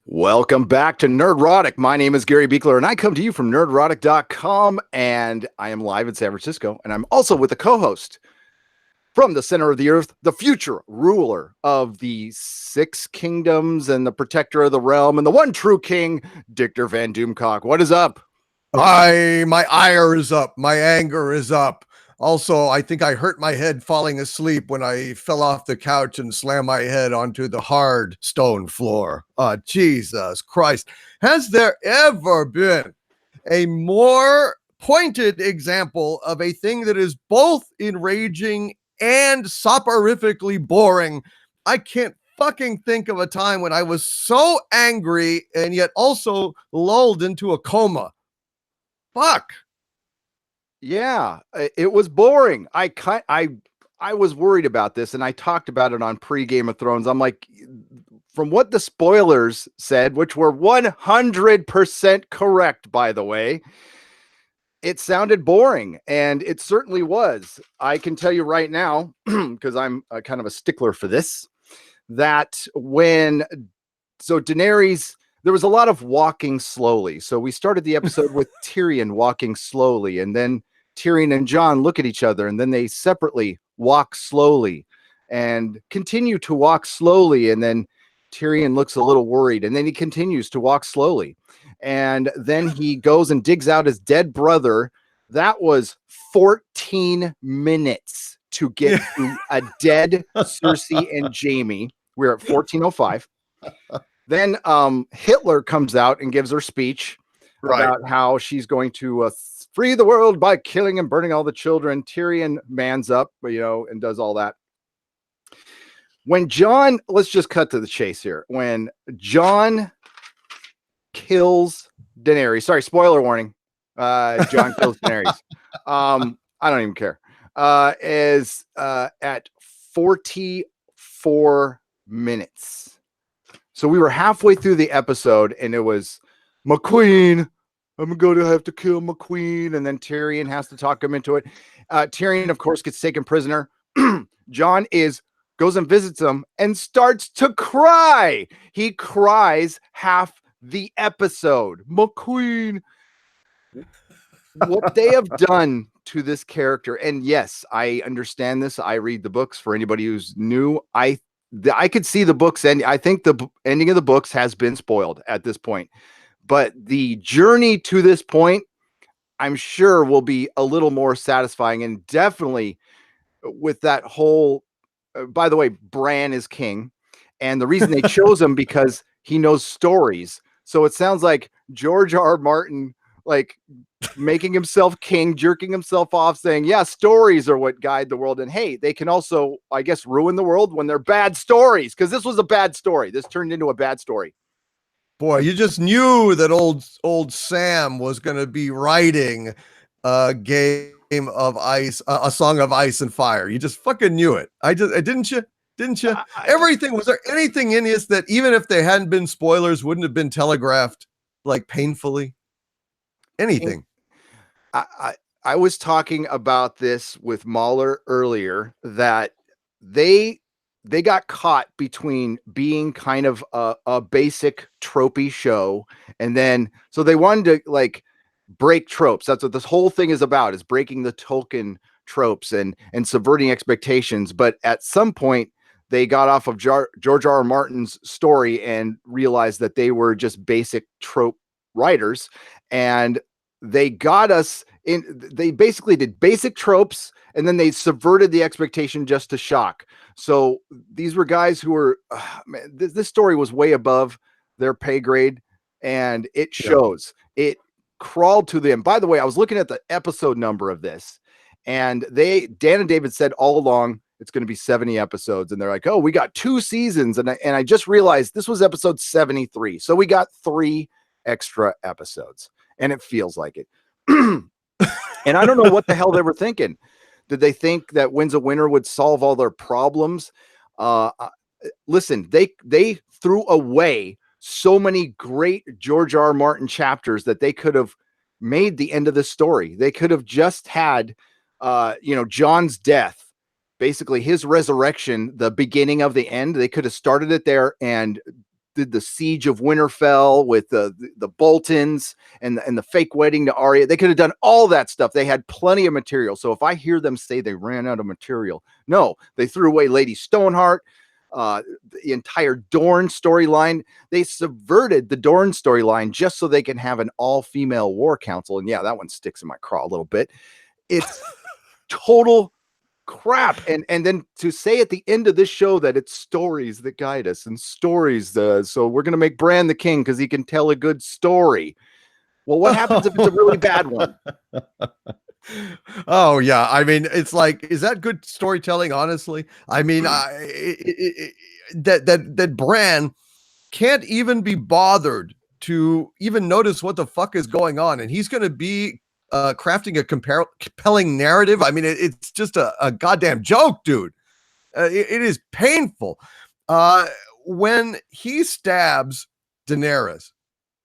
Welcome back to Nerdrotic. My name is Gary Beekler, and I come to you from nerdrotic.com, and I am live in San Francisco, and I'm also with a co-host from the center of the earth, the future ruler of the six kingdoms and the protector of the realm, and the one true king, Dictor Van Doomcock. What is up? My ire is up. My anger is up. Also, I think I hurt my head falling asleep when I fell off the couch and slammed my head onto the hard stone floor. Jesus Christ. Has there ever been a more pointed example of a thing that is both enraging and soporifically boring? I can't fucking think of a time when I was so angry and yet also lulled into a coma. Fuck. Yeah, it was boring. I was worried about this, and I talked about it on pre-Game of Thrones. I'm like, from what the spoilers said, which were 100% correct, by the way, it sounded boring, and it certainly was. I can tell you right now, because I'm kind of a stickler for this, that Daenerys, there was a lot of walking slowly. So we started the episode with Tyrion walking slowly, and then Tyrion and Jon look at each other, and then they separately walk slowly and continue to walk slowly. And then Tyrion looks a little worried, and then he continues to walk slowly. And then he goes and digs out his dead brother. That was 14 minutes to get to a dead Cersei and Jaime. We're at 14:05. Then Hitler comes out and gives her speech about how she's going to free the world by killing and burning all the children. Tyrion mans up, and does all that. When Jon, let's just cut to the chase here. When Jon kills Daenerys, sorry, spoiler warning. Jon kills Daenerys. I don't even care. Is at 44 minutes. So we were halfway through the episode, and it was McQueen. I'm going to have to kill McQueen. And then Tyrion has to talk him into it. Tyrion, of course, gets taken prisoner. Jon goes and visits him and starts to cry. He cries half the episode. McQueen. What they have done to this character. And yes, I understand this. I read the books. For anybody who's new, I could see the books end. I think the ending of the books has been spoiled at this point, but the journey to this point, I'm sure, will be a little more satisfying. And definitely with that whole, by the way, Bran is king. And the reason they chose him because he knows stories. So it sounds like George R. Martin, like making himself king, jerking himself off, saying, yeah, stories are what guide the world. And hey, they can also, I guess, ruin the world when they're bad stories. Because this was a bad story. This turned into a bad story. Boy, you just knew that old Sam was going to be writing a game of ice, a song of ice and fire. You just fucking knew it. Didn't you? Everything, was there anything in this that even if they hadn't been spoilers wouldn't have been telegraphed like painfully? Anything? I was talking about this with Mahler earlier, that they got caught between being kind of a basic tropey show, and then so they wanted to like break tropes. That's what this whole thing is about, is breaking the Tolkien tropes and subverting expectations. But at some point they got off of George R. R. Martin's story and realized that they were just basic trope writers, and they got us in. They basically did basic tropes, and then they subverted the expectation just to shock. So these were guys who were, man, this story was way above their pay grade, and it shows. It crawled to them. By the way, I was looking at the episode number of this, and Dan and David said all along it's going to be 70 episodes, and they're like, oh, we got 2 seasons, and I just realized this was episode 73, so we got 3 extra episodes. And it feels like it. And I don't know what the hell they were thinking. Did they think that Wins a Winner would solve all their problems? Listen, they threw away so many great George R. R. Martin chapters that they could have made the end of the story. They could have just had, Jon's death, basically his resurrection, the beginning of the end. They could have started it there and did the siege of Winterfell with the Boltons and the fake wedding to Arya. They could have done all that stuff. They had plenty of material. So if I hear them say they ran out of material, no, they threw away Lady Stoneheart, the entire Dorne storyline. They subverted the Dorne storyline just so they can have an all-female war council. And yeah, that one sticks in my craw a little bit. It's total crap. And then to say at the end of this show that it's stories that guide us and stories, so we're going to make Bran the king because he can tell a good story. Well, what happens if it's a really bad one? Oh yeah, I mean, it's like, is that good storytelling? Honestly, I mean, that Bran can't even be bothered to even notice what the fuck is going on, and he's going to be crafting a compelling narrative. I mean, it's just a goddamn joke, dude. It is painful. When he stabs Daenerys,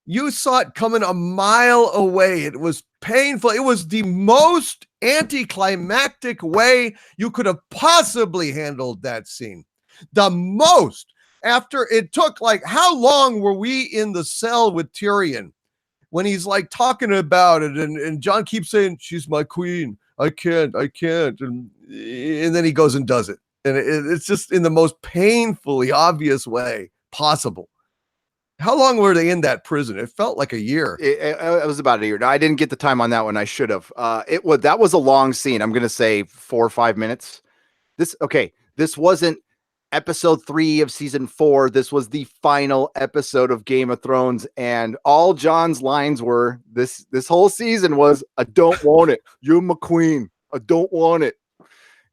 you saw it coming a mile away. It was painful. It was the most anticlimactic way you could have possibly handled that scene. The most. After it took, like, how long were we in the cell with Tyrion when he's like talking about it, and Jon keeps saying, she's my queen. I can't. And then he goes and does it. And it's just in the most painfully obvious way possible. How long were they in that prison? It felt like a year. It was about a year. No, I didn't get the time on that one. I should have. That was a long scene. I'm going to say 4 or 5 minutes. This wasn't episode 3 of season 4. This was the final episode of Game of Thrones, and all Jon's lines were this whole season was, I don't want it. You're my queen. I don't want it.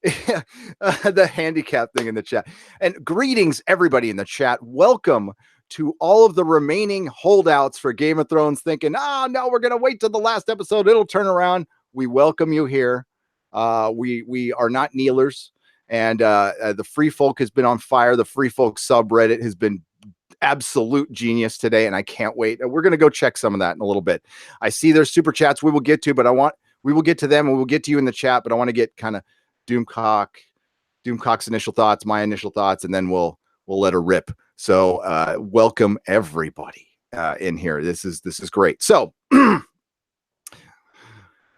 The handicap thing in the chat. And greetings, everybody in the chat. Welcome to all of the remaining holdouts for Game of Thrones thinking, no, we're going to wait till the last episode. It'll turn around. We welcome you here. We are not kneelers. And the Free Folk has been on fire. The Free Folk subreddit has been absolute genius today, and I can't wait. We're going to go check some of that in a little bit. I see there's super chats we will get to, but we will get to them, and we'll get to you in the chat, but I want to get kind of Doomcock's initial thoughts, my initial thoughts, and then we'll let her rip. So welcome everybody in here. This is great. So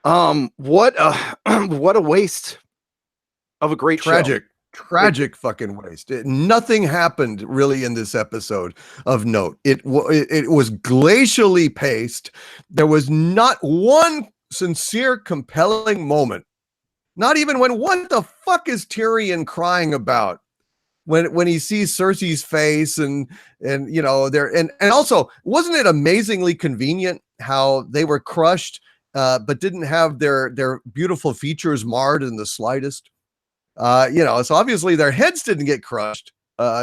what a waste of a great show. Tragic fucking waste. Nothing happened really in this episode of note. It was glacially paced. There was not one sincere, compelling moment. Not even when, what the fuck is Tyrion crying about? When he sees Cersei's face and you know, there, and also, wasn't it amazingly convenient how they were crushed, but didn't have their beautiful features marred in the slightest? You know, so obviously their heads didn't get crushed,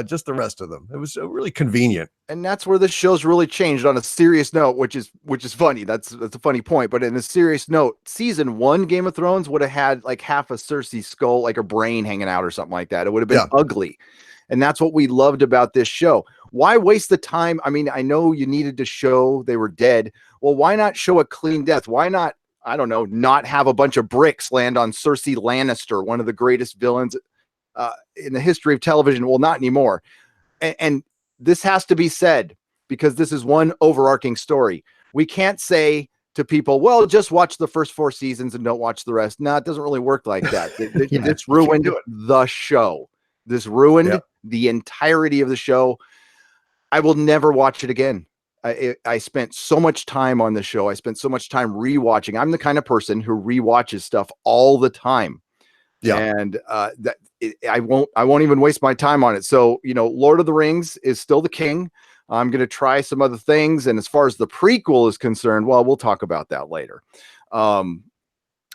just the rest of them. It was really convenient. And that's where this show's really changed on a serious note, which is funny. That's a funny point. But in a serious note, season 1 Game of Thrones would have had like half a Cersei skull, like her brain hanging out or something like that. It would have been ugly. And that's what we loved about this show. Why waste the time? I mean, I know you needed to show they were dead. Well, why not show a clean death? Why not, I don't know, not have a bunch of bricks land on Cersei Lannister, one of the greatest villains in the history of television? Well, not anymore. And this has to be said because this is one overarching story. We can't say to people, well, just watch the first 4 seasons and don't watch the rest. No, it doesn't really work like that. This ruined the show. This ruined the entirety of the show. I will never watch it again. I spent so much time on the show. I spent so much time rewatching. I'm the kind of person who rewatches stuff all the time. Yeah. And I won't even waste my time on it. So, you know, Lord of the Rings is still the king. I'm going to try some other things. And as far as the prequel is concerned, well, we'll talk about that later.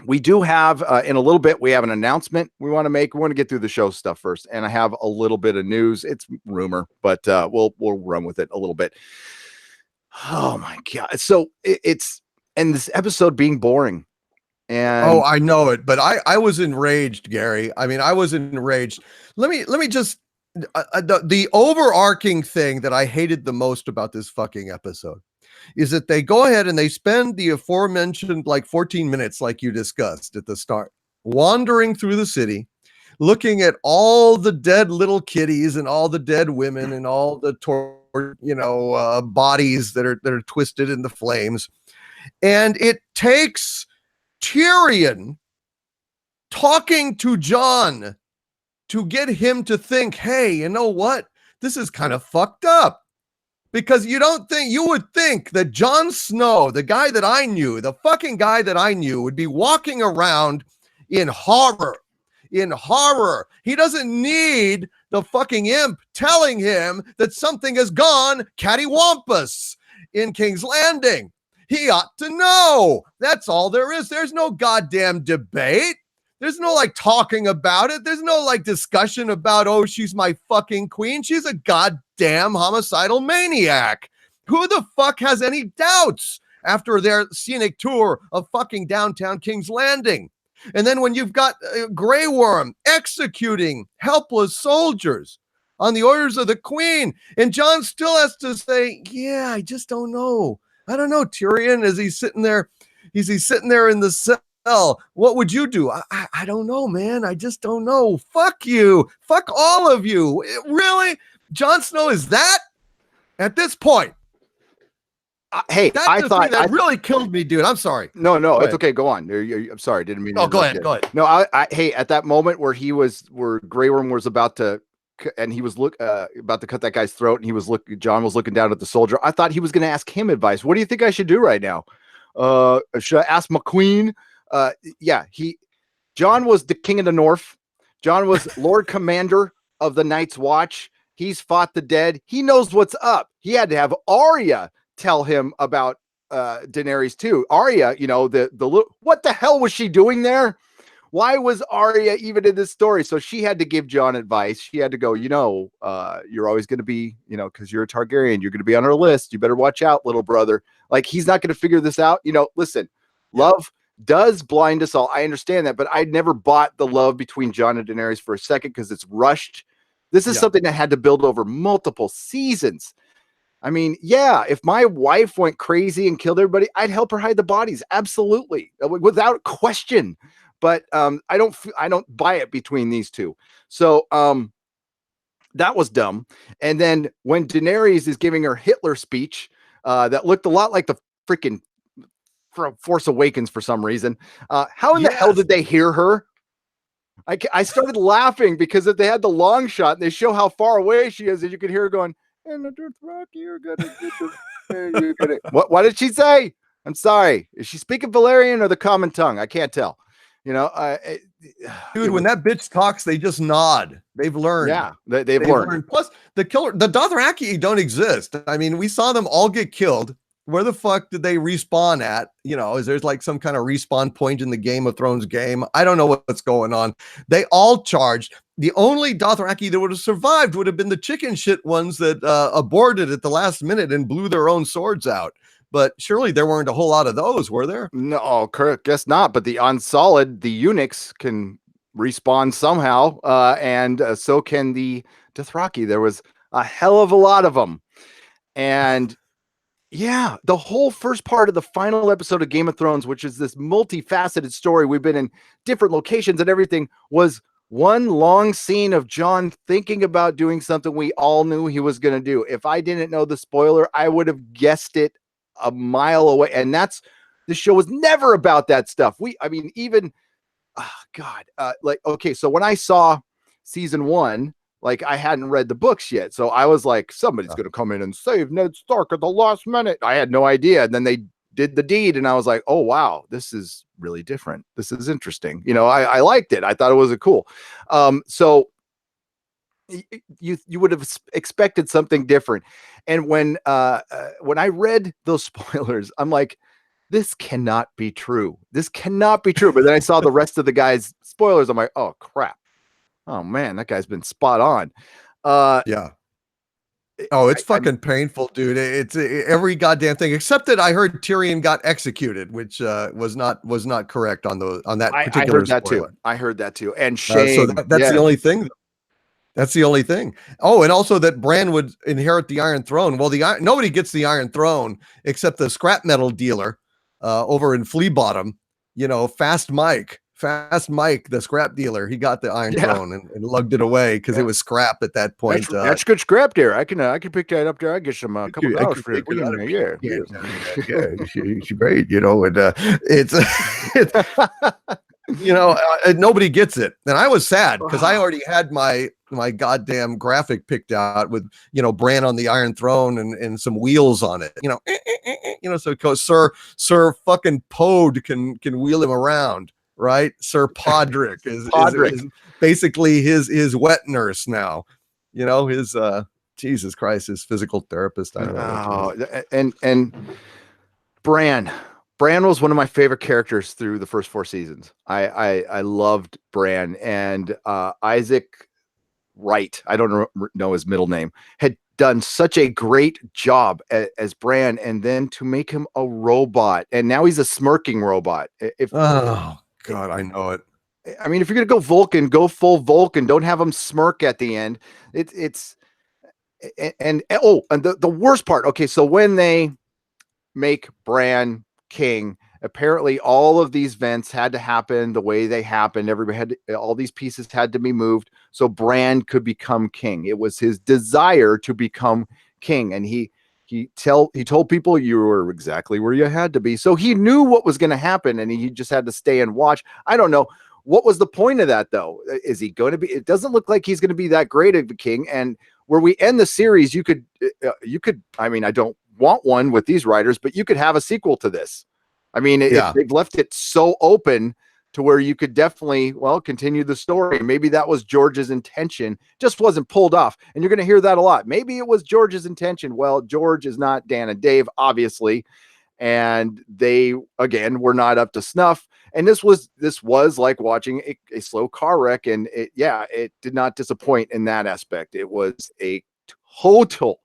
We do have, in a little bit, we have an announcement we want to make. We want to get through the show stuff first. And I have a little bit of news. It's rumor, but we'll run with it a little bit. Oh my God. So and this episode being boring. And oh, I know it, but I was enraged, Gary. I mean, I was enraged. Let me just, the overarching thing that I hated the most about this fucking episode is that they go ahead and they spend the aforementioned like 14 minutes, like you discussed at the start, wandering through the city, looking at all the dead little kitties and all the dead women and all the bodies that are twisted in the flames. And it takes Tyrion talking to Jon to get him to think, hey, you know what? This is kind of fucked up. Because you would think that Jon Snow, the guy that I knew, the fucking guy that I knew, would be walking around in horror. In horror. He doesn't need the fucking imp telling him that something has gone cattywampus in King's Landing. He ought to know. That's all there is. There's no goddamn debate. There's no like talking about it. There's no like discussion about, oh, she's my fucking queen. She's a goddamn homicidal maniac. Who the fuck has any doubts after their scenic tour of fucking downtown King's Landing? And then when you've got Grey Worm executing helpless soldiers on the orders of the queen, and Jon still has to say, yeah, I just don't know. I don't know, Tyrion, as he's sitting there in the cell. What would you do? I don't know, man. I just don't know. Fuck you. Fuck all of you. Really? Jon Snow is that? At this point. Hey, I thought that really killed me, dude. I'm sorry. No, it's okay. Go on. I'm sorry. Didn't mean. Oh, go ahead. No, hey, at that moment where Grey Worm was about to, and he was about to cut that guy's throat, and Jon was looking down at the soldier. I thought he was going to ask him advice. What do you think I should do right now? Should I ask my queen? Jon was the king of the north. Jon was Lord Commander of the Night's Watch. He's fought the dead. He knows what's up. He had to have Arya tell him about Daenerys too. Arya, the little, what the hell was she doing there? Why was Arya even in this story? So she had to give Jon advice. She had to go, you're always going to be, because you're a Targaryen, you're going to be on our list. You better watch out, little brother. Like, he's not going to figure this out. Listen, love does blind us all. I understand that, but I never bought the love between Jon and Daenerys for a second because it's rushed. This is something that had to build over multiple seasons. I mean, if my wife went crazy and killed everybody, I'd help her hide the bodies. Absolutely. Without question. But I don't buy it between these two. So that was dumb. And then when Daenerys is giving her Hitler speech, that looked a lot like the freaking Force Awakens for some reason. How in the hell did they hear her? I started laughing because if they had the long shot and they show how far away she is, and you could hear her going, and the Dothraki, you're gonna what did she say? I'm sorry. Is she speaking Valyrian or the common tongue? I can't tell. Dude, when that bitch talks, they just nod. They've learned. Yeah, they've learned. Plus, the Dothraki don't exist. I mean, we saw them all get killed. Where the fuck did they respawn at? Is there's like some kind of respawn point in the Game of Thrones game? I don't know what's going on. They all charged. The only Dothraki that would have survived would have been the chicken shit ones that aborted at the last minute and blew their own swords out. But surely there weren't a whole lot of those, were there? No, guess not. But the Unsolid, the eunuchs can respawn somehow, and so can the Dothraki. There was a hell of a lot of them. And the whole first part of the final episode of Game of Thrones, which is this multifaceted story, we've been in different locations and everything, was one long scene of Jon thinking about doing something we all knew he was going to do. If I didn't know the spoiler, I would have guessed it a mile away. And the show was never about that stuff. So when I saw season 1, like, I hadn't read the books yet. So I was like, somebody's going to come in and save Ned Stark at the last minute. I had no idea. And then they did the deed. And I was like, oh, wow, this is really different. This is interesting. I liked it. I thought it was cool. So you would have expected something different. And when I read those spoilers, I'm like, this cannot be true. This cannot be true. But then I saw the rest of the guys' spoilers. I'm like, oh, crap. Oh man, that guy's been spot on. It's fucking painful, dude. It's every goddamn thing except that I heard Tyrion got executed, which was not correct on that particular. I heard that too. And shame. So that's the only thing. That's the only thing. Oh, and also that Bran would inherit the Iron Throne. Well, nobody gets the Iron Throne except the scrap metal dealer over in Flea Bottom. Fast Mike Fast Mike, the scrap dealer, he got the Iron Yeah. Throne and lugged it away because Yeah. it was scrap at that point. That's good scrap there. I can pick that up there. I get some couple I dollars could for it. make a lot of Yeah, beer cans out of that. Yeah, it's great, you know. And it's, you know, nobody gets it, and I was sad because I already had my goddamn graphic picked out with, you know, Bran on the Iron Throne and some wheels on it, you know, you know. So it goes, Sir fucking Pod can wheel him around, right? Sir Podrick is basically his wet nurse now, you know, his Jesus Christ, his physical therapist. I don't know. And Bran was one of my favorite characters through the first 4 seasons. I loved Bran, and Isaac Wright, I don't know his middle name, had done such a great job as Bran, and then to make him a robot, and now he's a smirking robot. Oh God, I know it. I mean, if you're gonna go Vulcan, go full Vulcan. Don't have him smirk at the end. It's and the worst part. Okay, so when they make Bran king, apparently all of these events had to happen the way they happened. Everybody had all these pieces had to be moved so Bran could become king. It was his desire to become king, and he told people you were exactly where you had to be. So he knew what was going to happen, and he just had to stay and watch. I don't know what was the point of that, though. Is he going to be? It doesn't look like he's going to be that great of a king. And where we end the series, you could. I mean, I don't want one with these writers, but you could have a sequel to this. I mean, they've left it so open to where you could definitely, continue the story. Maybe that was George's intention, just wasn't pulled off. And you're going to hear that a lot. Maybe it was George's intention. Well, George is not Dan and Dave, obviously. And they, again, were not up to snuff. And this was like watching a slow car wreck. And it did not disappoint in that aspect. It was a total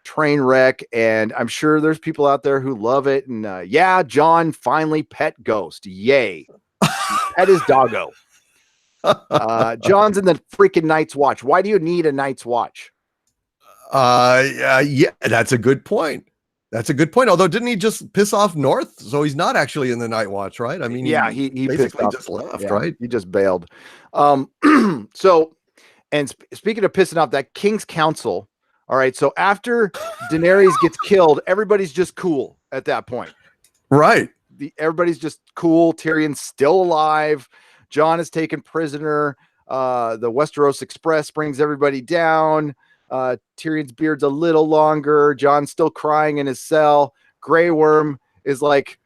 train wreck, and I'm sure there's people out there who love it. And John finally pet Ghost. Yay. Pet his doggo. John's in the freaking Night's Watch. Why do you need a Night's Watch? Yeah, that's a good point. Although, didn't he just piss off North? So he's not actually in the Night Watch, right? I mean, he basically just left, right? He just bailed. So, and speaking of pissing off, that King's Council. All right, so after Daenerys gets killed, everybody's just cool at that point. Right. Everybody's just cool. Tyrion's still alive. Jon is taken prisoner. The Westeros Express brings everybody down. Tyrion's beard's a little longer. Jon's still crying in his cell. Grey Worm is like,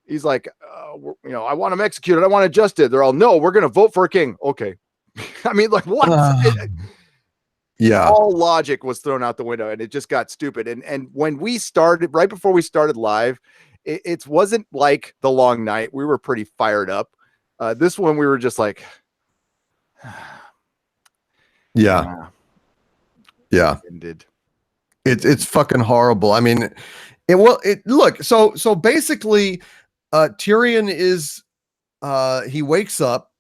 he's like, I want him executed. I want him adjusted. They're all, no, we're going to vote for a king. Okay. I mean, like, what? Yeah. All logic was thrown out the window, and it just got stupid. And when we started, right before we started live, it wasn't like The Long Night. We were pretty fired up. This one, we were just like, yeah. Ended. It's fucking horrible. I mean, look. So basically, Tyrion is he wakes up,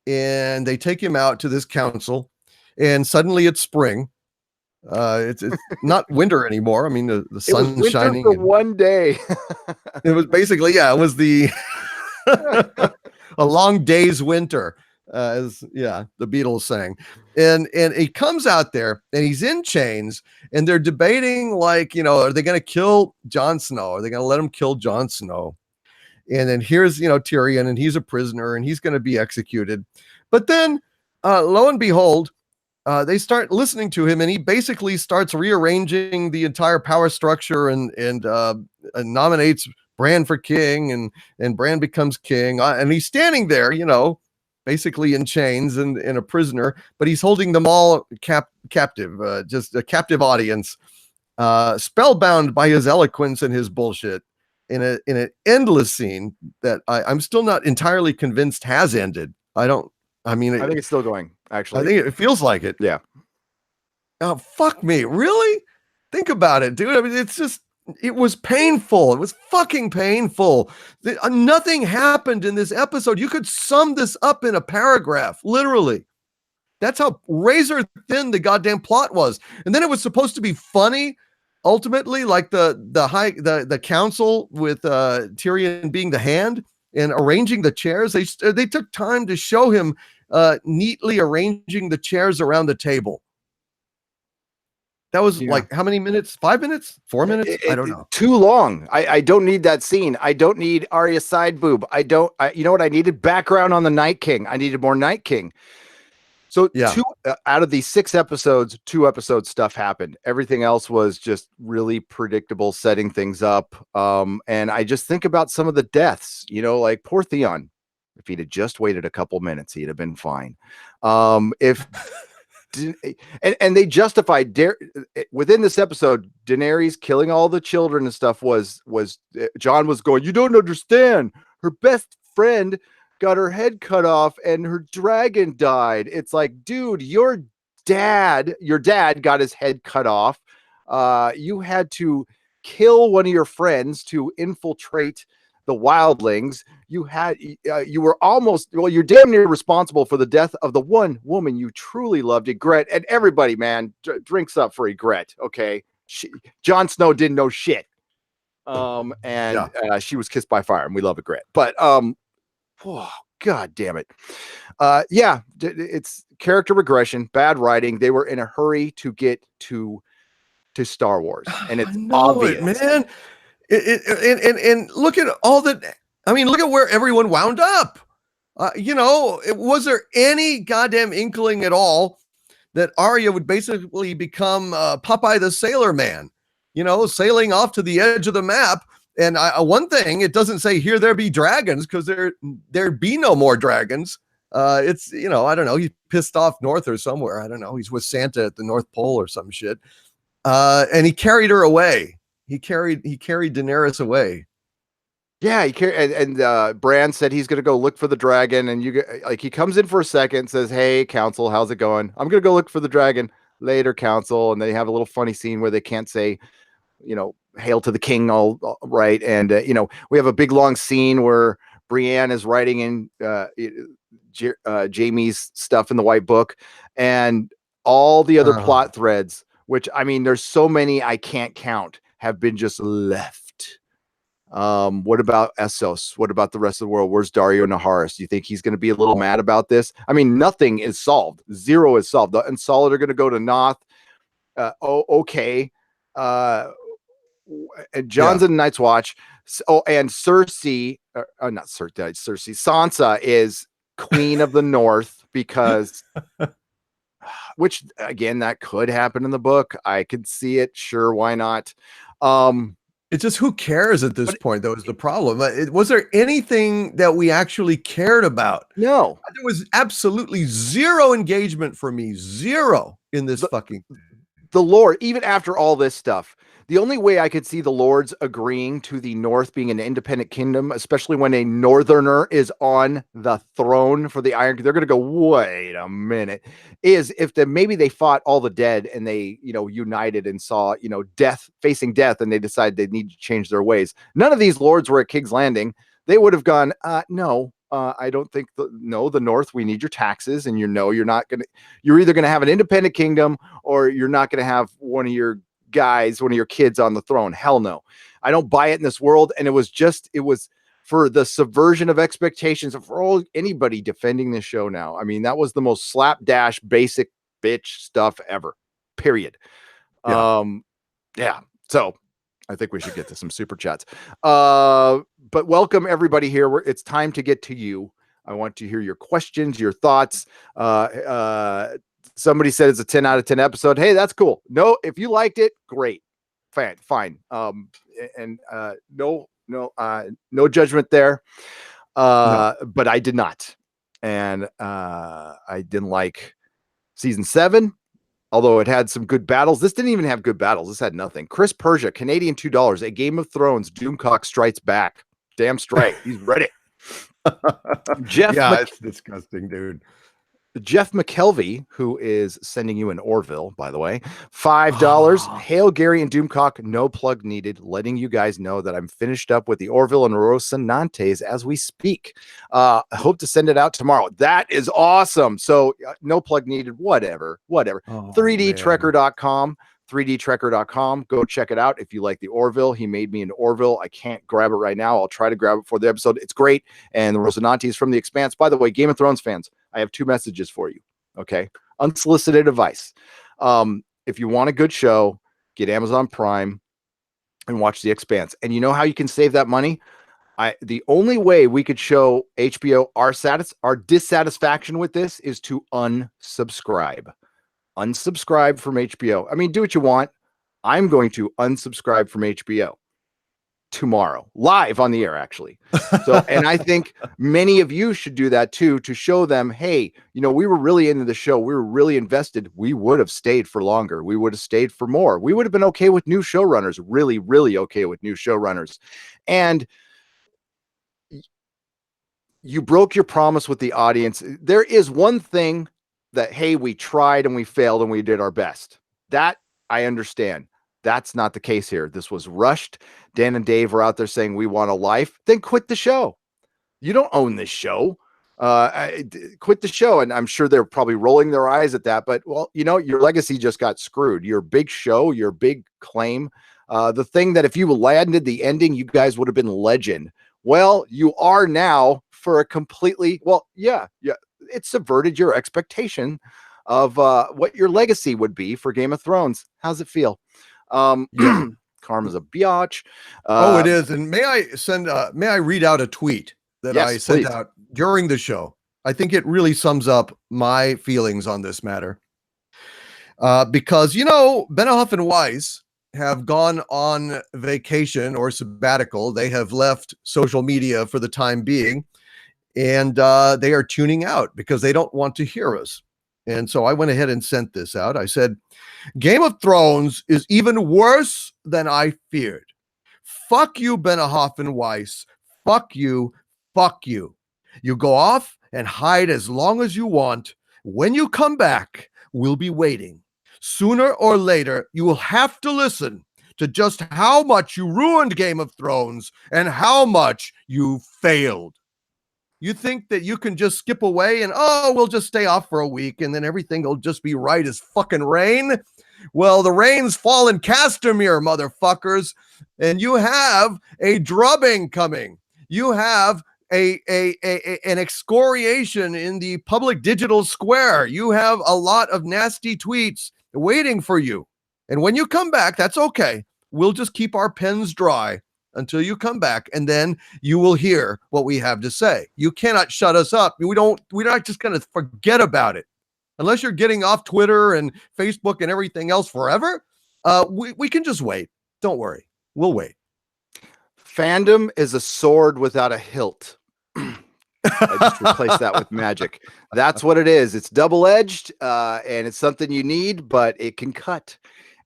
and they take him out to this council. And suddenly it's spring. It's not winter anymore. I mean, the sun's shining. For one day. It was basically, it was a long day's winter, as the Beatles sang. And he comes out there, and he's in chains, and they're debating, like, are they going to kill Jon Snow? Are they going to let him kill Jon Snow? And then here's, Tyrion, and he's a prisoner, and he's going to be executed. But then, lo and behold, they start listening to him, and he basically starts rearranging the entire power structure and nominates Bran for king, and Bran becomes king. And he's standing there, basically in chains and a prisoner, but he's holding them all captive, just a captive audience, spellbound by his eloquence and his bullshit in an endless scene that I'm still not entirely convinced has ended. I think it's still going, actually. I think it feels like it. Yeah. Oh, fuck me. Really? Think about it, dude. I mean, it was painful. It was fucking painful. Nothing happened in this episode. You could sum this up in a paragraph, literally. That's how razor thin the goddamn plot was. And then it was supposed to be funny, ultimately, like the council with Tyrion being the hand. and arranging the chairs. They took time to show him neatly arranging the chairs around the table. That was like how many minutes? 5 minutes? 4 minutes? I don't know. Too long. I don't need that scene. I don't need Arya's side boob. You know what I needed? Background on the Night King. I needed more Night King. So out of these 6 episodes, 2 episodes stuff happened. Everything else was just really predictable, setting things up. And I just think about some of the deaths, like poor Theon. If he'd have just waited a couple minutes, he'd have been fine. And they justified within this episode, Daenerys killing all the children and stuff was John was going, you don't understand. Her best friend got her head cut off and her dragon died. It's like, dude, your dad got his head cut off. You had to kill one of your friends to infiltrate the wildlings. You were almost, you're damn near responsible for the death of the one woman you truly loved, Ygritte. And everybody, man, drinks up for Ygritte. Okay. Jon Snow didn't know shit. She was kissed by fire, and we love Ygritte. But, God damn it. It's character regression, bad writing. They were in a hurry to get to Star Wars. And it's obvious, man. And look at all that. I mean, look at where everyone wound up. Was there any goddamn inkling at all that Arya would basically become Popeye the Sailor Man, sailing off to the edge of the map? And one thing, it doesn't say here there be dragons, because there be no more dragons. It's, I don't know. He's pissed off north or somewhere. I don't know. He's with Santa at the North Pole or some shit. And he carried her away. He carried Daenerys away. Yeah, he carried, and Bran said he's going to go look for the dragon, and he comes in for a second, says, "Hey, Council, how's it going? I'm going to go look for the dragon later, Council." And they have a little funny scene where they can't say, "Hail to the King," all right. And we have a big long scene where Brienne is writing in Jaime's stuff in the White Book, and all the other plot threads, which, I mean, there's so many I can't count, have been just left. What about Essos? What about the rest of the world? Where's Dario Naharis? Do you think he's going to be a little mad about this? I mean, nothing is solved. 0 is solved. The Unsolid are going to go to Noth. Okay. And John's in Night's Watch. And Cersei, not Cersei, Sansa is Queen of the North, because which, again, that could happen in the book. I could see it. Sure, why not? It's just, who cares at this point, though, is the problem. Was there anything that we actually cared about? No. There was absolutely 0 engagement for me. 0 in this fucking thing. The Lord, even after all this stuff, the only way I could see the Lords agreeing to the North being an independent kingdom, especially when a Northerner is on the throne for the Iron, they're going to go, wait a minute, is if maybe they fought all the dead and they, united and saw, facing death, and they decided they need to change their ways. None of these Lords were at King's Landing. They would have gone, no. I don't think the North, we need your taxes, and you're either going to have an independent kingdom, or you're not going to have one of your kids on the throne. Hell no. I don't buy it in this world. And it was for the subversion of expectations for anybody defending this show now. I mean, that was the most slapdash basic bitch stuff ever, period. Yeah. So I think we should get to some super chats. But welcome everybody here. It's time to get to you. I want to hear your questions, your thoughts. Somebody said it's a 10 out of 10 episode. Hey, that's cool. No, if you liked it, great. Fine. No judgment there. No. But I did not. And I didn't like season 7. Although it had some good battles. This didn't even have good battles. This had nothing. Chris Persia, Canadian $2. A Game of Thrones, Doomcock strikes back. Damn straight. He's ready. Jeff. Yeah, it's disgusting, dude. Jeff McKelvey, who is sending you an Orville, by the way, $5. Hail Gary and Doomcock, no plug needed. Letting you guys know that I'm finished up with the Orville and Rocinantes as we speak. I hope to send it out tomorrow. That is awesome. So no plug needed. Whatever. 3dtrekker.com. 3dtrekker.com. Go check it out if you like the Orville. He made me an Orville. I can't grab it right now. I'll try to grab it for the episode. It's great. And the Rosinante is from The Expanse. By the way, Game of Thrones fans, I have 2 messages for you. Okay. Unsolicited advice. If you want a good show, get Amazon Prime and watch The Expanse. And you know how you can save that money? The only way we could show HBO our dissatisfaction with this is to unsubscribe. Unsubscribe from HBO. I mean, do what you want. I'm going to unsubscribe from HBO tomorrow, live on the air, actually. So, and I think many of you should do that too, to show them, hey, you know, we were really into the show. We were really invested. We would have stayed for longer. We would have stayed for more. We would have been okay with new showrunners, really, really okay with new showrunners. And you broke your promise with the audience. There is one thing that, hey, we tried and we failed and we did our best. That I understand. That's not the case here. This was rushed. Dan and Dave are out there saying we want a life. Then quit the show. You don't own this show. Quit the show. And I'm sure they're probably rolling their eyes at that. But, well, you know, your legacy just got screwed. Your big show, your big claim, the thing that if you landed the ending, you guys would have been legend. Well, you are now for a completely, well, yeah. It subverted your expectation of what your legacy would be for Game of Thrones. How's it feel? Yeah. Karma's a biatch. It is. And may I read out a tweet that yes, I sent please. out during the show? I think it really sums up my feelings on this matter. Because, you know, Benioff and Weiss have gone on vacation or sabbatical. They have left social media for the time being. And they are tuning out because they don't want to hear us. And so I went ahead and sent this out. I said, Game of Thrones is even worse than I feared. Fuck you, Benioff and Weiss. Fuck you. Fuck you. You go off and hide as long as you want. When you come back, we'll be waiting. Sooner or later, you will have to listen to just how much you ruined Game of Thrones and how much you failed. You think that you can just skip away and, we'll just stay off for a week and then everything will just be right as fucking rain? Well, the rain's fallen Castamere, motherfuckers. And you have a drubbing coming. You have an excoriation in the public digital square. You have a lot of nasty tweets waiting for you. And when you come back, that's okay. We'll just keep our pens dry until you come back, and then you will hear what we have to say. You cannot shut us up. We're not just going to forget about it. Unless you're getting off Twitter and Facebook and everything else forever, we can just wait. Don't worry. We'll wait. Fandom is a sword without a hilt. I just replaced that with magic. That's what it is. It's double-edged, and it's something you need, but it can cut.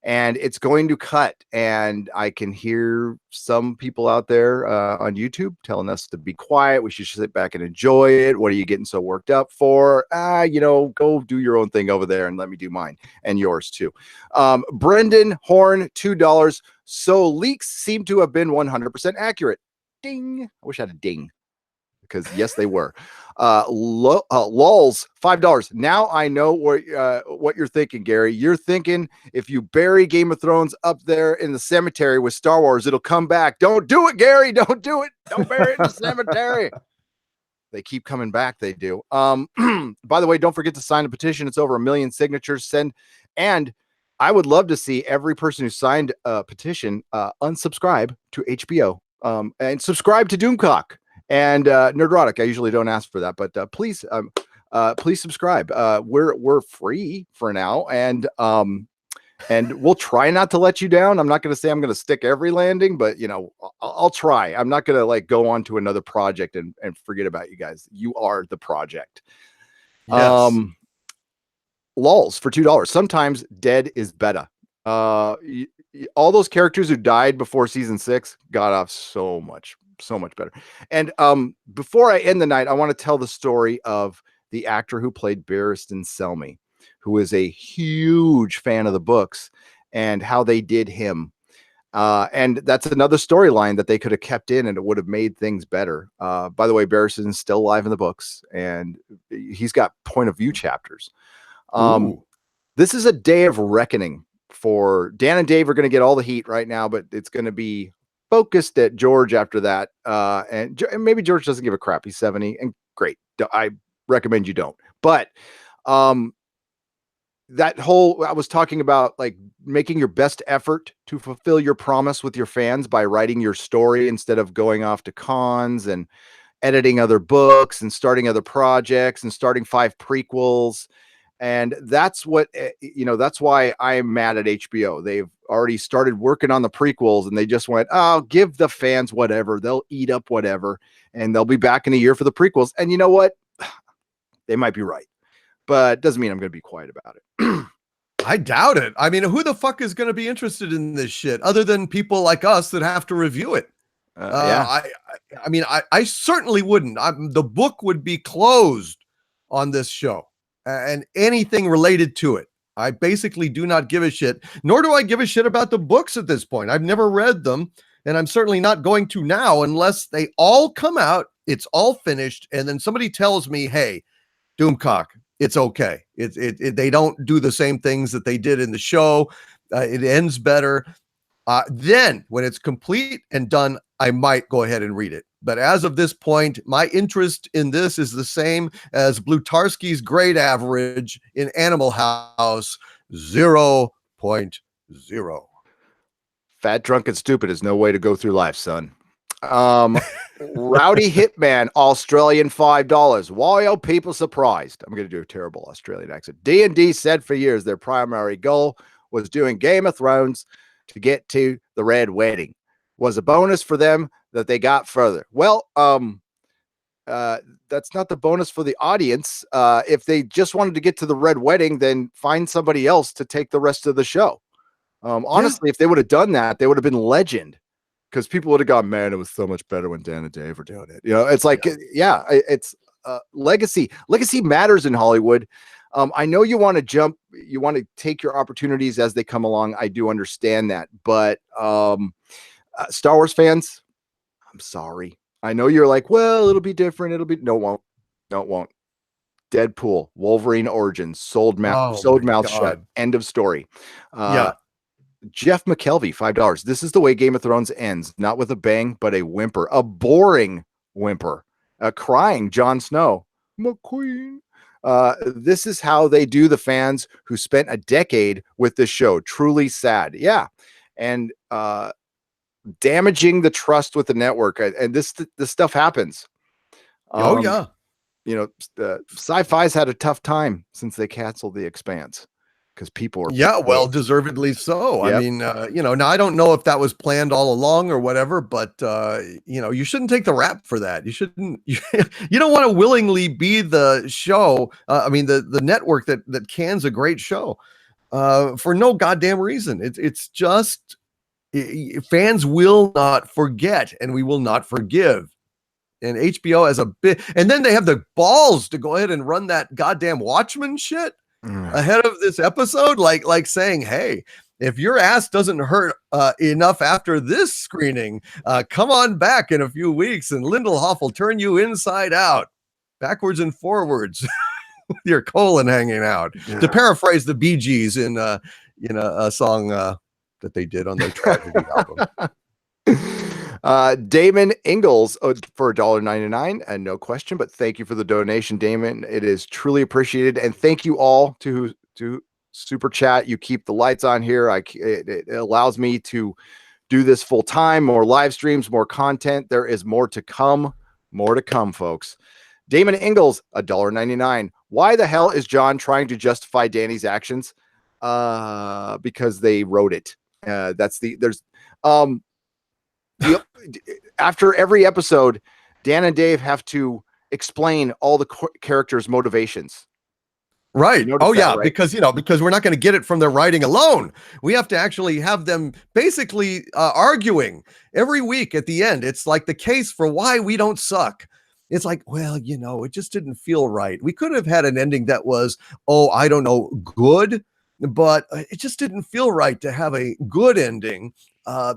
And it's going to cut. And I can hear some people out there on YouTube telling us to be quiet. We should sit back and enjoy it. What are you getting so worked up for? Go do your own thing over there and let me do mine and yours too. Brendan Horn, $2. So leaks seem to have been 100% accurate. Ding. I wish I had a ding. Because yes, they were. Lulz, $5. Now I know what you're thinking, Gary. You're thinking if you bury Game of Thrones up there in the cemetery with Star Wars, it'll come back. Don't do it, Gary. Don't do it. Don't bury it in the cemetery. They keep coming back. They do. By the way, don't forget to sign a petition. It's over 1 million signatures. And I would love to see every person who signed a petition unsubscribe to HBO and subscribe to Doomcock. And Nerdrotic, I usually don't ask for that, but please subscribe. We're free for now, and we'll try not to let you down. I'm not going to say I'm going to stick every landing, but I'll try. I'm not going to go on to another project and forget about you guys. You are the project. Yes. Lulz for $2. Sometimes dead is better. All those characters who died before season 6 got off so much better. And before I end the night, I want to tell the story of the actor who played Barristan Selmy, who is a huge fan of the books and how they did him. And that's another storyline that they could have kept in and it would have made things better. By the way, Barristan is still alive in the books and he's got point of view chapters. This is a day of reckoning for Dan and Dave are going to get all the heat right now, but it's going to be focused at George after that. And maybe George doesn't give a crap. He's 70 and great. I recommend you don't. But that whole, I was talking about like making your best effort to fulfill your promise with your fans by writing your story instead of going off to cons and editing other books and starting other projects and starting 5 prequels. And that's what, that's why I'm mad at HBO. They've already started working on the prequels and they just went, oh, give the fans whatever. They'll eat up whatever. And they'll be back in a year for the prequels. And you know what? They might be right, but doesn't mean I'm going to be quiet about it. I doubt it. I mean, who the fuck is going to be interested in this shit other than people like us that have to review it? Yeah. I mean, I certainly wouldn't. The book would be closed on this show and anything related to it. I basically do not give a shit, nor do I give a shit about the books at this point. I've never read them, and I'm certainly not going to now unless they all come out, it's all finished, and then somebody tells me, hey, Doomcock, it's okay. They don't do the same things that they did in the show. It ends better. Then when it's complete and done, I might go ahead and read it. But as of this point, my interest in this is the same as Blutarski's grade average in Animal House, 0.0. Fat, drunk, and stupid is no way to go through life, son. Rowdy Hitman, Australian $5. Why are people surprised? I'm going to do a terrible Australian accent. D&D said for years their primary goal was doing Game of Thrones to get to the Red Wedding. Was a bonus for them that they got further. Well, that's not the bonus for the audience. If they just wanted to get to the Red Wedding, then find somebody else to take the rest of the show. Honestly, if they would have done that, they would have been legend. Because people would have gone, man, it was so much better when Dan and Dave were doing it. It's like, it's legacy. Legacy matters in Hollywood. I know you want to take your opportunities as they come along. I do understand that. But Star Wars fans, I'm sorry. I know you're like, well, it'll be different. No, it won't. No, it won't. Deadpool, Wolverine Origins, sold mouth shut. End of story. Jeff McKelvey, $5. This is the way Game of Thrones ends, not with a bang, but a whimper, a boring whimper, a crying Jon Snow, McQueen. This is how they do the fans who spent a decade with the show. Truly sad. Yeah. And damaging the trust with the network. And this stuff happens. Sci-fi's had a tough time since they canceled The Expanse. Because people are well deservedly so. Yep. I mean, now I don't know if that was planned all along or whatever, but you shouldn't take the rap for that. You shouldn't. You don't want to willingly be the show. The network that cans a great show for no goddamn reason. It's just fans will not forget, and we will not forgive. And HBO has a bit, and then they have the balls to go ahead and run that goddamn Watchmen shit ahead of this episode, like saying, hey, if your ass doesn't hurt enough after this screening, come on back in a few weeks and Lindelhoff will turn you inside out, backwards and forwards, with your colon hanging out. To paraphrase the Bee Gees in a song that they did on their tragedy album. Damon Ingalls for $1.99, and no question, but thank you for the donation, Damon. It is truly appreciated, and thank you all to super chat. You keep the lights on here. It allows me to do this full time, more live streams, more content. There is more to come, folks. Damon Ingalls, $1.99. Why the hell is John trying to justify Danny's actions? Because they wrote it. After every episode, Dan and Dave have to explain all the characters' motivations. Right. Right? Because we're not going to get it from their writing alone. We have to actually have them basically arguing every week at the end. It's like the case for why we don't suck. It's like, well, it just didn't feel right. We could have had an ending that was, good, but it just didn't feel right to have a good ending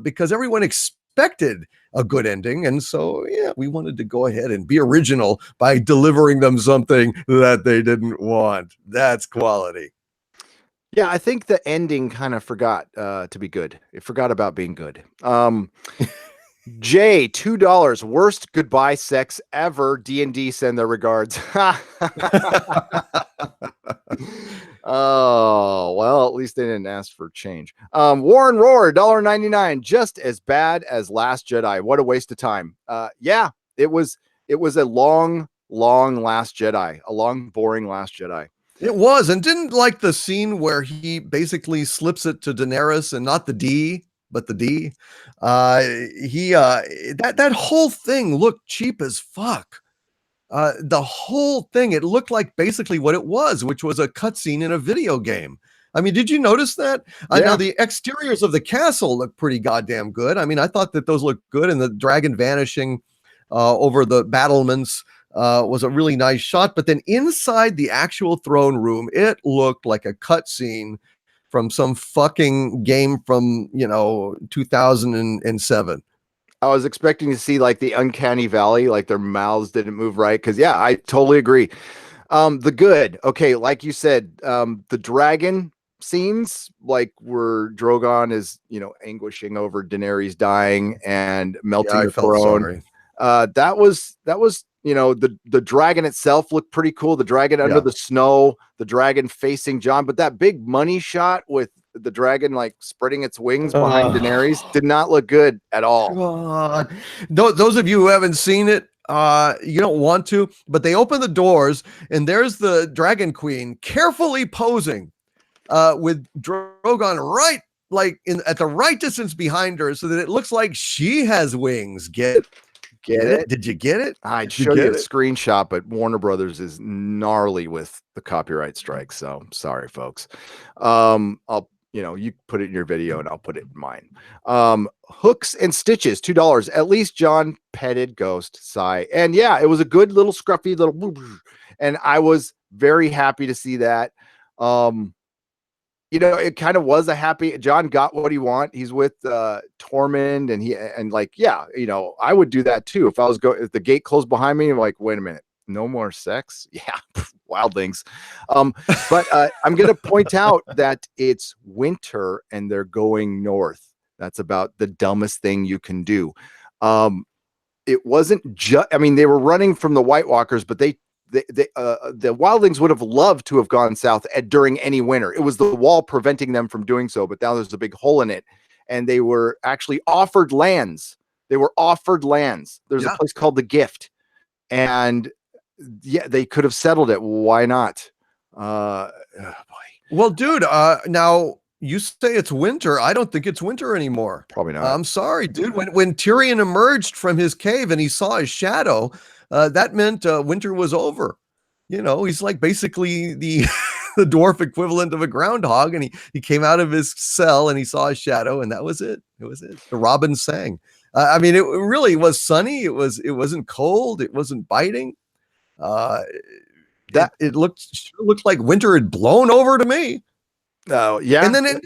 because everyone expected a good ending. And so, we wanted to go ahead and be original by delivering them something that they didn't want. That's quality. Yeah, I think the ending kind of forgot to be good. It forgot about being good. Jay, $2. Worst goodbye sex ever. D&D send their regards. Oh, well, at least they didn't ask for change. Warren Roar, $1.99. Just as bad as Last Jedi. What a waste of time. Yeah, it was a long, long Last Jedi, a long, boring Last Jedi. It was, and didn't like the scene where he basically slips it to Daenerys and not the D, but the D. That whole thing looked cheap as fuck. The whole thing, it looked like basically what it was, which was a cutscene in a video game. I mean, did you notice that? Now Yeah. the exteriors of the castle look pretty goddamn good. I mean, I thought that those looked good, and the dragon vanishing over the battlements was a really nice shot. But then inside the actual throne room, it looked like a cutscene from some fucking game from 2007. I was expecting to see like the uncanny valley, like their mouths didn't move right. Cause yeah, I totally agree. The good, okay, like you said, the dragon scenes, like where Drogon is, anguishing over Daenerys dying and Yeah, melting I the felt throne. sorry. That was the dragon itself looked pretty cool. The dragon under Yeah. the snow, the dragon facing John, but that big money shot with the dragon like spreading its wings behind Daenerys did not look good at all. God. Those of you who haven't seen it, you don't want to, but they open the doors and there's the Dragon Queen carefully posing with Drogon right like at the right distance behind her so that it looks like she has wings. Get it? Did you get it? I'd Did you show you a get it? screenshot, but Warner Brothers is gnarly with the copyright strike. So sorry, folks. I'll you put it in your video and I'll put it in mine. Hooks and Stitches, $2. At least John petted Ghost. Sigh. And yeah, it was a good little scruffy little, and I was very happy to see that. It kind of was a happy. John got what he want. He's with Tormund, and like, yeah, I would do that too if I was if the gate closed behind me. I'm like, wait a minute, no more sex. Yeah, wildlings. But I'm gonna point out that it's winter and they're going north. That's about the dumbest thing you can do. It wasn't just. I mean, they were running from the White Walkers, but the wildlings would have loved to have gone south during any winter. It was the wall preventing them from doing so, but now there's a big hole in it, and they were actually offered lands. There's a place called the Gift, and yeah, they could have settled it. Why not? Oh boy. Well, dude, now you say it's winter. I don't think it's winter anymore. Probably not. I'm sorry, dude. When Tyrion emerged from his cave and he saw his shadow, that meant winter was over. He's like basically the the dwarf equivalent of a groundhog, and he came out of his cell and he saw a shadow, and that was it. It was it. The robin sang. I mean, it really was sunny. It wasn't cold. It wasn't biting. It looked like winter had blown over to me. Oh yeah. And then in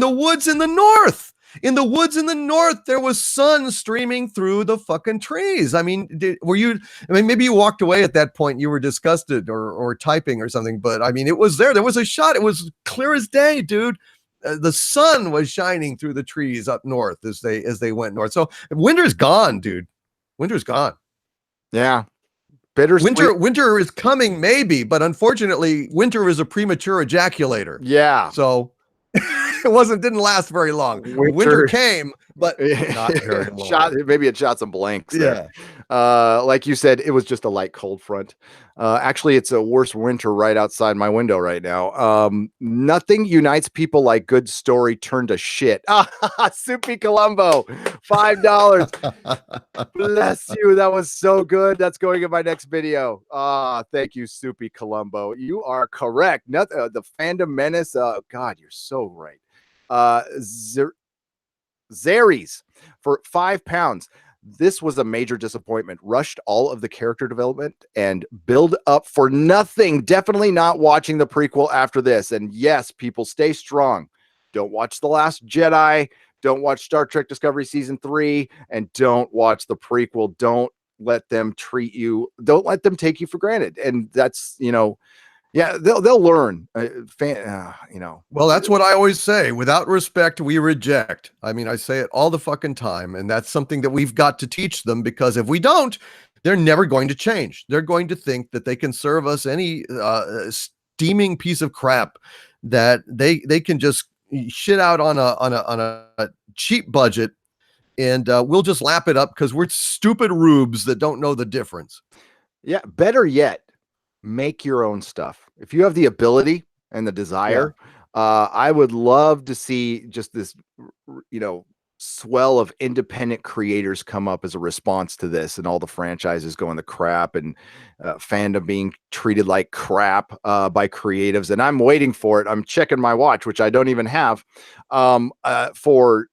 the woods in the north. In the woods in the north, there was sun streaming through the fucking trees. I mean, maybe you walked away at that point. You were disgusted or typing or something, but I mean, it was there. There was a shot. It was clear as day, dude. The sun was shining through the trees up north as they went north. So winter's gone, dude. Winter's gone. Yeah. Bittersweet. Winter is coming, maybe, but unfortunately, winter is a premature ejaculator. Yeah. So didn't last very long. Winter came, but not very long. Maybe it shot some blanks. Yeah. Like you said, it was just a light cold front. Actually, it's a worse winter right outside my window right now. Nothing unites people like good story turned to shit. Soupy Columbo, $5. Bless you. That was so good. That's going in my next video. Thank you, Soupy Columbo. You are correct. The fandom menace. God, you're so right. Zaries for £5. This was a major disappointment. Rushed all of the character development and build up for nothing. Definitely not watching the prequel after this. And yes, people, stay strong. Don't watch The Last Jedi. Don't watch Star Trek Discovery Season 3. And don't watch the prequel. Don't let them take you for granted. And that's, Yeah, they'll learn. Well, that's what I always say. Without respect, we reject. I mean, I say it all the fucking time. And that's something that we've got to teach them, because if we don't, they're never going to change. They're going to think that they can serve us any steaming piece of crap that they can just shit out on a cheap budget, and we'll just lap it up because we're stupid rubes that don't know the difference. Yeah, better yet, make your own stuff. If you have the ability and the desire, I would love to see just this, swell of independent creators come up as a response to this, and all the franchises going to crap, and fandom being treated like crap by creatives. And I'm waiting for it. I'm checking my watch, which I don't even have, for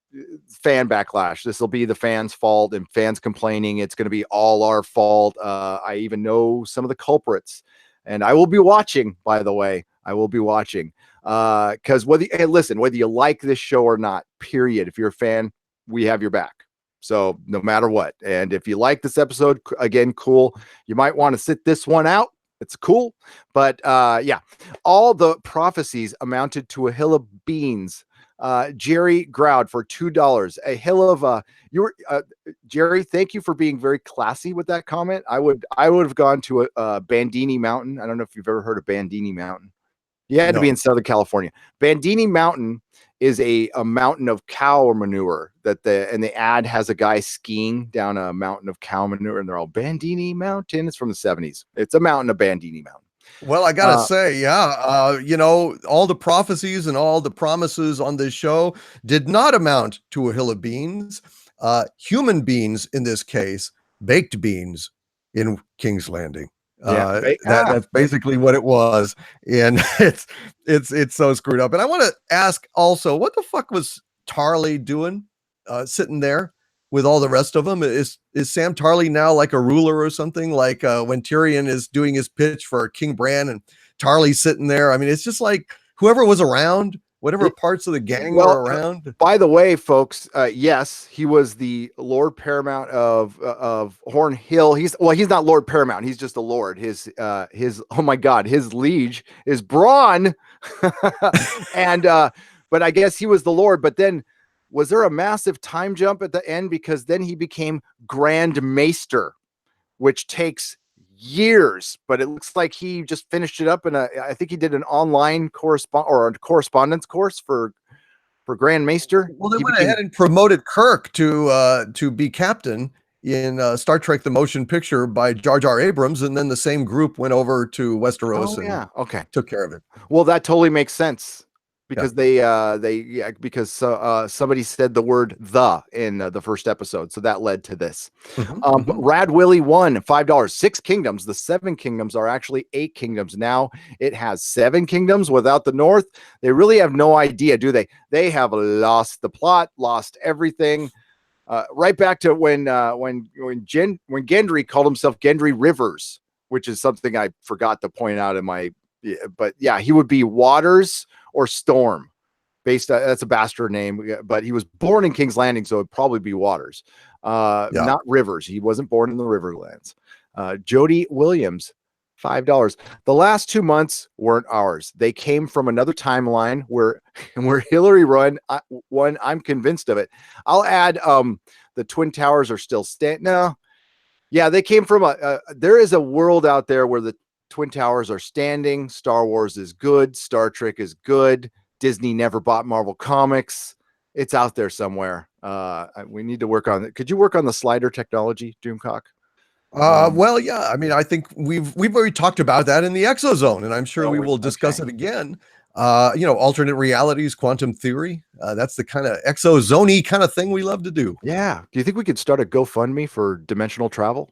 fan backlash. This will be the fans' fault, and fans complaining it's going to be all our fault. I even know some of the culprits, and I will be watching, by the way. I will be watching, because whether you like this show or not, period, if you're a fan, we have your back. So no matter what. And if you like this episode, again, cool. You might want to sit this one out. It's cool. But yeah, all the prophecies amounted to a hill of beans. Jerry Groud for $2. A hill of Jerry, thank you for being very classy with that comment. I would have gone to a Bandini Mountain. I don't know if you've ever heard of Bandini Mountain. You had to be in Southern California. Bandini Mountain is a mountain of cow manure and the ad has a guy skiing down a mountain of cow manure, and they're all Bandini Mountain. It's from the 70s. It's a mountain of Bandini Mountain. Well, I gotta say, all the prophecies and all the promises on this show did not amount to a hill of beans. Human beans, in this case, baked beans in King's Landing. That's basically what it was, and it's so screwed up. And I want to ask also, what the fuck was Tarly doing, sitting there with all the rest of them? Is Sam Tarly now like a ruler or something? Like when Tyrion is doing his pitch for King Bran and Tarly's sitting there. I mean, it's just like whoever was around, whatever parts of the gang were around. By the way, folks, yes, he was the Lord Paramount of Horn Hill. He's not Lord Paramount. He's just a lord. His oh my God, his liege is Braun, and but I guess he was the lord. But then, was there a massive time jump at the end, because then he became Grand Maester, which takes years, but it looks like he just finished it up I think he did an online correspondence course for Grand Maester. Well, they went ahead and promoted Kirk to be captain in Star Trek The Motion Picture by Jar Jar Abrams, and then the same group went over to Westeros and took care of it. Well, that totally makes sense, because because somebody said the word "the" in the first episode, so that led to this. Rad Willie won $5. 6 kingdoms. The 7 kingdoms are actually 8 kingdoms now. It has 7 kingdoms without the North. They really have no idea, do they? They have lost the plot, lost everything. Right back to when Gendry called himself Gendry Rivers, which is something I forgot to point out in my. But yeah, he would be Waters or Storm, that's a bastard name, but he was born in King's Landing, so it'd probably be Waters, not Rivers. He wasn't born in the Riverlands. Jody Williams, $5. The last 2 months weren't ours. They came from another timeline where Hillary won. I'm convinced of it. I'll add the Twin Towers are still standing. No, yeah, they came from there is a world out there where the Twin Towers are standing. Star Wars is good. Star Trek is good. Disney never bought Marvel Comics. It's out there somewhere. We need to work on it. Could you work on the slider technology, Doomcock? Well, yeah. I mean, I think we've already talked about that in the Exozone, and I'm sure we will discuss it again. Alternate realities, quantum theory. That's the kind of exozone-y kind of thing we love to do. Yeah. Do you think we could start a GoFundMe for dimensional travel?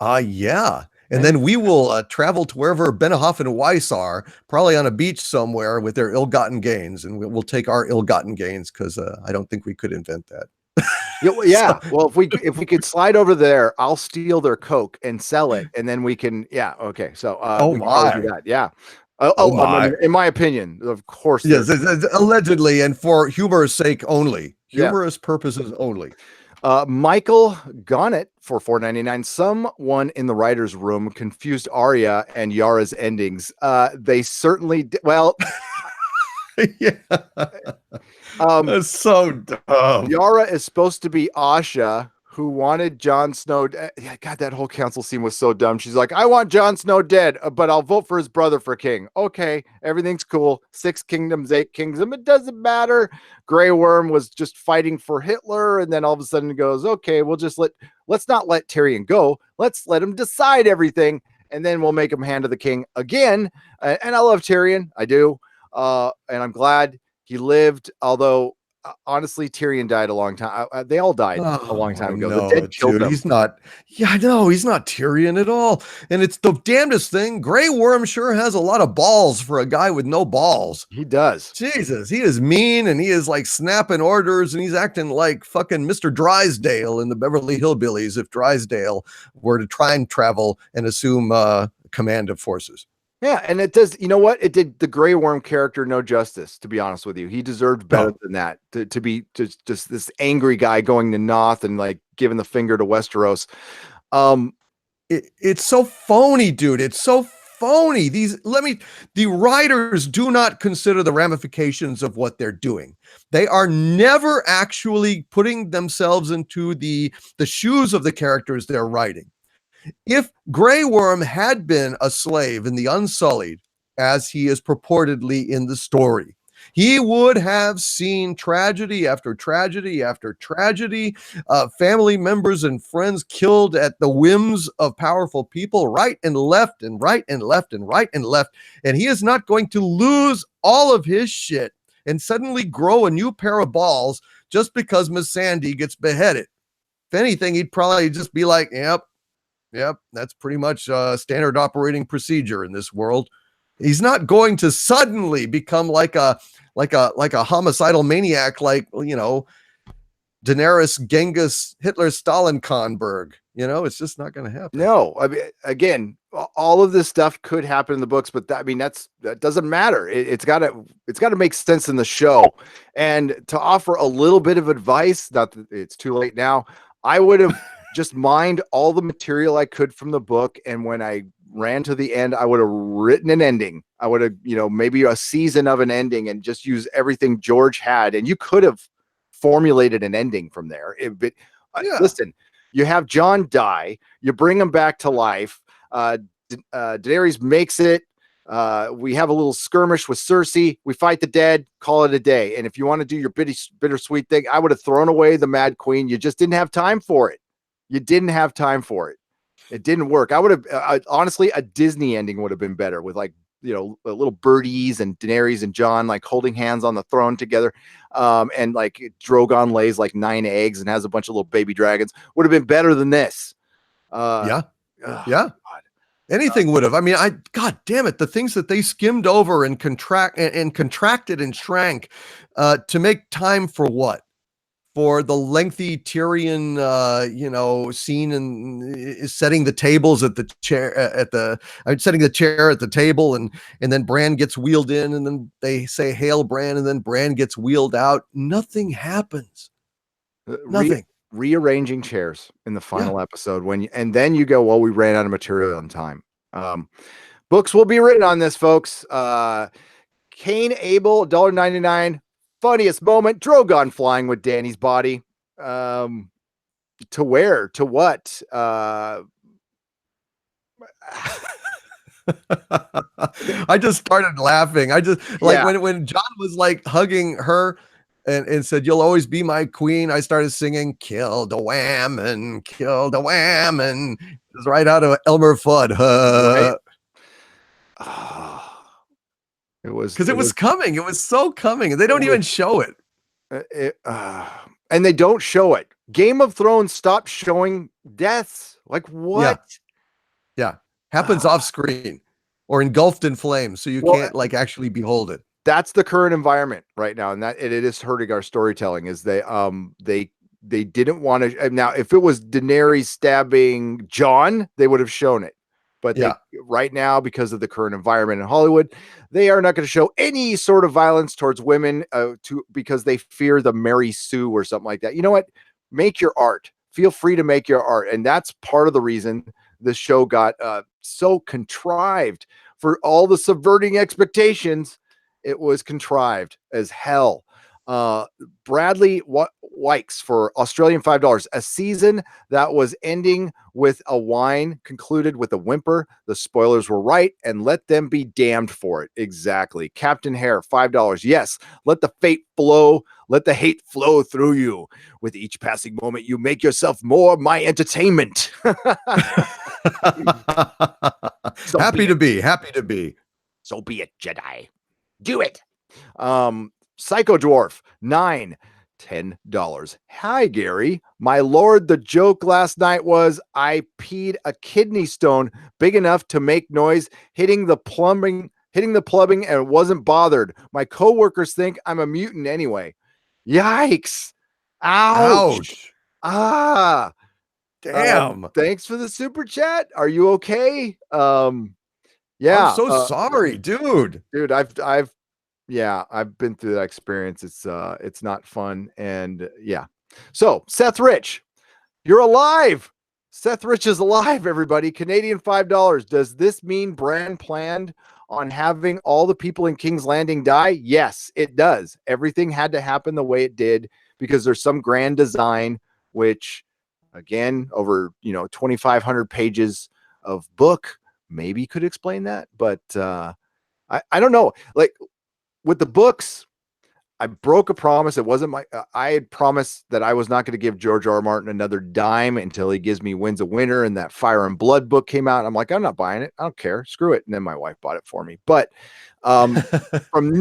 Yeah. And then we will travel to wherever Benioff and Weiss are, probably on a beach somewhere with their ill-gotten gains. And we'll take our ill-gotten gains, because I don't think we could invent that. Yeah. Well, if we could slide over there, I'll steal their Coke and sell it. And then we can, yeah. Okay. So, we can do that. Yeah. In my opinion, of course. Yes, allegedly, and for humorous sake only. Humorous purposes only. Michael Gonnett for $4.99. Someone in the writer's room confused Arya and Yara's endings. They certainly did. Well, Yeah. um, That's so dumb. Yara is supposed to be Asha, who wanted Jon Snow. Yeah, God, that whole council scene was so dumb. She's like, I want Jon Snow dead, but I'll vote for his brother for king. Okay, everything's cool. 6 kingdoms, 8 kingdoms. It doesn't matter. Grey Worm was just fighting for Hitler, and then all of a sudden it goes, okay, let's not let Tyrion go. Let's let him decide everything, and then we'll make him hand of the king again. And I love Tyrion. I do. And I'm glad he lived, although honestly, Tyrion died a long time. They all died a long time ago. The No, dead killed dude, them. he's not. Yeah, no, he's not Tyrion at all. And it's the damnedest thing. Grey Worm sure has a lot of balls for a guy with no balls. He does. Jesus, he is mean and he is like snapping orders and he's acting like fucking Mr. Drysdale in the Beverly Hillbillies if Drysdale were to try and travel and assume command of forces. Yeah, and it does. You know what? It did the Grey Worm character no justice. To be honest with you, he deserved better than that. To be just this angry guy going to Noth and like giving the finger to Westeros. It's so phony, dude. It's so phony. The writers do not consider the ramifications of what they're doing. They are never actually putting themselves into the shoes of the characters they're writing. If Grey Worm had been a slave in the Unsullied, as he is purportedly in the story, he would have seen tragedy after tragedy after tragedy, family members and friends killed at the whims of powerful people, right and left and right and left and right and left. And he is not going to lose all of his shit and suddenly grow a new pair of balls just because Miss Sandy gets beheaded. If anything, he'd probably just be like, Yep, that's pretty much standard operating procedure in this world. He's not going to suddenly become like a homicidal maniac, like Daenerys, Genghis, Hitler, Stalin, Kronberg. It's just not going to happen. No, I mean, again, all of this stuff could happen in the books, but that doesn't matter. It's got to make sense in the show. And to offer a little bit of advice, not that it's too late now, I would have just mined all the material I could from the book, and when I ran to the end, I would have written an ending. I would have, maybe a season of an ending, and just use everything George had, and you could have formulated an ending from there. Listen, you have Jon die, you bring him back to life. Daenerys makes it. We have a little skirmish with Cersei. We fight the dead, call it a day. And if you want to do your bittersweet thing, I would have thrown away the Mad Queen. You just didn't have time for it. You didn't have time for it. It didn't work. I would have honestly, a Disney ending would have been better with little birdies and Daenerys and Jon like holding hands on the throne together. And like Drogon lays like 9 eggs and has a bunch of little baby dragons. Would have been better than this. Yeah. Anything would have. I mean, God damn it, the things that they skimmed over and contracted and shrank to make time for what? For the lengthy Tyrion, scene and is setting the tables at the chair setting the chair at the table, and then Bran gets wheeled in, and then they say "Hail, Bran," and then Bran gets wheeled out. Nothing happens. Nothing. Rearranging chairs in the final episode and then you go, well, we ran out of material in time. Books will be written on this, folks. Cain Abel, $1.99. Funniest moment, Drogon flying with Dany's body. To where? To what? I just started laughing. I just when Jon was like hugging her and said, "You'll always be my queen," I started singing "Kill the Wham" and "Kill the Wham," and it was right out of Elmer Fudd. Right. It was coming. It was so coming. They don't even show it. And they don't show it. Game of Thrones stopped showing deaths. Like what? Yeah. Happens off screen or engulfed in flames, so you can't like actually behold it. That's the current environment right now, and that it is hurting our storytelling. Is they didn't want to. Now, if it was Daenerys stabbing Jon, they would have shown it. But right now, because of the current environment in Hollywood, they are not going to show any sort of violence towards women because they fear the Mary Sue or something like that. You know what? make your art. Feel free to make your art. And that's part of the reason the show got so contrived for all the subverting expectations. It was contrived as hell. Bradley Wykes for Australian $5. A season that was ending with a whine concluded with a whimper. The spoilers were right, and let them be damned for it. Exactly. Captain Hare, $5. Yes, let the fate flow. Let the hate flow through you. With each passing moment, you make yourself more my entertainment. So happy to be. So be it, Jedi. Do it. Psycho Dwarf, $10. Hi, Gary. My lord, the joke last night was I peed a kidney stone big enough to make noise hitting the plumbing, and wasn't bothered. My coworkers think I'm a mutant anyway. Yikes. Ouch. Ah. Damn. Thanks for the super chat. Are you okay? Yeah. I'm so sorry, dude. Dude, I've been through that experience. It's not fun. And yeah. So Seth Rich, you're alive. Seth Rich is alive, everybody. Canadian $5. Does this mean Bran planned on having all the people in King's Landing die? Yes, it does. Everything had to happen the way it did because there's some grand design, which again, over 2,500 pages of book maybe could explain that. But I don't know. Like with the books, I broke a promise. It wasn't I had promised that I was not going to give George R. R. Martin another dime until he gives me Winds of Winter, and that Fire and Blood book came out. I'm like, I'm not buying it. I don't care. Screw it. And then my wife bought it for me. But from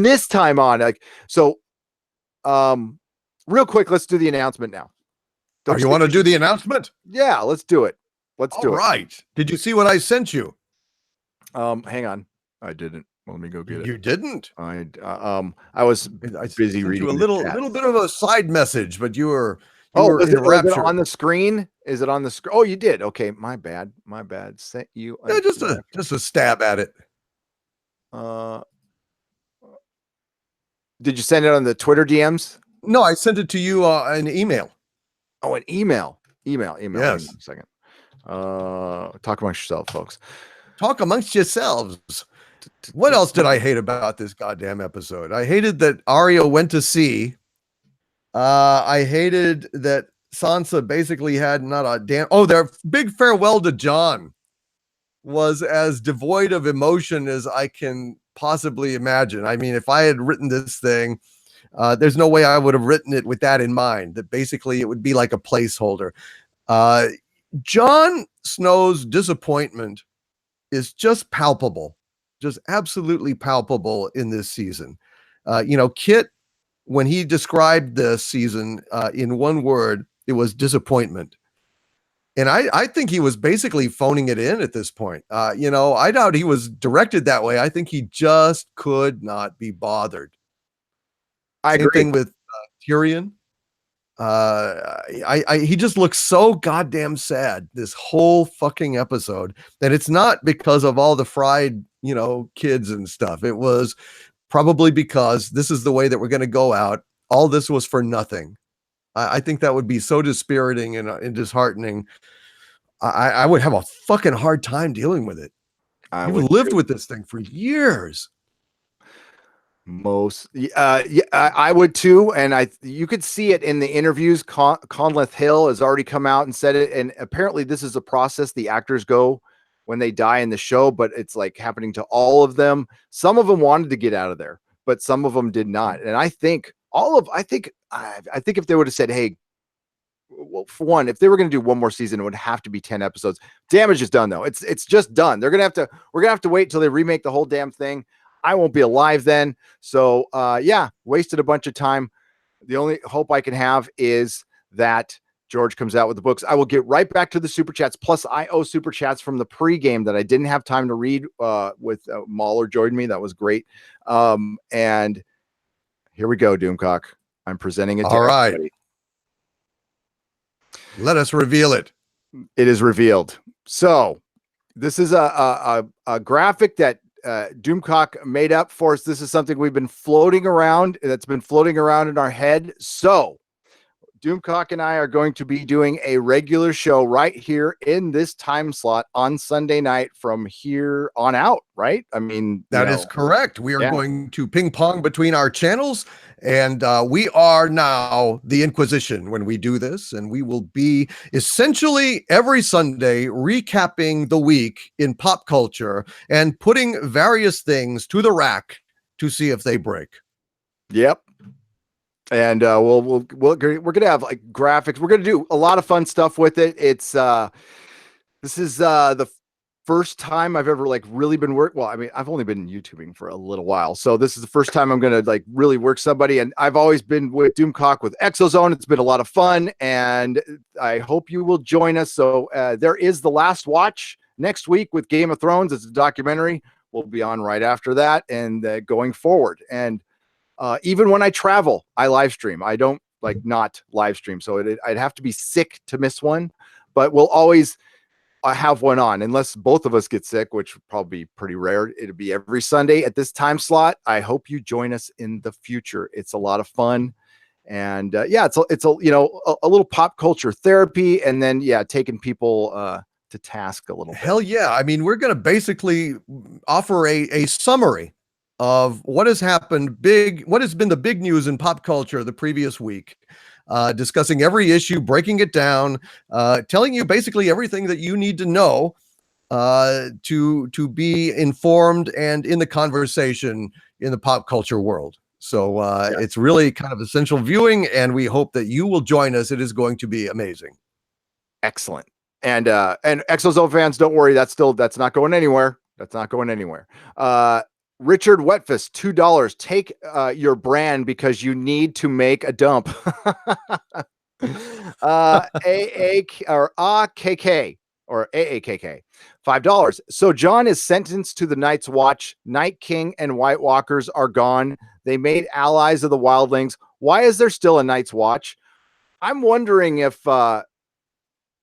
this time on, real quick, let's do the announcement now. You want to do the announcement? Yeah, let's do it. Let's do it. All right. Did you see what I sent you? Hang on. I didn't. Let me go get it. You didn't? I was busy reading a little bit of a side message, but you were is it on the screen? Is it on the screen? Oh, you did. Okay, my bad. Sent you. Yeah, just a stab at it. Did you send it on the Twitter DMs? No, I sent it to you an email. Oh, an email. Yes. Hang on a second. Talk amongst yourselves, folks. Talk amongst yourselves. What else did I hate about this goddamn episode? I hated that Arya went to sea. I hated that Sansa basically had not a damn. Oh, their big farewell to Jon was as devoid of emotion as I can possibly imagine. I mean, if I had written this thing, there's no way I would have written it with that in mind, that basically it would be like a placeholder. Jon Snow's disappointment is just palpable, just absolutely palpable in this season. Kit, when he described this season in one word, it was disappointment. And I think he was basically phoning it in at this point. I doubt he was directed that way. I think he just could not be bothered. I agree. Same thing with Tyrion. He just looks so goddamn sad this whole fucking episode, that it's not because of all the fried, kids and stuff. It was probably because this is the way that we're going to go out. All this was for nothing. I think that would be so dispiriting and disheartening. I would have a fucking hard time dealing with it. I've lived with this thing for years. I would too, and you could see it in the interviews. Conleth Hill has already come out and said it, and apparently this is a process the actors go when they die in the show, but it's like happening to all of them. Some of them wanted to get out of there, but some of them did not. And I think if they would have said, hey, well, for one, if they were going to do one more season, it would have to be 10 episodes. Damage is done though. It's just done. We're going to have to wait till they remake the whole damn thing. I won't be alive then. So wasted a bunch of time. The only hope I can have is that George comes out with the books. I will get right back to the super chats. Plus, I owe super chats from the pregame that I didn't have time to read with Mahler joined me. That was great. And here we go, Doomcock. I'm presenting it to everybody. Let us reveal it. It is revealed. So this is a graphic that Doomcock made up for us. This is something we've been floating around. That's been floating around in our head. So Doomcock and I are going to be doing a regular show right here in this time slot on Sunday night from here on out, right? I mean, That is correct. We are yeah. going to ping pong between our channels, and we are now the Inquisition when we do this, and we will be essentially every Sunday recapping the week in pop culture and putting various things to the rack to see if they break. Yep. And we're gonna have like graphics. We're gonna do a lot of fun stuff with it. It's this is the first time I've ever like really been well, I mean, I've only been YouTubing for a little while, so this is the first time I'm gonna like really work somebody. And I've always been with Doomcock with Exozone. It's been a lot of fun, and I hope you will join us. So there is The Last Watch next week with Game of Thrones. It's a documentary. We'll be on right after that, and going forward. And even when I travel, I live stream. I don't like not live stream, so I'd have to be sick to miss one. But we'll always have one on, unless both of us get sick, which would probably be pretty rare. It'll be every Sunday at this time slot. I hope you join us in the future. It's a lot of fun, and yeah, it's a a little pop culture therapy, and then taking people to task a little bit. Hell yeah! I mean, we're going to basically offer a summary of what has happened what has been the big news in pop culture the previous week, discussing every issue, breaking it down, telling you basically everything that you need to know to be informed and in the conversation in the pop culture world. So it's really kind of essential viewing, and we hope that you will join us. It is going to be amazing. Excellent. And Exozone fans, don't worry, that's not going anywhere. That's not going anywhere. Richard Wetfist, $2. Take your brand because you need to make a dump. AAKK, $5. So John is sentenced to the Night's Watch. Night King and White Walkers are gone. They made allies of the wildlings. Why is there still a Night's Watch? I'm wondering if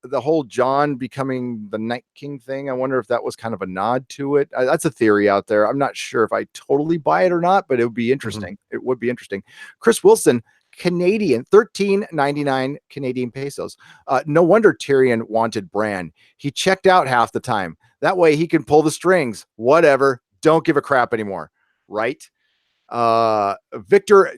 the whole John becoming the Night King thing, I wonder if that was kind of a nod to it. That's a theory out there. I'm not sure if I totally buy it or not, but it would be interesting. It would be interesting. Chris Wilson, Canadian, $13.99 Canadian pesos. No wonder Tyrion wanted Bran. He checked out half the time. That way he can pull the strings. Whatever. Don't give a crap anymore. Right? Victor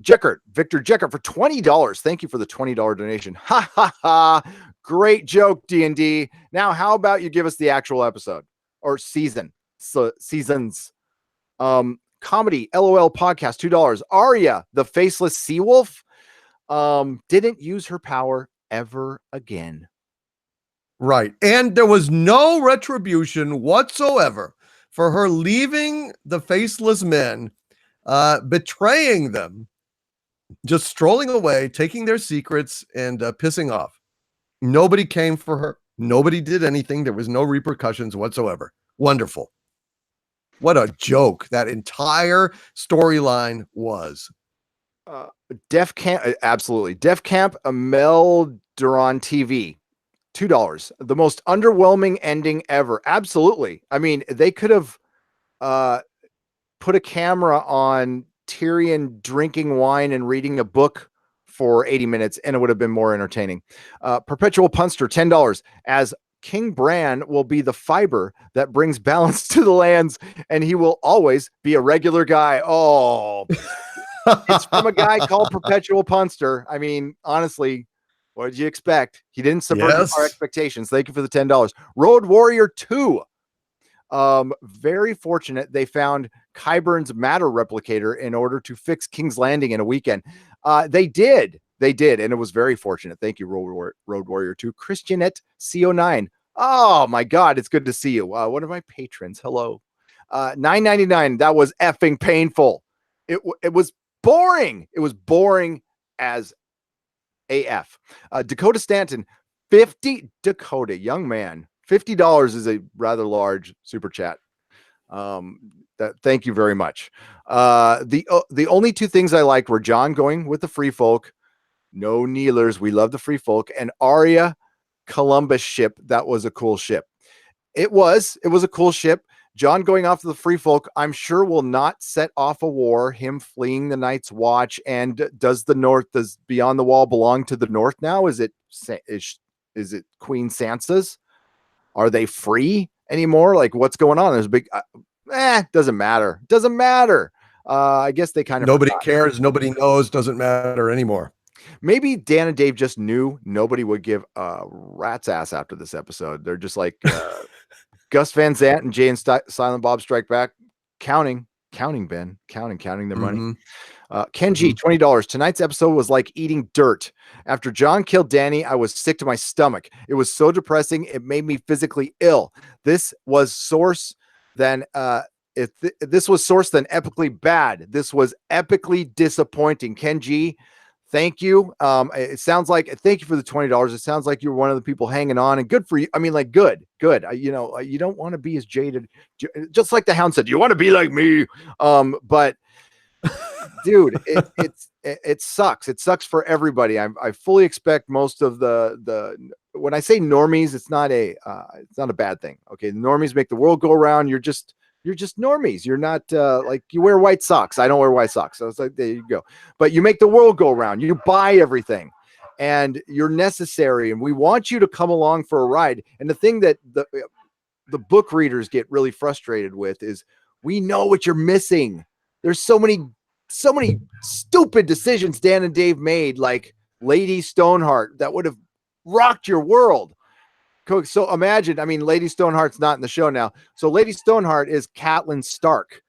Jeckert for $20. Thank you for the $20 donation. Ha ha ha. Great joke, D&D. Now, how about you give us the actual episode or season? So seasons. Comedy LOL podcast, $2. Arya, the faceless sea wolf, didn't use her power ever again. Right. And there was no retribution whatsoever for her leaving the faceless men, betraying them, just strolling away, taking their secrets, and pissing off. Nobody came for her. Nobody did anything. There was no repercussions whatsoever. Wonderful. What a joke that entire storyline was. Def Camp, absolutely. Def Camp Amel Duran TV, $2. The most underwhelming ending ever. Absolutely. I mean, they could have put a camera on Tyrion drinking wine and reading a book for 80 minutes, and it would have been more entertaining. Perpetual Punster, $10. As King Bran will be the fiber that brings balance to the lands, and he will always be a regular guy. Oh, it's from a guy called Perpetual Punster. I mean, honestly, what did you expect? He didn't subvert our expectations. Thank you for the $10. Road Warrior 2. Very fortunate they found Qyburn's matter replicator in order to fix King's Landing in a weekend. They did, and it was very fortunate. Thank you, Road Warrior 2. Christianette CO9. Oh my God, it's good to see you. One of my patrons. Hello. $9.99. That was effing painful. It was boring. It was boring as AF. Dakota Stanton, 50 Dakota, young man. $50 is a rather large super chat. Thank you very much. The only two things I liked were John going with the free folk, no kneelers, we love the free folk, and Arya Columbus ship. That was a cool ship. It was a cool ship. John going off to the free folk, I'm sure will not set off a war, him fleeing the Night's Watch. And does Beyond the Wall belong to the North now? Is it Queen Sansa's? Are they free anymore? Like, what's going on? There's a big, doesn't matter. Doesn't matter. I guess they kind of Nobody cares. Nobody knows. Doesn't matter anymore. Maybe Dan and Dave just knew nobody would give a rat's ass after this episode. They're just like Gus Van Sant and Jay and Silent Bob Strike Back, counting Ben, counting their money. Ken G, $20. Tonight's episode was like eating dirt. After John killed Danny, I was sick to my stomach. It was so depressing. It made me physically ill. This was source then this was source then epically bad. This was epically disappointing. Ken G, thank you. It sounds like, thank you for the $20. It sounds like you're one of the people hanging on, and good for you. I mean, like, good. You know, you don't want to be as jaded, just like the Hound said, you want to be like me. But dude, it sucks. It sucks for everybody. I fully expect most of the when I say normies, it's not a bad thing. Okay. The normies make the world go around. You're just normies. You're not like, you wear white socks. I don't wear white socks. So it's like, there you go. But you make the world go around. You buy everything, and you're necessary. And we want you to come along for a ride. And the thing that the book readers get really frustrated with is, we know what you're missing. There's so many stupid decisions Dan and Dave made, like Lady Stoneheart, that would have rocked your world. So imagine, I mean, Lady Stoneheart's not in the show now. So Lady Stoneheart is Catelyn Stark,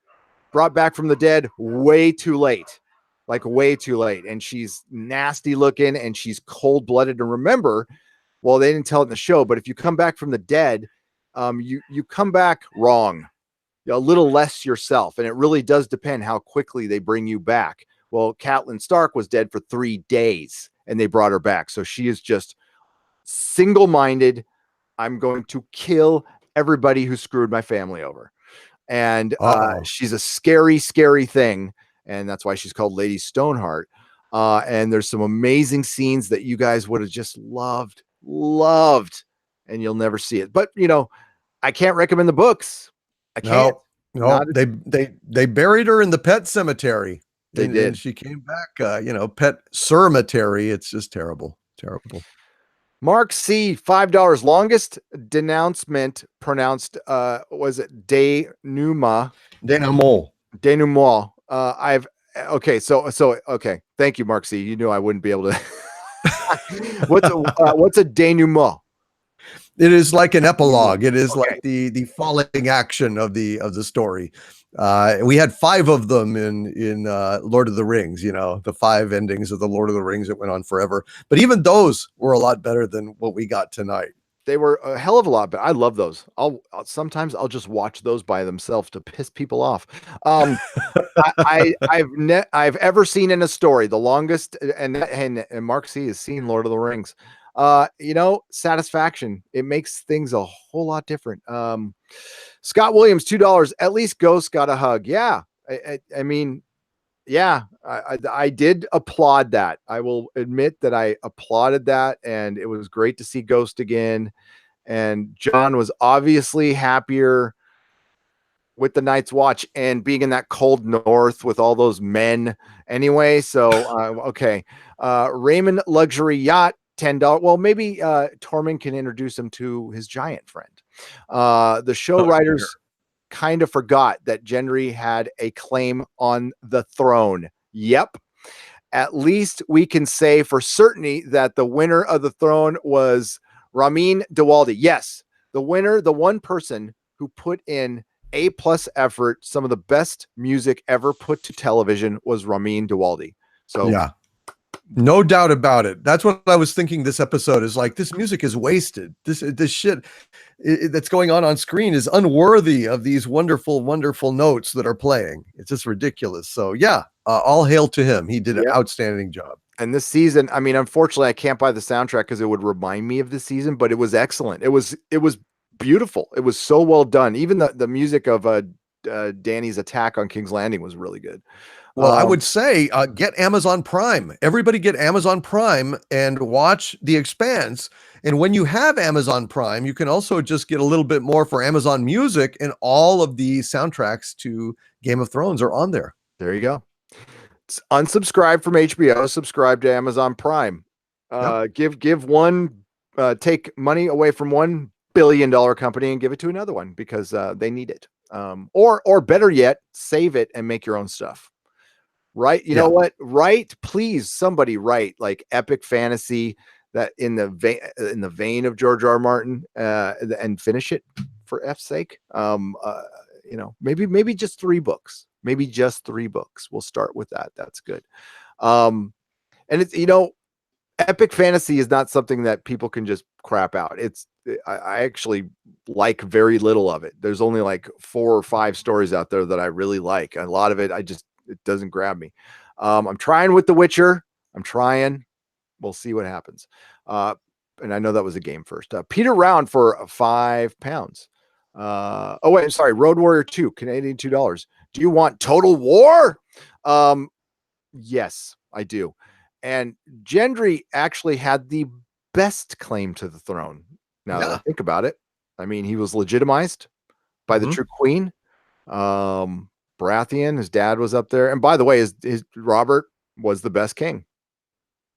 brought back from the dead way too late. Like, way too late. And she's nasty looking, and she's cold-blooded. And remember, well, they didn't tell it in the show, but if you come back from the dead, you come back wrong. A little less yourself. And it really does depend how quickly they bring you back. Well, Catelyn Stark was dead for 3 days, and they brought her back. So she is just single-minded. I'm going to kill everybody who screwed my family over. And she's a scary, scary thing. And that's why she's called Lady Stoneheart. And there's some amazing scenes that you guys would have just loved, and you'll never see it. But, you know, I can't recommend the books. I can't. No, they buried her in the pet cemetery. They did. And she came back, pet cemetery. It's just terrible. Mark C, $5. Longest denouncement pronounced, was it denouement? Denouement. Okay. Thank you, Mark C. You knew I wouldn't be able to. What's a denouement? It is like an epilogue. It is like the falling action of the story. We had 5 of them in Lord of the Rings, the 5 endings of the Lord of the Rings that went on forever. But even those were a lot better than what we got tonight. They were a hell of a lot better. I love those. Sometimes I'll just watch those by themselves to piss people off. I've ever seen in a story the longest, and Mark C has seen Lord of the Rings. Satisfaction. It makes things a whole lot different. Scott Williams, $2. At least Ghost got a hug. Yeah. I mean, yeah, I did applaud that. I will admit that I applauded that, and it was great to see Ghost again. And John was obviously happier with the Night's Watch and being in that cold north with all those men anyway. So, okay. Raymond Luxury Yacht, $10. Well, maybe Tormund can introduce him to his giant friend. The show writers kind of forgot that Gendry had a claim on the throne. Yep. At least we can say for certainty that the winner of the throne was Ramin Djawadi. Yes, the winner, the one person who put in A+ effort, some of the best music ever put to television, was Ramin Djawadi. So yeah. No doubt about it. That's what I was thinking. This episode is like, this music is wasted. This shit that's going on screen is unworthy of these wonderful, wonderful notes that are playing. It's just ridiculous. So yeah, all hail to him. He did an outstanding job. And this season, I mean, unfortunately, I can't buy the soundtrack because it would remind me of the season, but it was excellent. It was beautiful. It was so well done. Even the music of Danny's attack on King's Landing was really good. Well, I would say get Amazon Prime. Everybody get Amazon Prime and watch The Expanse. And when you have Amazon Prime, you can also just get a little bit more for Amazon Music, and all of the soundtracks to Game of Thrones are on there. There you go. Unsubscribe from HBO, subscribe to Amazon Prime. Give one, take money away from $1 billion company and give it to another one because they need it. Or better yet, save it and make your own stuff. Right? You know what? Write, please, somebody write like epic fantasy that in the vein of George R. R. Martin, and finish it for F's sake. Maybe just 3 books. Maybe just 3 books. We'll start with that. That's good. And it's, epic fantasy is not something that people can just crap out. I actually like very little of it. There's only like 4 or 5 stories out there that I really like. A lot of it, it doesn't grab me. I'm trying with The Witcher. I'm trying. We'll see what happens. And I know that was a game first. Peter Round for £5. Oh wait, I'm sorry. Road Warrior 2, Canadian $2. Do you want Total War? Yes, I do. And Gendry actually had the best claim to the throne. Now that I think about it, I mean, he was legitimized by the true queen. Baratheon, his dad was up there. And by the way, his Robert was the best king.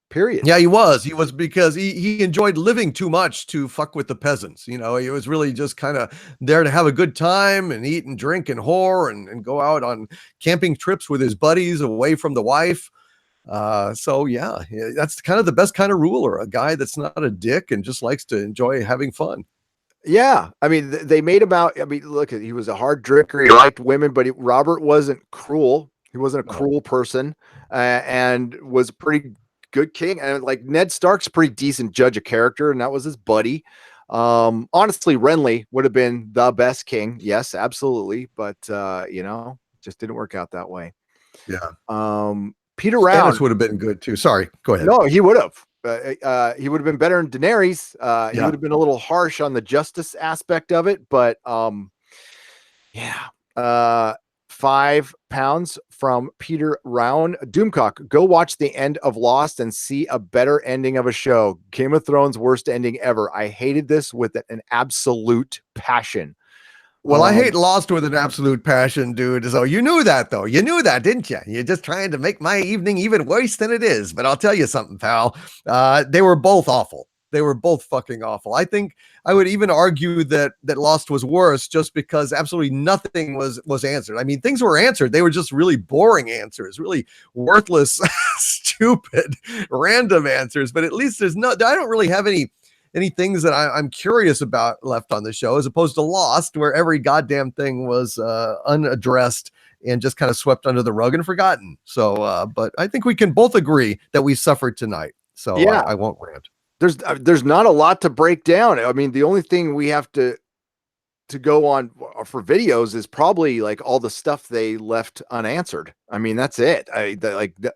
Period. Yeah, he was. He was because he enjoyed living too much to fuck with the peasants. He was really just kind of there to have a good time and eat and drink and whore and go out on camping trips with his buddies away from the wife. So yeah, that's kind of the best kind of ruler, a guy that's not a dick and just likes to enjoy having fun. Yeah. I mean, they made him out. I mean, look, he was a hard drinker. He liked women, but Robert wasn't cruel. He wasn't a cruel person, and was a pretty good king. And like Ned Stark's a pretty decent judge of character, and that was his buddy. Honestly, Renly would have been the best king. Yes, absolutely. But, just didn't work out that way. Yeah. Peter Round would have been good too. Sorry, go ahead. No, he would have. He would have been better than Daenerys. He would have been a little harsh on the justice aspect of it, but £5 from Peter Round. Doomcock, go watch the end of Lost and see a better ending of a show. Game of Thrones worst ending ever. I hated this with an absolute passion. Well, I hate Lost with an absolute passion, dude. So you knew that, though. You knew that, didn't you? You're just trying to make my evening even worse than it is. But I'll tell you something, pal. They were both awful. They were both fucking awful. I think I would even argue that Lost was worse just because absolutely nothing was answered. I mean, things were answered. They were just really boring answers, really worthless, stupid, random answers. But at least I don't really have any things that I'm curious about left on the show, as opposed to Lost, where every goddamn thing was unaddressed and just kind of swept under the rug and forgotten. So, but I think we can both agree that we suffered tonight. So yeah, I won't rant. There's not a lot to break down. I mean, the only thing we have to go on for videos is probably like all the stuff they left unanswered. I mean, that's it.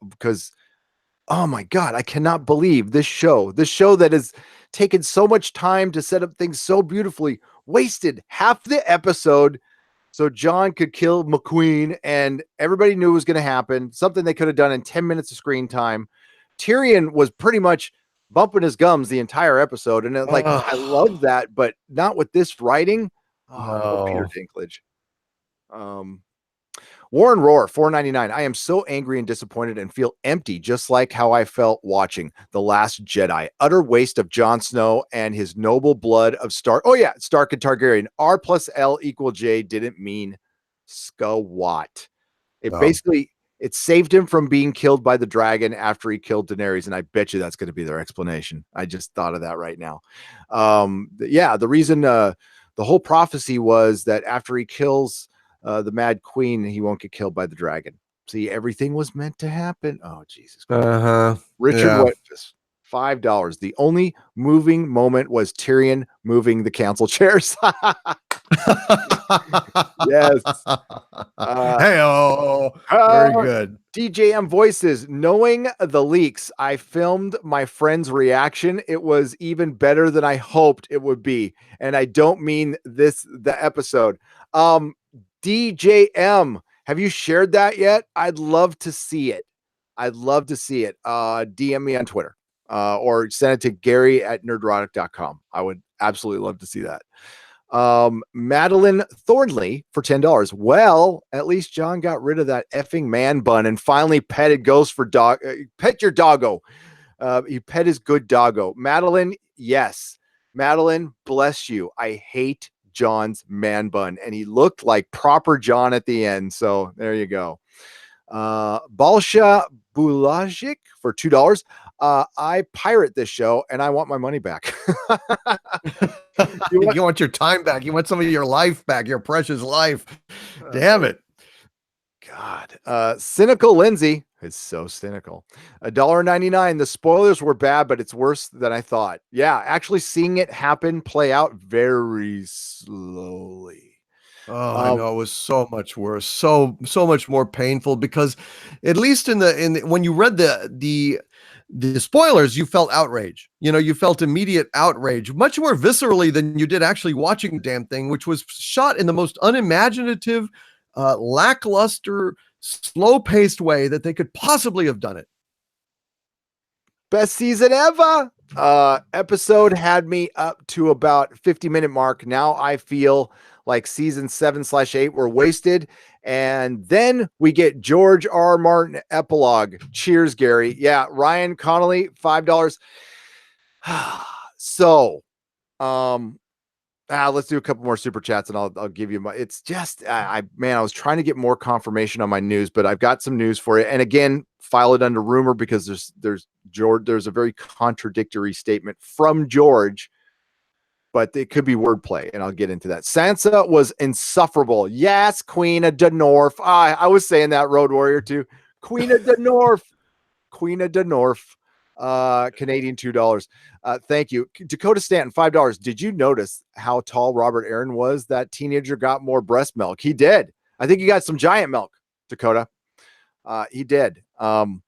Because, oh my God, I cannot believe this show that has taken so much time to set up things so beautifully, wasted half the episode so Jon could kill McQueen, and everybody knew it was going to happen. Something they could have done in 10 minutes of screen time. Tyrion was pretty much bumping his gums the entire episode, and I love that, but not with this writing. Peter Dinklage. Warren Roar, $4.99. I am so angry and disappointed and feel empty, just like how I felt watching The Last Jedi. Utter waste of Jon Snow and his noble blood of Stark. Oh yeah, Stark and Targaryen. R plus L equal J didn't mean squat. It saved him from being killed by the dragon after he killed Daenerys, and I bet you that's going to be their explanation. I just thought of that right now. The reason the whole prophecy was that after he kills the Mad Queen, he won't get killed by the dragon. See, everything was meant to happen. Oh, Jesus Christ. Richard Whitfus, $5. The only moving moment was Tyrion moving the council chairs. Yes. Very good. DJM Voices, knowing the leaks, I filmed my friend's reaction. It was even better than I hoped it would be. And I don't mean the episode. DJM. Have you shared that yet? I'd love to see it. I'd love to see it. DM me on Twitter or send it to Gary@nerdrotic.com. I would absolutely love to see that. Madeline Thornley for $10. Well, at least John got rid of that effing man bun and finally petted Ghost for dog. Pet your doggo. He pet his good doggo. Madeline, yes. Madeline, bless you. I hate John's man bun, and he looked like proper John at the end. So there you go. Balsha Bulajic for $2. I pirate this show and I want my money back. You want your time back. You want some of your life back, your precious life. Damn it. God. Cynical Lindsay is so cynical. $1.99. The spoilers were bad, but it's worse than I thought. Yeah, actually seeing it happen, play out very slowly. Oh, I know, it was so much worse, so much more painful, because at least in the when you read the spoilers, you felt outrage. You know, you felt immediate outrage, much more viscerally than you did actually watching the damn thing, which was shot in the most unimaginative, lackluster, slow-paced way that they could possibly have done it. Best season ever. Episode had me up to about 50-minute mark. Now I feel like season 7/8 were wasted. And then we get George R. Martin epilogue. Cheers, Gary. Yeah, Ryan Connolly, $5. So, let's do a couple more super chats and I'll give you my, it's just, I was trying to get more confirmation on my news, but I've got some news for you. And again, file it under rumor because there's a very contradictory statement from George, but it could be wordplay, and I'll get into that. Sansa was insufferable. Yes, Queen of the North. I was saying that, Road Warrior too. Queen of the North. Queen of the North. Canadian $2. Thank you. Dakota Stanton, $5. Did you notice how tall Robert Aaron was? That teenager got more breast milk. He did. I think he got some giant milk, Dakota. He did. 80s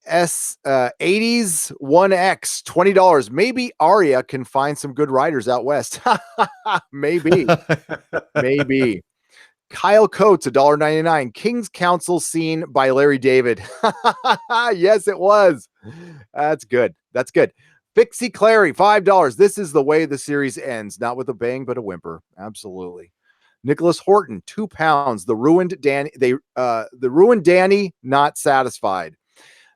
1X, $20. Maybe Arya can find some good writers out west. Maybe. Maybe. Kyle Coates, $1.99. King's Council scene by Larry David. Yes, it was. That's good. That's good. Fixie Clary, $5. This is the way the series ends. Not with a bang, but a whimper. Absolutely. Nicholas Horton, £2. The ruined Danny, not satisfied.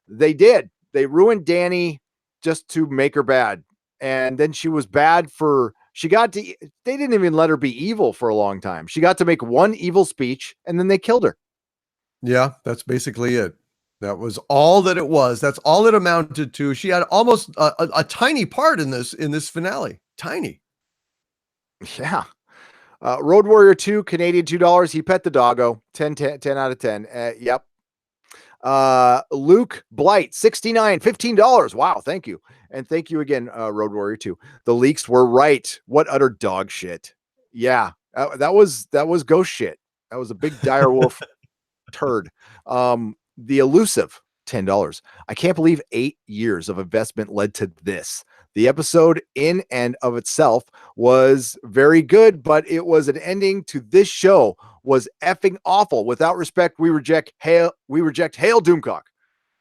They did. They ruined Danny just to make her bad. And then she was bad for, they didn't even let her be evil for a long time. She got to make one evil speech and then they killed her. Yeah, that's basically it. That was all that it was. That's all it amounted to. She had almost a tiny part in this finale. Tiny. Yeah. Road Warrior 2, Canadian $2. He pet the doggo. 10 out of 10. Yep. Luke Blight, $69, $15. Wow, thank you. And thank you again, Road Warrior 2. The leaks were right. What utter dog shit. Yeah, that was ghost shit. That was a big direwolf turd. The Elusive, $10. I can't believe 8 years of investment led to this. The episode in and of itself was very good, but it was an ending to this show was effing awful. Without respect, we reject Hail Doomcock.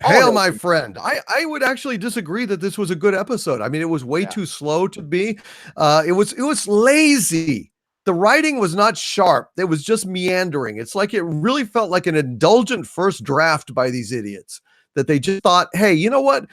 Hail, my friend. I would actually disagree that this was a good episode. I mean, it was way too slow to be. It was lazy. The writing was not sharp. It was just meandering. It's like it really felt like an indulgent first draft by these idiots that they just thought, hey, you know what?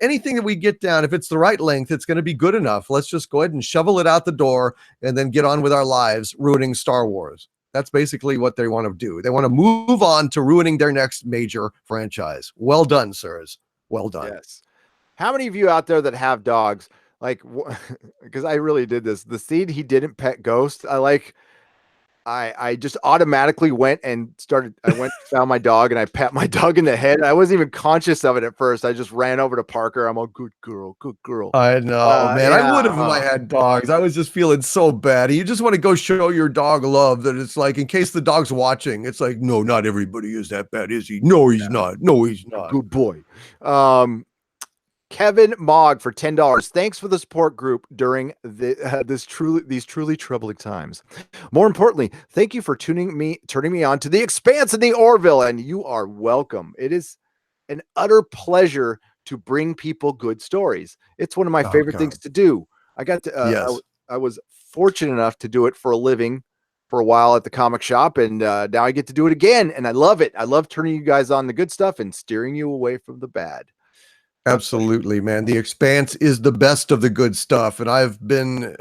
Anything that we get down, if it's the right length, it's going to be good enough. Let's just go ahead and shovel it out the door and then get on with our lives, ruining Star Wars. That's basically what they want to do. They want to move on to ruining their next major franchise. Well done, sirs. Well done. Yes. How many of you out there that have dogs, like, because I really did this, the scene he didn't pet Ghost, I just automatically went and found my dog and I pat my dog in the head. I wasn't even conscious of it at first. I just ran over to Parker. I'm a good girl. I know, man. I would have if I had dogs. I was just feeling so bad. You just want to go show your dog love, that it's like, in case the dog's watching, it's like, no, not everybody is that bad, is he? No, he's not. No, he's not. Good boy. Kevin Mogg for $10. Thanks for the support group during these truly troubling times. More importantly, thank you for turning me on to The Expanse and the Orville, and you are welcome. It is an utter pleasure to bring people good stories. It's one of my favorite things to do. I got to, Yes. I was fortunate enough to do it for a living for a while at the comic shop, and now I get to do it again, and I love it. I love turning you guys on the good stuff and steering you away from the bad. Absolutely, man. The Expanse is the best of the good stuff. And I've been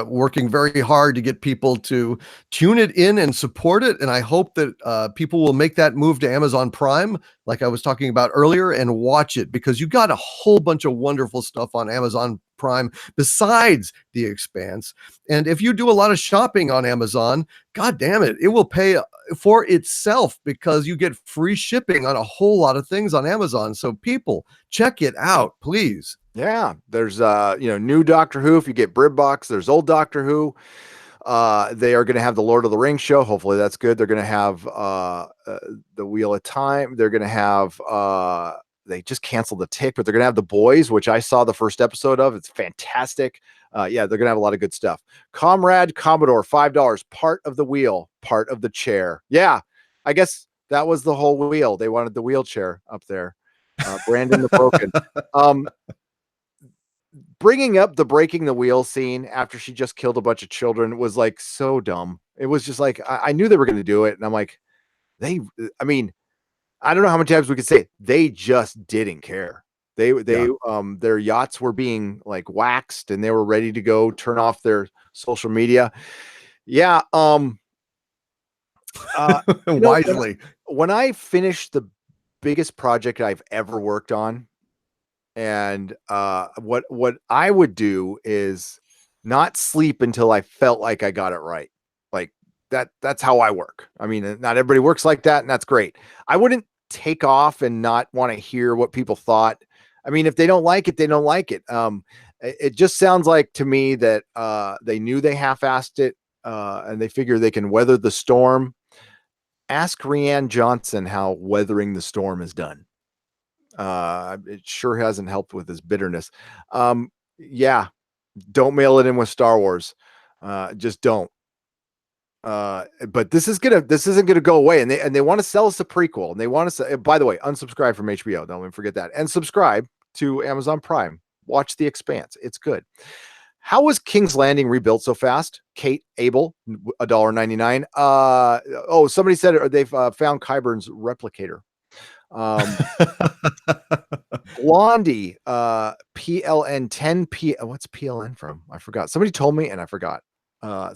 working very hard to get people to tune it in and support it. And I hope that people will make that move to Amazon Prime, like I was talking about earlier, and watch it, because you got a whole bunch of wonderful stuff on Amazon Prime besides The Expanse. And if you do a lot of shopping on Amazon, God damn it, it will pay for itself, because you get free shipping on a whole lot of things on Amazon. So people, check it out, please. Yeah, there's new Doctor Who. If you get Brit Box, there's old Doctor Who. They are going to have the Lord of the Rings show. Hopefully that's good. They're going to have the Wheel of Time. They're going to have they just canceled the Tick, but they're going to have The Boys, which I saw the first episode of. It's fantastic. Yeah, they're going to have a lot of good stuff. Comrade Commodore, $5. Part of the wheel, part of the chair. Yeah, I guess that was the whole wheel. They wanted the wheelchair up there. Brandon the Broken. Bringing up the breaking the wheel scene after she just killed a bunch of children was like so dumb. It was just like, I knew they were going to do it. And I'm like, I don't know how many times we could say it. They just didn't care. Their yachts were being like waxed, and they were ready to go turn off their social media. Yeah. Wisely. When I finished the biggest project I've ever worked on, and what I would do is not sleep until I felt like I got it right. Like that's how I work. I mean, not everybody works like that, and that's great. I wouldn't take off and not want to hear what people thought. I mean, if they don't like it, they don't like it. It just sounds like to me that they knew they half-assed it, and they figure they can weather the storm. Ask Rianne Johnson how weathering the storm is done. It sure hasn't helped with his bitterness. Yeah, don't mail it in with Star Wars. Just don't. But this isn't gonna go away, and they want to sell us a prequel, and they want to say, by the way, unsubscribe from HBO. Don't even forget that, and subscribe to Amazon Prime. Watch The Expanse. It's good. How was King's Landing rebuilt so fast? Kate Abel, $1.99. Somebody said they've found Qyburn's replicator. Blondie, PLN 10P. What's PLN from? I forgot. Somebody told me and I forgot.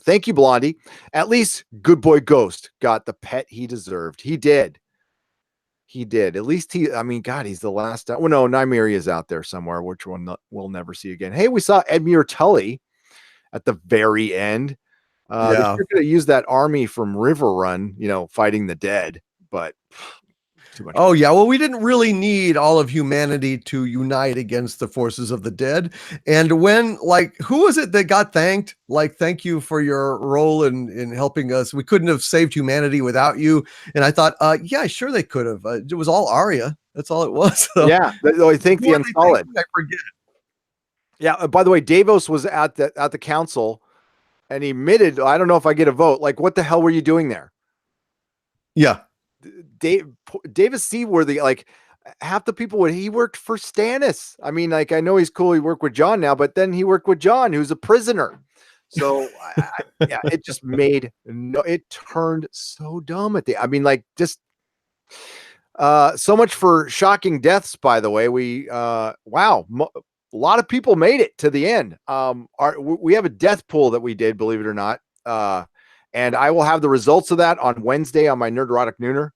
Thank you, Blondie. At least Good Boy Ghost got the pet he deserved. He did. At least God, he's the last. Well, no, Nymeria is out there somewhere, which we'll never see again. Hey, we saw Edmure Tully at the very end. They sure could have used that army from River Run, fighting the dead, but too much. Oh, yeah. Well, we didn't really need all of humanity to unite against the forces of the dead. And when, who was it that got thanked? Thank you for your role in helping us. We couldn't have saved humanity without you. And I thought, yeah, sure they could have. It was all Arya. That's all it was. So, yeah. I think the Unsolid. I forget. Yeah. By the way, Davos was at the council, and he admitted, I don't know if I get a vote. Like, what the hell were you doing there? Yeah. Davis Seaworthy, half the people he worked for Stannis. I mean, I know he's cool. He worked with John now, but then he worked with John, who's a prisoner. So yeah, it just it turned so dumb at so much for shocking deaths. By the way, a lot of people made it to the end. We have a death pool that we did, believe it or not. And I will have the results of that on Wednesday on my Nerderotic Nooner,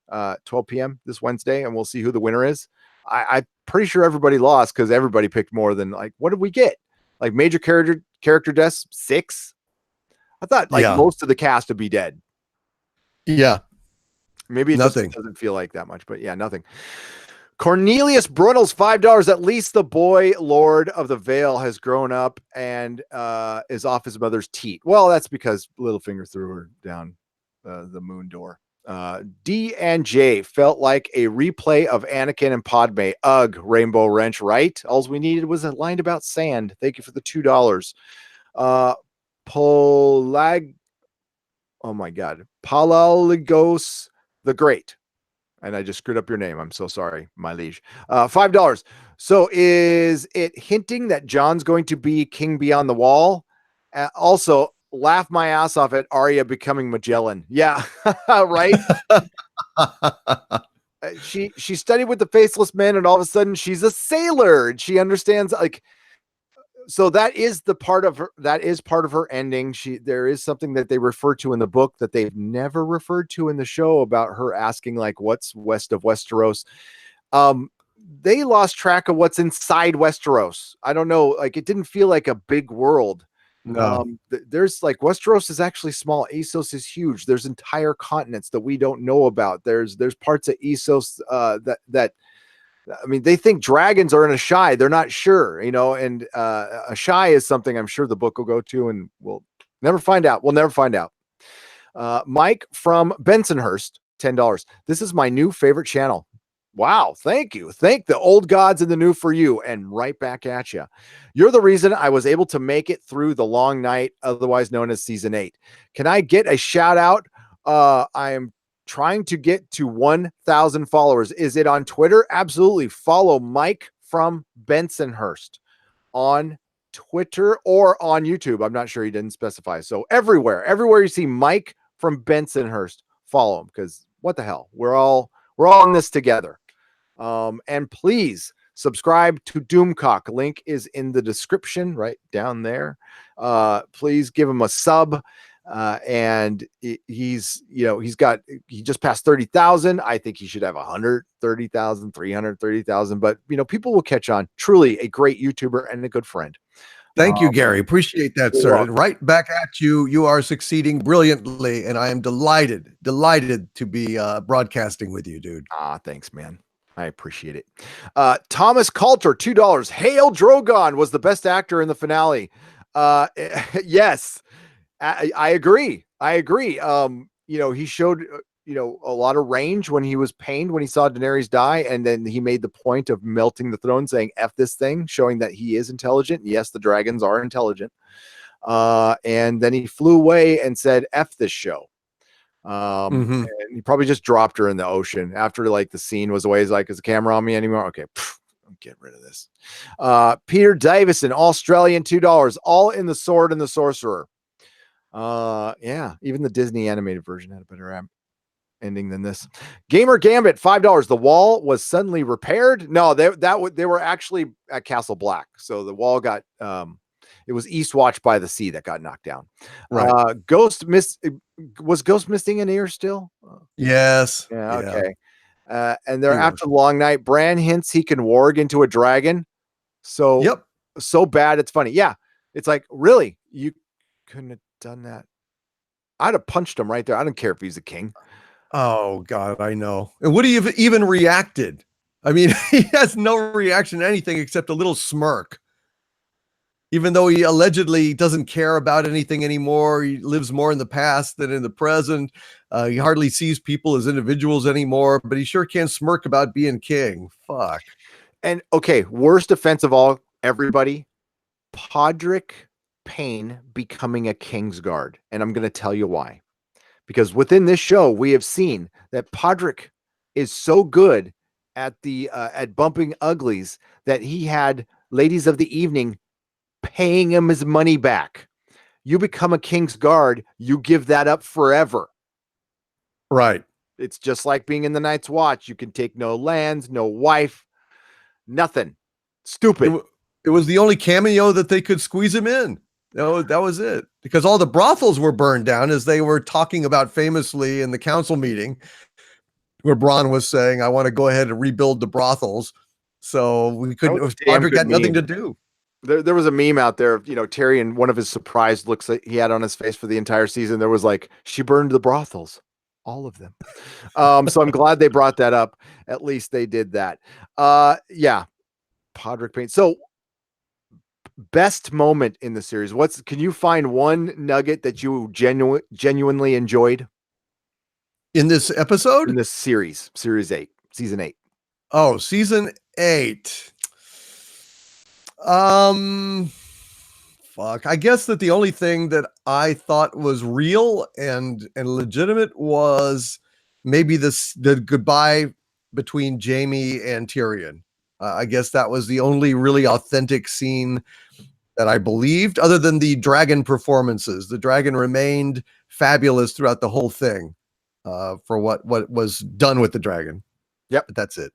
12 p.m. this Wednesday, and we'll see who the winner is. I'm pretty sure everybody lost because everybody picked more than what did we get? Major character deaths, 6. I thought most of the cast would be dead. Yeah. Maybe it just doesn't feel like that much, but yeah, nothing. Cornelius Brunels, $5. At least the boy Lord of the Vale has grown up and is off his mother's teat. Well, that's because Littlefinger threw her down the moon door. D and J felt like a replay of Anakin and Padme. Ugh, Rainbow Wrench, right? All we needed was a line about sand. Thank you for the $2. Polag, oh my God, Palaligos the Great. And I just screwed up your name. I'm so sorry, my liege. $5. So is it hinting that John's going to be king beyond the wall? Also, laugh my ass off at Arya becoming Magellan. Yeah, right. She studied with the faceless men, and all of a sudden she's a sailor, and she understands like. So that is the part of her. That is part of her ending. There is something that they refer to in the book that they've never referred to in the show about her asking like, "What's west of Westeros?" They lost track of what's inside Westeros. I don't know. Like it didn't feel like a big world. No. There's like Westeros is actually small. Essos is huge. There's entire continents that we don't know about. There's parts of Essos that I mean, they think dragons are in a shy. They're not sure, you know, and a shy is something I'm sure the book will go to, and we'll never find out. We'll never find out. Mike from Bensonhurst, $10. This is my new favorite channel. Wow, thank you. Thank the old gods and the new for you, and right back at you. You're the reason I was able to make it through the long night, otherwise known as season 8. Can I get a shout out? I am trying to get to 1,000 followers. Is it on Twitter? Absolutely. Follow Mike from Bensonhurst on Twitter or on YouTube. I'm not sure, he didn't specify. So everywhere you see Mike from Bensonhurst, follow him, because what the hell? We're all in this together. And please subscribe to Doomcock. Link is in the description right down there. Please give him a sub. And he just passed 30,000. I think he should have 130,000, 330,000, but people will catch on. Truly a great YouTuber and a good friend. Thank you, Gary. Appreciate that, sir. welcome. And right back at you. You are succeeding brilliantly, and I am delighted to be broadcasting with you, dude. Thanks, man. I appreciate it. Thomas Coulter, $2. Hail Drogon was the best actor in the finale. Yes, I agree. He showed a lot of range when he was pained when he saw Daenerys die, and then he made the point of melting the throne, saying "F this thing," showing that he is intelligent. Yes, the dragons are intelligent. And then he flew away and said "F this show." And he probably just dropped her in the ocean after like the scene was away. He's like, "Is the camera on me anymore?" Okay, get rid of this. Peter Davison, Australian, $2. All in the Sword and the Sorcerer. Yeah, even the Disney animated version had a better ending than this. Gamer Gambit, $5. The wall was suddenly repaired. No, they were actually at Castle Black. So the wall got it was Eastwatch by the Sea that got knocked down. Right. Was Ghost missing an ear still? Yes. Yeah, okay. And they're after was. the long night. Bran hints he can warg into a dragon. So bad it's funny. Yeah. It's like, really? You couldn't have done that. I'd have punched him right there. I don't care if he's a king. Oh God, I know. And would he have even reacted? I mean, he has no reaction to anything except a little smirk. Even though he allegedly doesn't care about anything anymore, he lives more in the past than in the present. He hardly sees people as individuals anymore, but he sure can smirk about being king. Fuck. And okay, worst offense of all, everybody, Podrick Payne becoming a Kingsguard. And I'm going to tell you why. Because within this show, we have seen that Podrick is so good at at bumping uglies that he had ladies of the evening paying him his money back. You become a King's Guard, you give that up forever. Right. It's just like being in the Night's Watch. You can take no lands, no wife, nothing. Stupid. It was the only cameo that they could squeeze him in. No, that was it. Because all the brothels were burned down, as they were talking about famously in the council meeting, where Bronn was saying, "I want to go ahead and rebuild the brothels." So we couldn't. Podrick had nothing to do. There was a meme out there of, Tyrion, one of his surprised looks that he had on his face for the entire season. There was like, she burned the brothels, all of them. So I'm glad they brought that up. At least they did that. Yeah. Podrick Payne. So best moment in the series. Can you find one nugget that you genuinely enjoyed? In this episode? in this series 8, season 8. Oh, season 8. Um, fuck. I guess that the only thing that I thought was real and legitimate was maybe the goodbye between Jamie and Tyrion. I guess that was the only really authentic scene that I believed, other than the dragon performances. The dragon remained fabulous throughout the whole thing, for what was done with the dragon. Yep. But that's it.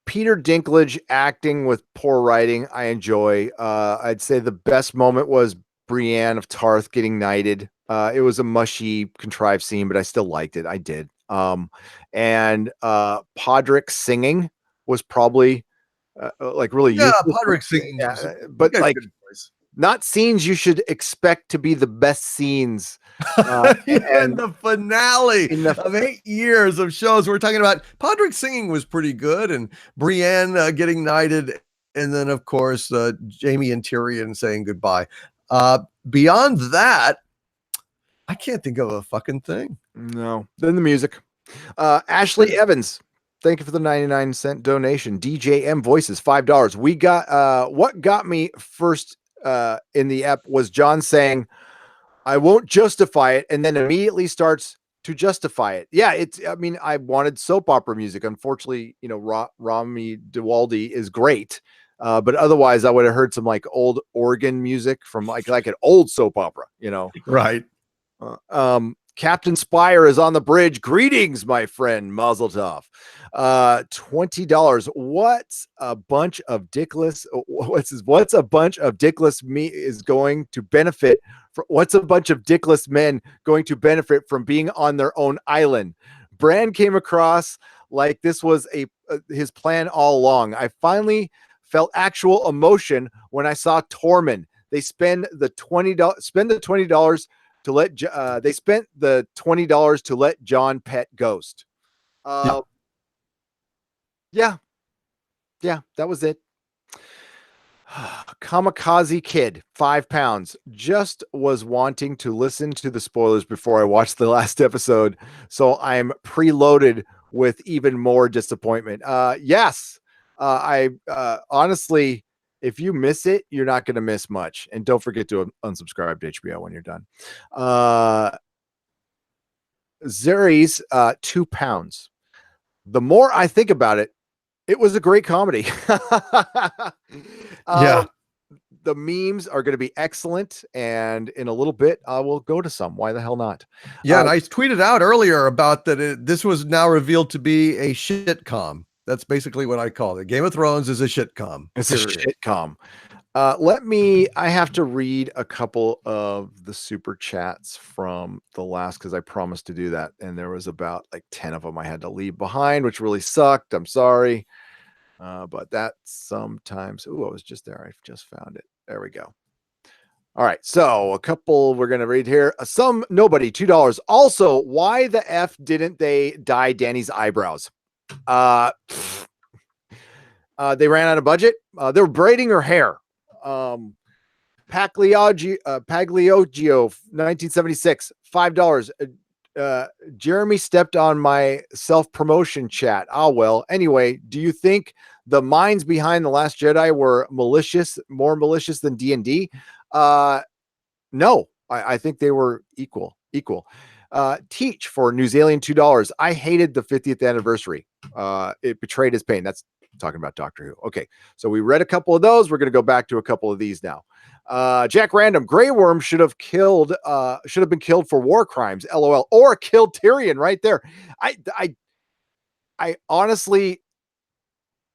Peter Dinklage acting with poor writing, I enjoy. I'd say the best moment was Brienne of Tarth getting knighted. It was a mushy, contrived scene, but I still liked it. I did. And Podrick singing was probably like really Yeah, useless. Podrick singing was But he got like good voice. not scenes you should expect to be the best scenes. And the finale in the of 8 years of shows we're talking about, Podrick singing was pretty good, and Brienne getting knighted, and then of course Jamie and Tyrion saying goodbye. Beyond that, I can't think of a fucking thing. No. Then the music. Ashley Evans, thank you for the 99-cent donation. DJM Voices, $5. We got what got me first in the app was John saying, I won't justify it, and then immediately starts to justify it. Yeah, I mean, I wanted soap opera music. Unfortunately, you know, Rami Dewaldi is great. But otherwise I would have heard some like old organ music from like an old soap opera, you know. Right. Captain Spire is on the bridge. Greetings, my friend. Mazel tov. $20. What's a bunch of dickless? What's a bunch of dickless me is going to benefit from? What's a bunch of dickless men going to benefit from being on their own island? Bran came across like this was his plan all along. I finally felt actual emotion when I saw Tormund. They spend the $20 to let they spent the $20 to let John pet Ghost. Yeah, that was it. Kamikaze Kid, £5. Just was wanting to listen to the spoilers before I watched the last episode, so I'm preloaded with even more disappointment. Yes, I honestly, if you miss it, you're not going to miss much. And don't forget to unsubscribe to HBO when you're done. Zeres, £2. The more I think about it, it was a great comedy. Yeah. The memes are going to be excellent, and in a little bit, I will go to some. Why the hell not? Yeah, and I tweeted out earlier about that this was now revealed to be a shitcom. That's basically what I call it. Game of Thrones is a shitcom. It's a shitcom. I have to read a couple of the super chats from the last, because I promised to do that, and there was about like 10 of them I had to leave behind, which really sucked. I'm sorry. But that sometimes, I was just there. I just found it. There we go. All right. So a couple we're going to read here. Some nobody, $2. Also, why the F didn't they dye Danny's eyebrows? They ran out of budget. They were braiding her hair. Pagliocchio, 1976, $5. Jeremy stepped on my self-promotion chat. Well. Anyway, do you think the minds behind The Last Jedi were more malicious than D&D? No, I think they were equal. Teach for New Zealand, $2. I hated the 50th anniversary. It betrayed his pain. That's talking about Doctor Who. Okay, so we read a couple of those. We're going to go back to a couple of these now. Jack Random, Grey Worm should have been killed for war crimes, LOL, or killed Tyrion right there. I honestly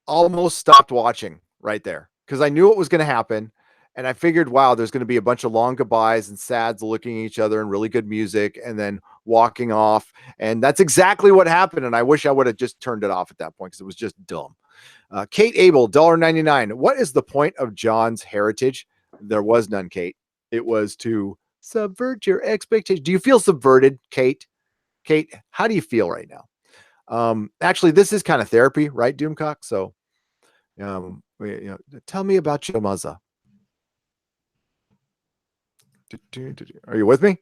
almost stopped watching right there because I knew it was going to happen. And I figured, wow, there's going to be a bunch of long goodbyes and sads looking at each other and really good music and then walking off. And that's exactly what happened. And I wish I would have just turned it off at that point because it was just dumb. Kate Abel, $1.99. What is the point of John's heritage? There was none, Kate. It was to subvert your expectations. Do you feel subverted, Kate? Kate, how do you feel right now? Actually, this is kind of therapy, right, Doomcock? So, tell me about your mother. Are you with me?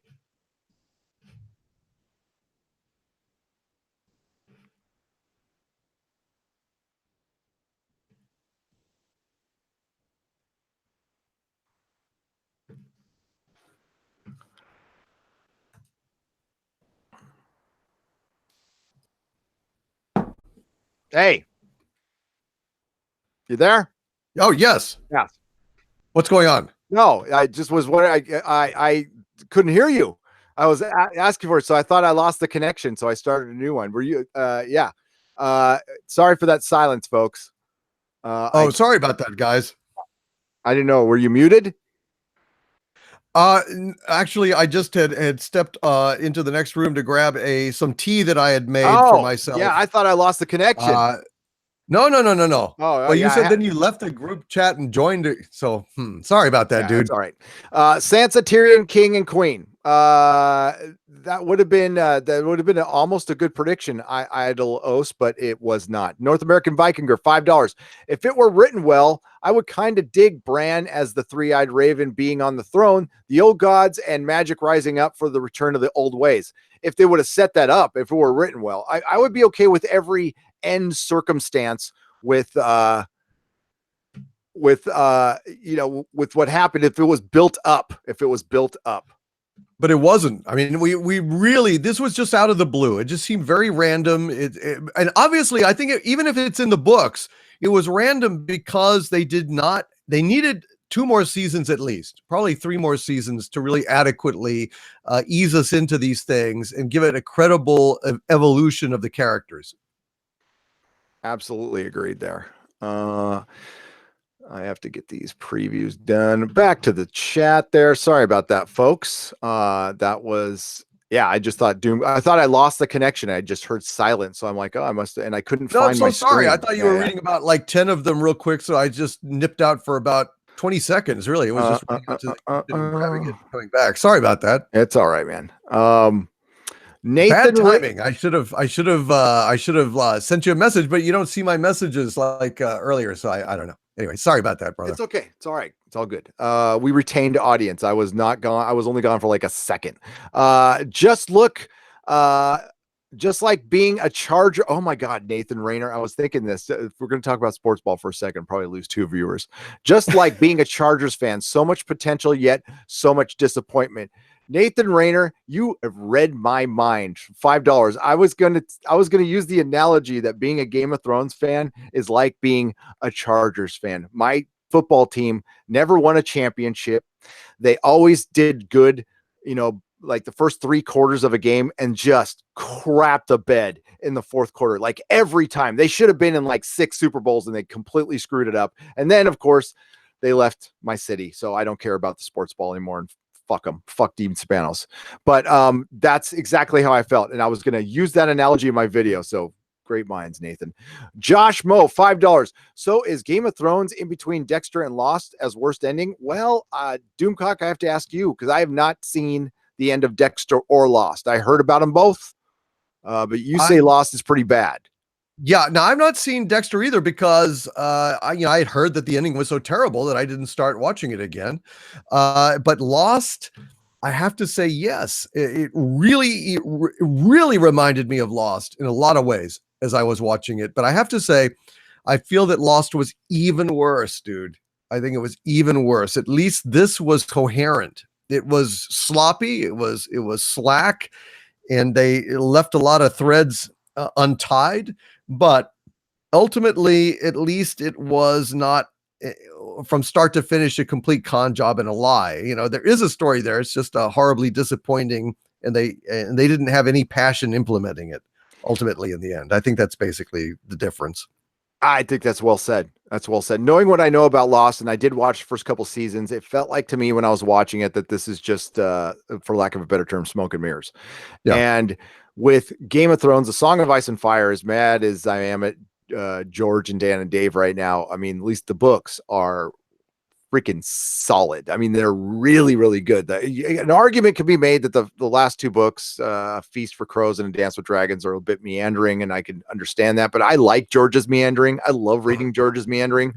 Hey, you there? Oh, yes. Yeah. What's going on? No, I just was wondering. I couldn't hear you. I was asking for it, so I thought I lost the connection. So I started a new one. Were you? Yeah. Sorry for that silence, folks. Oh, sorry about that, guys. I didn't know. Were you muted? Actually, I just had stepped into the next room to grab some tea that I had made for Oh, yeah. myself. I thought I lost the connection. No, no, no, no, no. Oh, Well, you yeah. said then you left the group chat and joined it. So, sorry about that, Yeah, dude. that's all right. Sansa, Tyrion, King, and Queen. That would have been almost a good prediction. Idle Os, but it was not. North American Vikinger, $5. If it were written well, I would kind of dig Bran as the three-eyed raven being on the throne, the old gods, and magic rising up for the return of the old ways. If they would have set that up, if it were written well, I would be okay with every end circumstance with with what happened if it was built up. But it wasn't. I mean, we really, this was just out of the blue. It just seemed very random. And obviously, I think even if it's in the books, it was random because they needed 2 more seasons at least, probably 3 more seasons to really adequately ease us into these things and give it a credible evolution of the characters. Absolutely agreed there. I have to get these previews done. Back to the chat there. Sorry about that, folks. That was, yeah, I just thought Doom. I thought I lost the connection. I just heard silence. So I'm like, oh, I must, and I couldn't find my sorry. screen. I thought you were reading about like 10 of them real quick. So I just nipped out for about 20 seconds. Really. It was just grabbing it, coming back. Sorry about that. It's all right, man. Nathan, bad timing. I should have sent you a message, but you don't see my messages like earlier. So I don't know. Anyway, sorry about that, brother. It's okay. It's all right. It's all good. We retained audience. I was not gone. I was only gone for like a second. Just like being a Charger. Oh my God, Nathan Rayner. I was thinking this. If we're going to talk about sports ball for a second, probably lose 2 viewers. Just like being a Chargers fan, so much potential, yet so much disappointment. Nathan Rayner, you have read my mind. $5. I was gonna use the analogy that being a Game of Thrones fan is like being a Chargers fan. My football team never won a championship. They always did good, like the first 3 quarters of a game, and just crap the bed in the 4th quarter. Like every time. They should have been in like 6 Super Bowls and they completely screwed it up. And then, of course, they left my city. So I don't care about the sports ball anymore. And fuck them. Fuck Dean Spanos. But that's exactly how I felt. And I was going to use that analogy in my video. So great minds, Nathan. Josh Moe, $5. So is Game of Thrones in between Dexter and Lost as worst ending? Well, Doomcock, I have to ask you because I have not seen the end of Dexter or Lost. I heard about them both, but you say Lost is pretty bad. Yeah, now I've not seen Dexter either because I had heard that the ending was so terrible that I didn't start watching it again. But Lost, I have to say, yes, it really reminded me of Lost in a lot of ways as I was watching it. But I have to say, I feel that Lost was even worse, dude. I think it was even worse. At least this was coherent. It was sloppy. It was slack, and they left a lot of threads untied. But ultimately, at least it was not from start to finish a complete con job and a lie. There is a story there. It's just horribly disappointing, and they didn't have any passion implementing it ultimately in the end. I think that's basically the difference. I think that's well said. That's well said. Knowing what I know about Lost, and I did watch the first couple seasons, it felt like to me when I was watching it that this is just, for lack of a better term, smoke and mirrors. Yeah. And with Game of Thrones, The Song of Ice and Fire, as mad as I am at George and Dan and Dave right now, I mean, at least the books are freaking solid. I mean, they're really, really good. An argument could be made that the last 2 books, Feast for Crows and Dance with Dragons, are a bit meandering, and I can understand that. But I like George's meandering. I love reading George's meandering.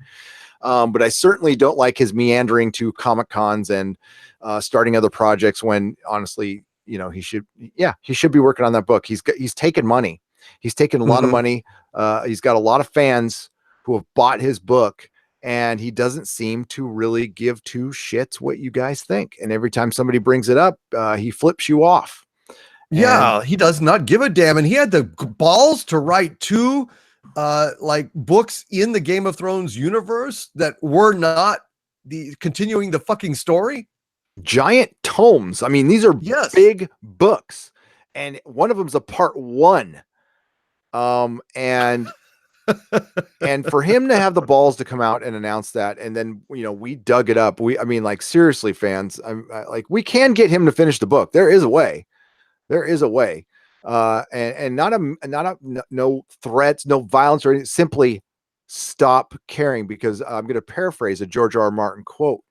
But I certainly don't like his meandering to Comic Cons and starting other projects when, honestly, he should be working on that book. He's taken money. He's taken a lot of money. He's got a lot of fans who have bought his book, and he doesn't seem to really give 2 shits what you guys think. And every time somebody brings it up, he flips you off. Yeah, he does not give a damn. And he had the balls to write 2 like books in the Game of Thrones universe that were not continuing the fucking story? Giant tomes. I mean, these are Yes. big books, and one of them's a part 1. And for him to have the balls to come out and announce that, and then we dug it up. I mean, like, seriously, fans, like, we can get him to finish the book. There is a way. There is a way. And no threats, no violence or anything. Simply stop caring, because I'm going to paraphrase a George R. R. Martin quote,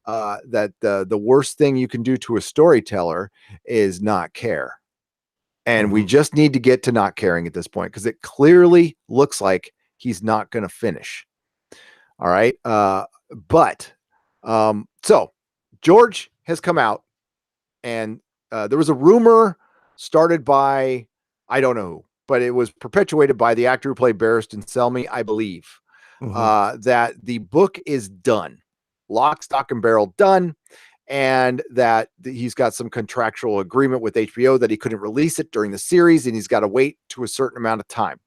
that the worst thing you can do to a storyteller is not care. And we just need to get to not caring at this point, because it clearly looks like he's not going to finish. All right. So George has come out, and there was a rumor started by, I don't know who, but it was perpetuated by the actor who played Barristan Selmy, I believe, that the book is done, lock, stock, and barrel done, and that he's got some contractual agreement with HBO that he couldn't release it during the series, and he's got to wait to a certain amount of time.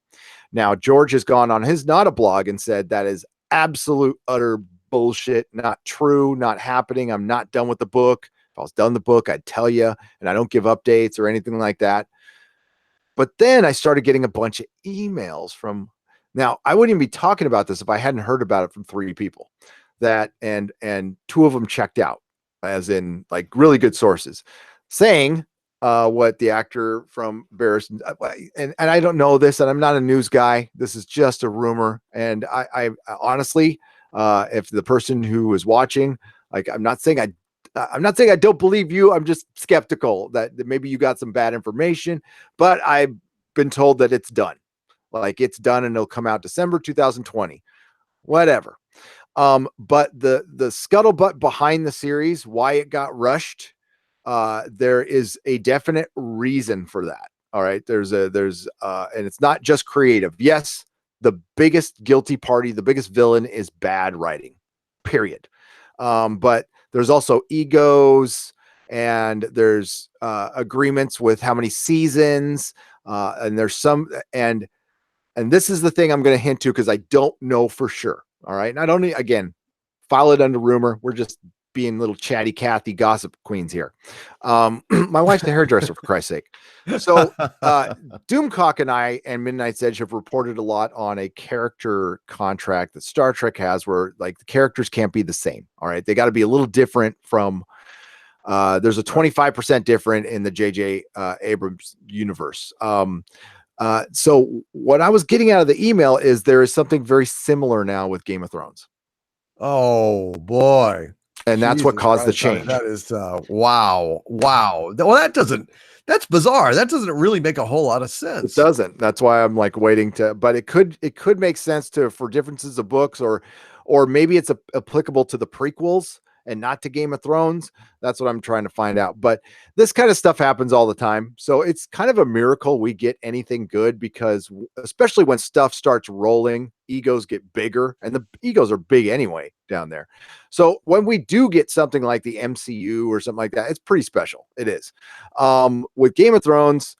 Now, George has gone on his Not a blog and said that is absolute utter bullshit, not true, not happening. I'm not done with the book. If I was done the book, I'd tell you, and I don't give updates or anything like that. But then I started getting a bunch of emails from, now I wouldn't even be talking about this if I hadn't heard about it from 3 people, that, and 2 of them checked out, as in, like, really good sources, saying what the actor from Barristan, and I don't know this, and I'm not a news guy. This is just a rumor. And I honestly, if the person who is watching, like, I'm not saying I don't believe you. I'm just skeptical that maybe you got some bad information, but I've been told that it's done. Like, it's done, and it'll come out December 2020, whatever. But the scuttlebutt behind the series, why it got rushed, there is a definite reason for that. All right. And it's not just creative. Yes, the biggest guilty party, the biggest villain is bad writing, period. But there's also egos, and there's agreements with how many seasons, and there's some, and this is the thing I'm going to hint to, because I don't know for sure. All right. And I don't, again, file it under rumor. We're just being little chatty Cathy gossip queens here. My wife's the hairdresser, for Christ's sake. So Doomcock and I and Midnight's Edge have reported a lot on a character contract that Star Trek has, where, like, the characters can't be the same. All right. They got to be a little different from, there's a 25% different in the JJ Abrams universe. So what I was getting out of the email is there is something very similar now with Game of Thrones. Oh boy. And that's what caused the change. That is wow. Well, that's bizarre. That doesn't really make a whole lot of sense. It doesn't. That's why I'm, like, waiting to, but it could make sense for differences of books, or maybe it's applicable to the prequels and not to Game of Thrones. That's what I'm trying to find out. But this kind of stuff happens all the time. So it's kind of a miracle we get anything good, because especially when stuff starts rolling, egos get bigger, and the egos are big anyway down there. So when we do get something like the MCU or something like that, it's pretty special. It is. With Game of Thrones,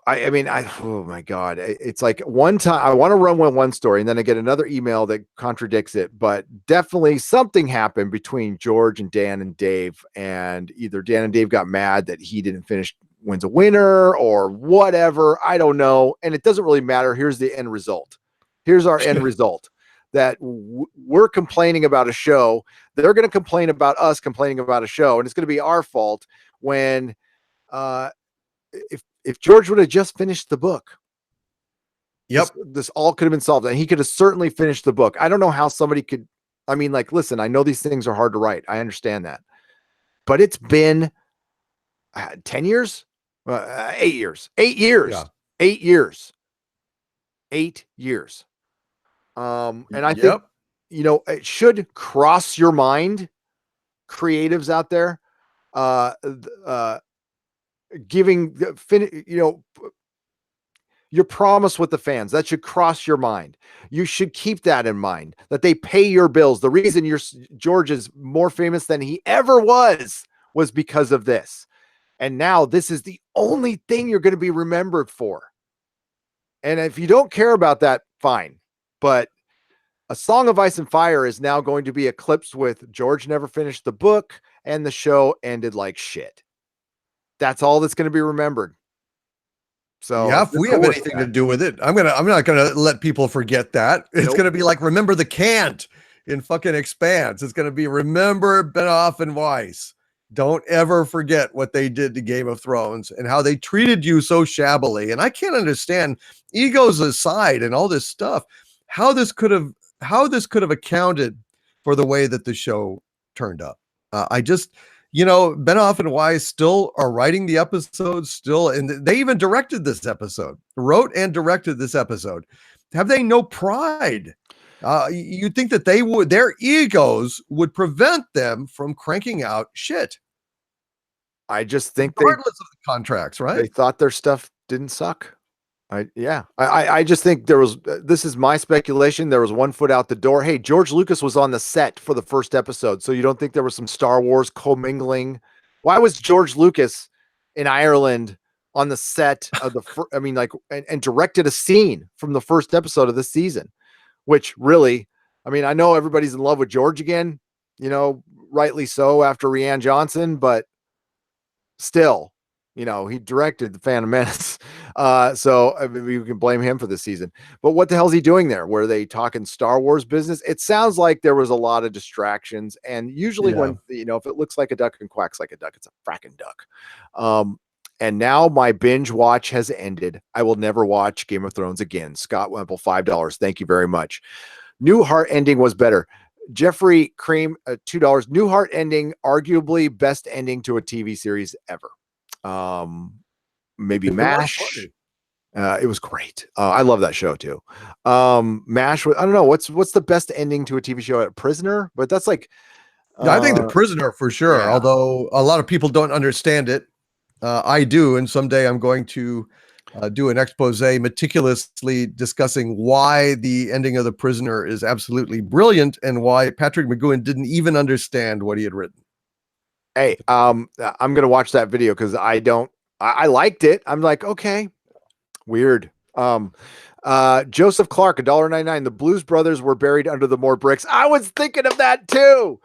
I mean, oh my God. It's like, one time I want to run with one story, and then I get another email that contradicts it, but definitely something happened between George and Dan and Dave, and either Dan and Dave got mad that he didn't finish Wins a Winner or whatever. I don't know. And it doesn't really matter. Here's the end result. Here's our end result, that we're complaining about a show. They're going to complain about us complaining about a show, and it's going to be our fault when, if George would have just finished the book, this all could have been solved, and he could have certainly finished the book. I don't know how somebody could. I mean, like, listen, I know these things are hard to write. I understand that, but it's been 10 years, 8 years, 8 years, Yeah. 8 years, 8 years. And I think, it should cross your mind, creatives out there, giving your promise with the fans. That should cross your mind. You should keep that in mind, that they pay your bills. The reason George is more famous than he ever was because of this. And now this is the only thing you're going to be remembered for. And if you don't care about that, fine. But A Song of Ice and Fire is now going to be eclipsed with George never finished the book and the show ended like shit. That's all that's going to be remembered. So Yeah, if we have anything to do with it, I'm not gonna let people forget that. It's gonna be like remember the Cant in fucking Expanse. It's gonna be remember Benioff and Weiss. Don't ever forget what they did to Game of Thrones and how they treated you so shabbily. And I can't understand, egos aside and all this stuff, how this could have accounted for the way that the show turned up. I just, Benioff and Weiss still are writing the episodes still, and they even directed this episode, wrote and directed this episode. Have they no pride? You'd think that their egos would prevent them from cranking out shit. I just think regardless of the contracts, right? They thought their stuff didn't suck. I just think this is my speculation. There was one foot out the door. Hey, George Lucas was on the set for the first episode. So you don't think there was some Star Wars commingling? Why was George Lucas in Ireland on the set of and directed a scene from the first episode of this season, which really, I know everybody's in love with George again, rightly so after Rian Johnson, but still, he directed the Phantom Menace. So you can blame him for this season. But what the hell is he doing there? Were they talking Star Wars business? It sounds like there was a lot of distractions. And usually when, if it looks like a duck and quacks like a duck, it's a fracking duck. And now my binge watch has ended. I will never watch Game of Thrones again. Scott Wemple, $5. Thank you very much. Newhart ending was better. Jeffrey Cream, $2. Newhart ending, arguably best ending to a TV series ever. Maybe MASH. It was great. I love that show too. MASH. I don't know what's the best ending to a TV show. Prisoner, but that's like. I think The Prisoner for sure. Yeah. Although a lot of people don't understand it, I do, and someday I'm going to do an expose meticulously discussing why the ending of The Prisoner is absolutely brilliant and why Patrick McGoohan didn't even understand what he had written. Hey, I'm gonna watch that video because I liked it. I'm like, okay, weird. Joseph Clark, $1.99. The Blues Brothers were buried under the more bricks. I was thinking of that too.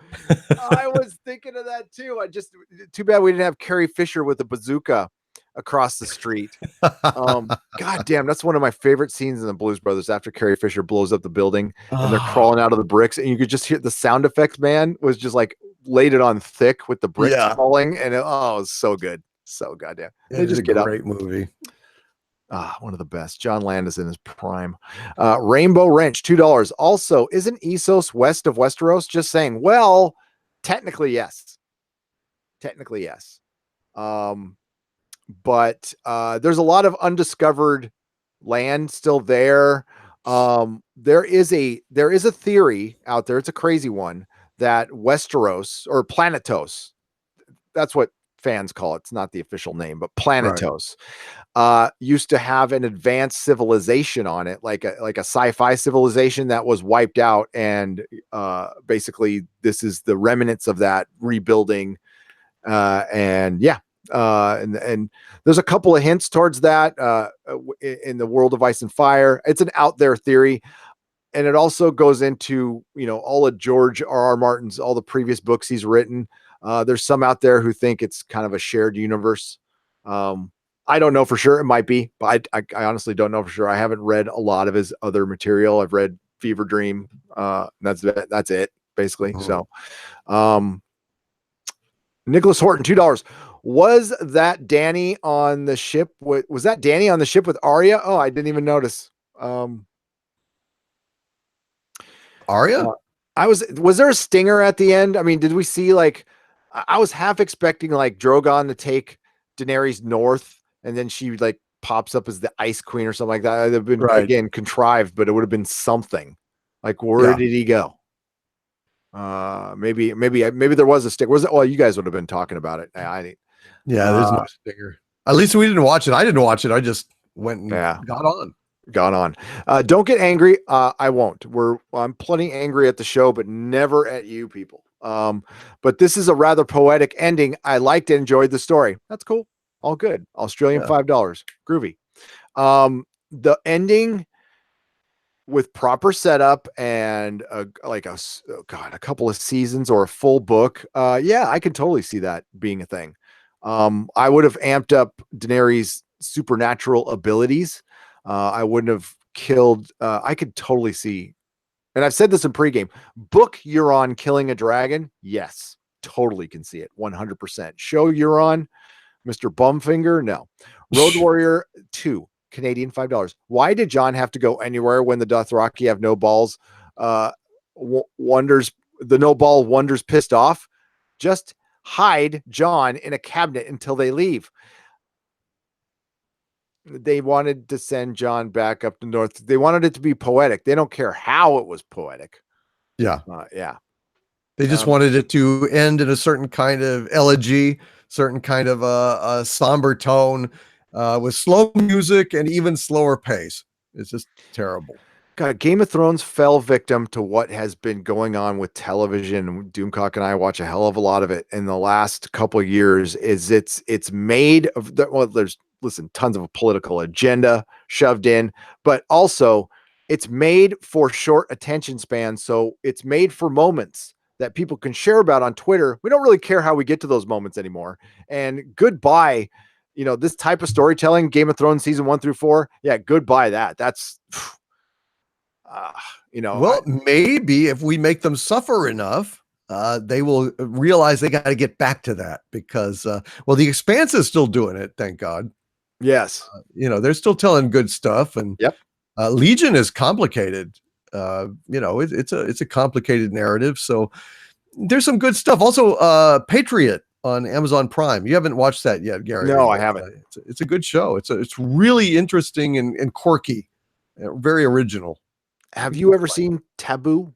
Too bad we didn't have Carrie Fisher with a bazooka across the street. God damn, that's one of my favorite scenes in the Blues Brothers after Carrie Fisher blows up the building and they're crawling out of the bricks, and you could just hear the sound effects man was just like laid it on thick with the bricks falling, and it was so good. So goddamn. They just get a great movie. One of the best. John Landis in his prime. Rainbow Wrench, $2. Also, isn't Essos west of Westeros? Just saying. Well, technically, yes. But there's a lot of undiscovered land still there. There is a theory out there. It's a crazy one that Westeros or Planetos, that's what fans call it. It's not the official name, but Planetos, used to have an advanced civilization on it, like a sci-fi civilization that was wiped out. And basically this is the remnants of that rebuilding. And there's a couple of hints towards that in the world of Ice and Fire. It's an out there theory. And it also goes into, all of George R.R. Martin's, all the previous books he's written. There's some out there who think it's kind of a shared universe. I don't know for sure. It might be, but I honestly don't know for sure. I haven't read a lot of his other material. I've read Fever Dream. That's it basically. So, Nicholas Horton, $2. Was that Danny on the ship? Was that Danny on the ship with Arya? Oh, I didn't even notice. Arya? Was there a stinger at the end? I mean, did we see I was half expecting Drogon to take Daenerys north, and then she pops up as the Ice Queen or something like that. It'd have been again contrived, but it would have been something. Where did he go? Maybe there was a stinger. Was it? Well, you guys would have been talking about it. There's no stinger. At least we didn't watch it. I didn't watch it. I just went and got on. Don't get angry. I won't. I'm plenty angry at the show, but never at you people. But this is a rather poetic ending. I liked and enjoyed the story. That's cool. All good. Australian $5. Groovy. the ending with proper setup and a couple of seasons or a full book. Yeah, I can totally see that being a thing. I would have amped up Daenerys' supernatural abilities. I wouldn't have killed. I could totally see, and I've said this in pregame. Book Euron killing a dragon. Yes, totally can see it. 100%. Show Euron, Mr. Bumfinger. No. Road Warrior 2. Canadian $5. Why did John have to go anywhere when the Dothraki have no balls? Wonders the no ball wonders pissed off. Just hide John in a cabinet until they leave. They wanted to send John back up to north. They wanted it to be poetic. They don't care how it was poetic. Yeah. Yeah. They just wanted it to end in a certain kind of elegy, certain kind of a somber tone, with slow music and even slower pace. It's just terrible. God, Game of Thrones fell victim to what has been going on with television. Doomcock and I watch a hell of a lot of it in the last couple of years. It's made of there's tons of a political agenda shoved in, but also it's made for short attention spans. So it's made for moments that people can share about on Twitter. We don't really care how we get to those moments anymore. And goodbye, this type of storytelling, Game of Thrones season 1 through 4. Yeah, goodbye that. That's well, maybe if we make them suffer enough, they will realize they got to get back to that because, the Expanse is still doing it. Thank God. Yes. They're still telling good stuff, and yep. Legion is complicated. It's a complicated narrative. So there's some good stuff. Also, Patriot on Amazon Prime. You haven't watched that yet, Gary? No, I haven't. It's a good show. It's really interesting and quirky, very original. Have you ever seen Taboo?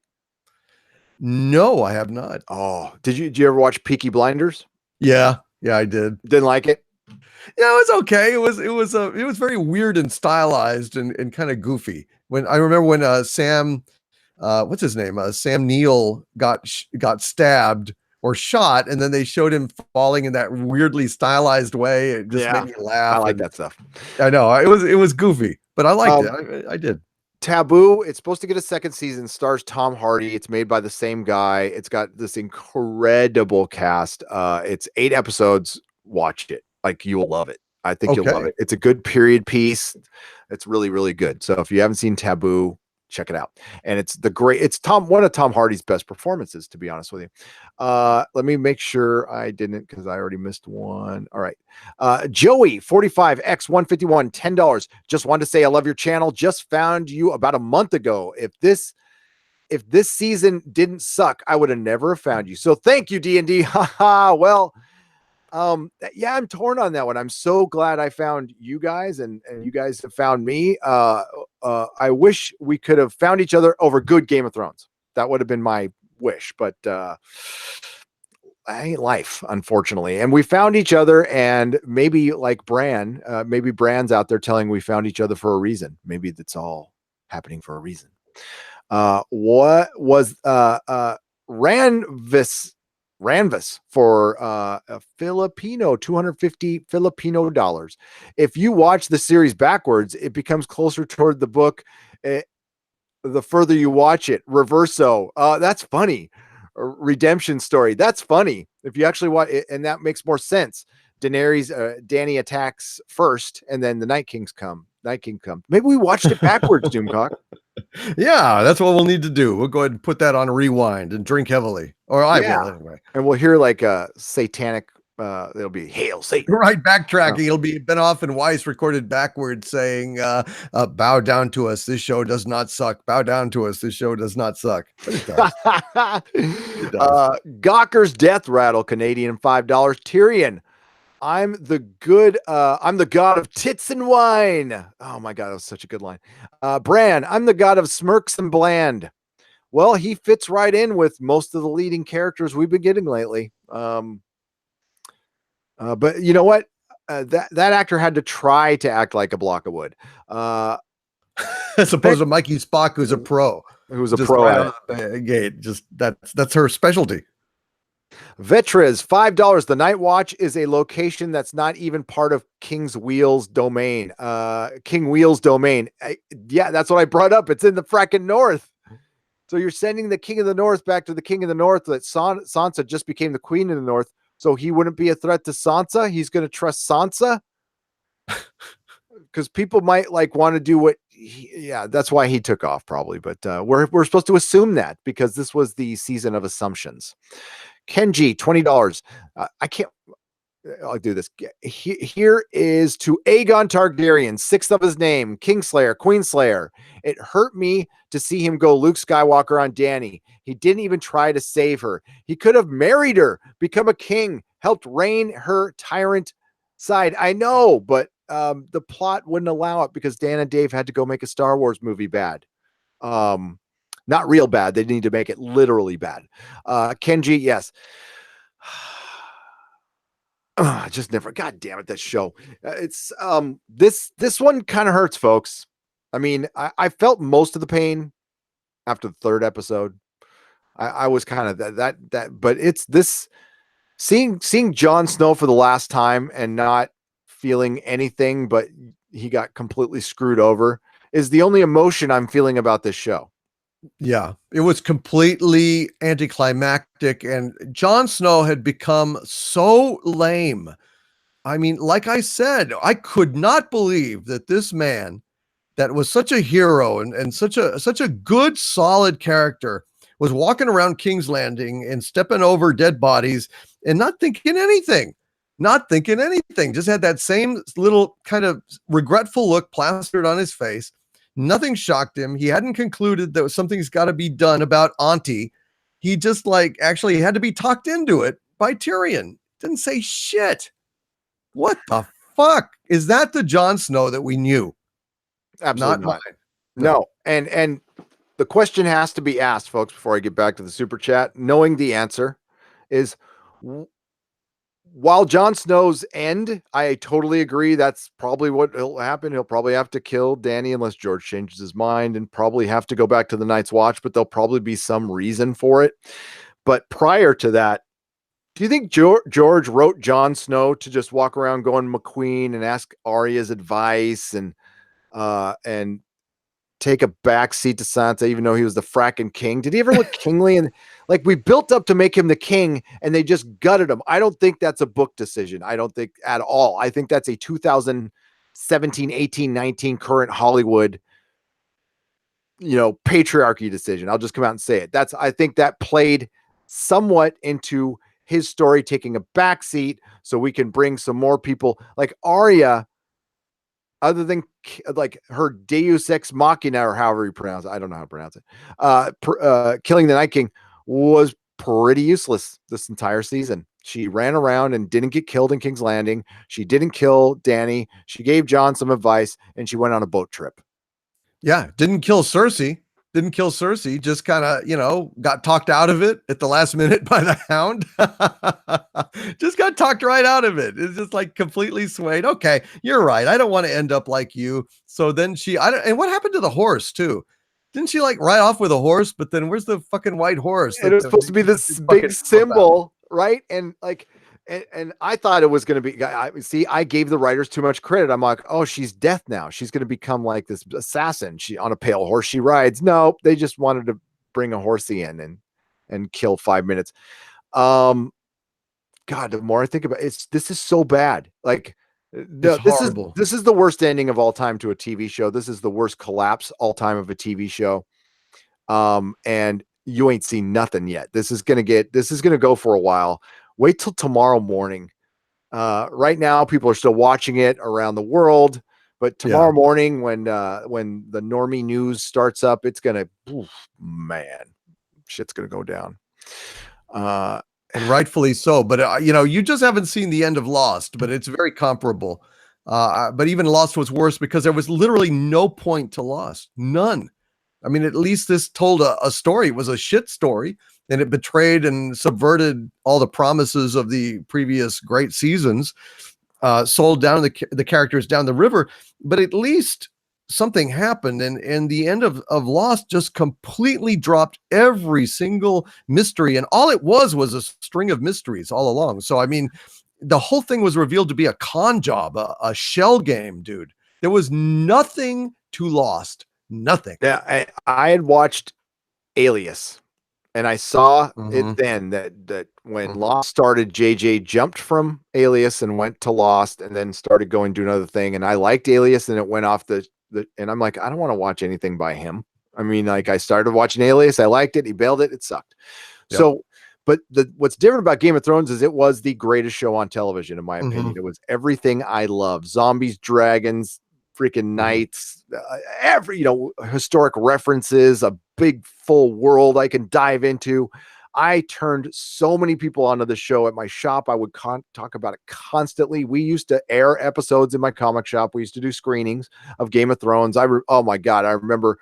No, I have not. Oh, did you ever watch Peaky Blinders? Yeah, I did. Didn't like it? Yeah, it was okay. It was very weird and stylized and kind of goofy. I remember when Sam, what's his name? Sam Neill got stabbed or shot, and then they showed him falling in that weirdly stylized way. It just made me laugh. I like that stuff. I know it was goofy, but I liked it. I did. Taboo, it's supposed to get a second season, stars Tom Hardy. It's made by the same guy. It's got this incredible cast. It's 8 episodes. Watch it. Like, you will love it. I think you'll love it. It's a good period piece. It's really, really good. So if you haven't seen Taboo, check it out. And it's one of Tom Hardy's best performances, to be honest with you. Let me make sure I didn't, because I already missed one. All right. Joey 45X151, $10. Just wanted to say I love your channel. Just found you about a month ago. If this season didn't suck, I would have never found you. So thank you, D&D. Haha. Well, yeah, I'm torn on that one. I'm so glad I found you guys and you guys have found me. I wish we could have found each other over good Game of Thrones. That would have been my wish, but I ain't life, unfortunately. And we found each other, and maybe like Bran, maybe Bran's out there telling we found each other for a reason. Maybe that's all happening for a reason. What was Ranvis for a Filipino, 250 Filipino dollars. If you watch the series backwards, it becomes closer toward the book the further you watch it. Reverso. That's funny. Redemption story. That's funny. If you actually watch it, and that makes more sense. Danny attacks first, and then the Night King comes. Maybe we watched it backwards, Doomcock. Yeah, that's what we'll need to do. We'll go ahead and put that on a rewind and drink heavily. Or I will anyway. And we'll hear like a satanic, it'll be Hail Satan. Right, backtracking. It'll be Benoff and Weiss recorded backwards saying, bow down to us. This show does not suck. Bow down to us. This show does not suck. But it does. It does. Gawker's Death Rattle, Canadian $5. Tyrion. I'm the god of tits and wine. Oh my God, that was such a good line. Bran, I'm the god of smirks and bland. Well, he fits right in with most of the leading characters we've been getting lately. But you know what? That actor had to try to act like a block of wood. As opposed to Mikey Spock, who's a pro. Who's a pro right at the gate. Just that's her specialty. Vetrez, $5. The Night Watch is a location that's not even part of King's Wheel's domain. King Wheel's domain. Yeah, that's what I brought up. It's in the fracking north. So you're sending the King of the North back to the King of the North. That Sansa just became the Queen of the North, so he wouldn't be a threat to Sansa. He's going to trust Sansa because people might like want to do what. Yeah, that's why he took off probably. But we're supposed to assume that because this was the season of assumptions. Kenji, $20. I can't. I'll do this. Here is to Aegon Targaryen, sixth of his name, Kingslayer, Queenslayer. It hurt me to see him go Luke Skywalker on Dany. He didn't even try to save her. He could have married her, become a king, helped reign her tyrant side. I know, but the plot wouldn't allow it because Dan and Dave had to go make a Star Wars movie bad. Not real bad. They need to make it literally bad. Kenji, yes. I just never. God damn it, that show. It's this one kind of hurts, folks. I mean, I felt most of the pain after the third episode. I was kind of that, but it's this seeing Jon Snow for the last time and not feeling anything, but he got completely screwed over is the only emotion I'm feeling about this show. Yeah, it was completely anticlimactic, and Jon Snow had become so lame. I mean, like I said, I could not believe that this man that was such a hero and such a good, solid character was walking around King's Landing and stepping over dead bodies and not thinking anything. Just had that same little kind of regretful look plastered on his face. Nothing shocked him. He hadn't concluded that something's got to be done about Auntie. He just actually had to be talked into it by Tyrion. Didn't say shit. What the fuck? Is that the Jon Snow that we knew? Absolutely not. No. And the question has to be asked, folks, before I get back to the super chat, knowing the answer is, while Jon Snow's end, I totally agree. That's probably what will happen. He'll probably have to kill Dany unless George changes his mind and probably have to go back to the Night's Watch, but there'll probably be some reason for it. But prior to that, do you think George wrote Jon Snow to just walk around going McQueen and ask Arya's advice and take a back seat to Sansa, even though he was the fracking king? Did he ever look kingly? And we built up to make him the king and they just gutted him. I don't think that's a book decision. I don't think at all. I think that's a 2017, 18, 19 current Hollywood, patriarchy decision. I'll just come out and say it. I think that played somewhat into his story taking a backseat so we can bring some more people like Arya, other than her Deus Ex Machina or however you pronounce it. I don't know how to pronounce it. Killing the Night King was pretty useless this entire season. She ran around and didn't get killed in King's Landing. She didn't kill Dany. She gave Jon some advice and she went on a boat trip. Yeah. Didn't kill Cersei. Just kind of, got talked out of it at the last minute by the Hound. Just got talked right out of it. It's just completely swayed. Okay, you're right. I don't want to end up like you. So then and what happened to the horse too? Didn't she ride off with a horse? But then where's the fucking white horse? It was supposed to be this big symbol, right? And and I thought it was going to be, I gave the writers too much credit. I'm like, oh, she's death now. She's going to become like this assassin. She on a pale horse she rides. No, they just wanted to bring a horsey in and kill 5 minutes. God, the more I think about it, this is so bad. This is the worst ending of all time to a TV show. This is the worst collapse all time of a TV show. And you ain't seen nothing yet. This is going to go for a while. Wait till tomorrow morning. Right now, people are still watching it around the world, but tomorrow morning, when the normie news starts up, it's gonna, shit's gonna go down. And rightfully so. But you just haven't seen the end of Lost, but it's very comparable. But even Lost was worse because there was literally no point to Lost, none. I mean, at least this told a story. It was a shit story. And it betrayed and subverted all the promises of the previous great seasons, sold down the characters down the river. But at least something happened, and the end of Lost just completely dropped every single mystery, and all it was a string of mysteries all along. So I mean, the whole thing was revealed to be a con job, a shell game, dude. There was nothing to Lost, nothing. Yeah, I had watched Alias, and I saw Mhm. it then that when Mhm. Lost started, JJ jumped from Alias and went to Lost, and then started going to another thing. And I liked Alias, and it went off and I'm like, I don't want to watch anything by him. I mean, like, I started watching Alias, I liked it, he bailed it, it sucked. Yep. So, but what's different about Game of Thrones is it was the greatest show on television, in my opinion. Mhm. It was everything I love: zombies, dragons, freaking Mhm. knights, every historic references, a big full world I can dive into. I turned so many people onto the show. At my shop, I would talk about it constantly. We used to air episodes in my comic shop. We used to do screenings of Game of Thrones. Oh my god, I remember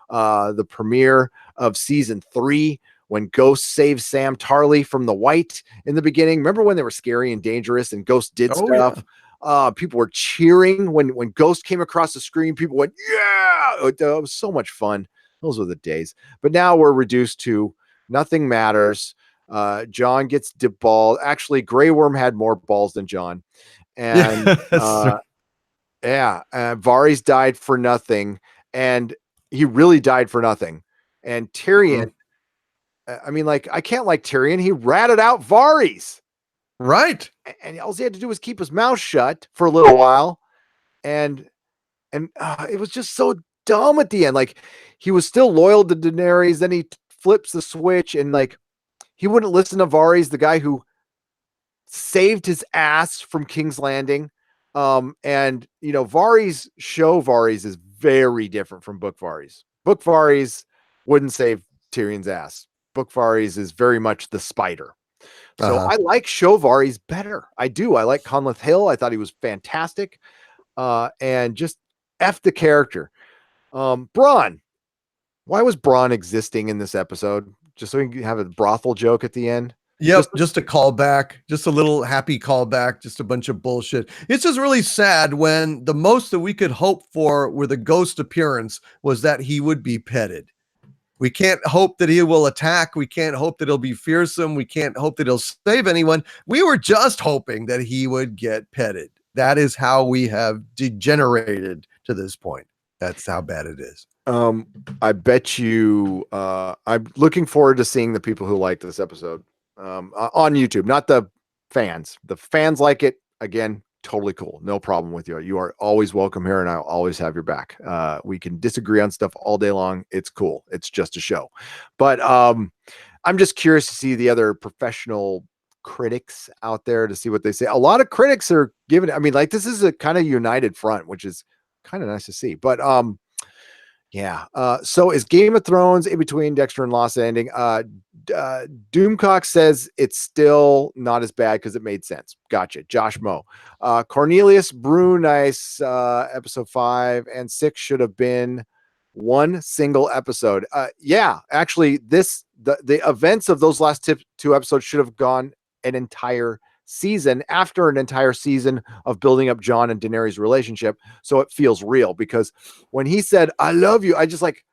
the premiere of season 3 when Ghost saved Sam Tarly from the White in the beginning. Remember when they were scary and dangerous and Ghost did Oh yeah. stuff? People were cheering when Ghost came across the screen. People went, yeah! It was so much fun. Those were the days. But now we're reduced to nothing matters. John gets deballed. Actually, Grey Worm had more balls than John. And Yeah, that's true. Varys died for nothing. And he really died for nothing. And Tyrion, Mhm. I mean, like, I can't like Tyrion. He ratted out Varys. Right. And all he had to do was keep his mouth shut for a little while. And it was just so dumb at the end. Like, he was still loyal to Daenerys. Then he flips the switch, and like, he wouldn't listen to Varys, the guy who saved his ass from King's Landing. And Varys is very different from Book Varys. Book Varys wouldn't save Tyrion's ass. Book Varys is very much the spider. So Uh-huh. I like Show Varys better. I do. I like Conleth Hill. I thought he was fantastic. And just F the character. Braun. Why was Braun existing in this episode? Just so he can have a brothel joke at the end? Just Yep, just a callback, just a little happy callback, just a bunch of bullshit. It's just really sad when the most that we could hope for with a Ghost appearance was that he would be petted. We can't hope that he will attack. We can't hope that he'll be fearsome. We can't hope that he'll save anyone. We were just hoping that he would get petted. That is how we have degenerated to this point. That's how bad it is. I bet you I'm looking forward to seeing the people who like this episode on YouTube, not the fans. The fans like it. Again, totally cool. No problem with you. You are always welcome here, and I'll always have your back. We can disagree on stuff all day long. It's cool. It's just a show. But I'm just curious to see the other professional critics out there, to see what they say. A lot of critics are giving it. I mean, like, this is a kind of united front, which is kind of nice to see. But yeah. So is Game of Thrones in between Dexter and Lost ending? Doomcock says it's still not as bad because it made sense. Gotcha. Josh Moe. Cornelius Brunice, episode 5 and 6 should have been one single episode. Yeah, actually, the events of those last two episodes should have gone an entire season, after an entire season of building up John and Daenerys' relationship, so it feels real. Because when he said "I love you," I just like,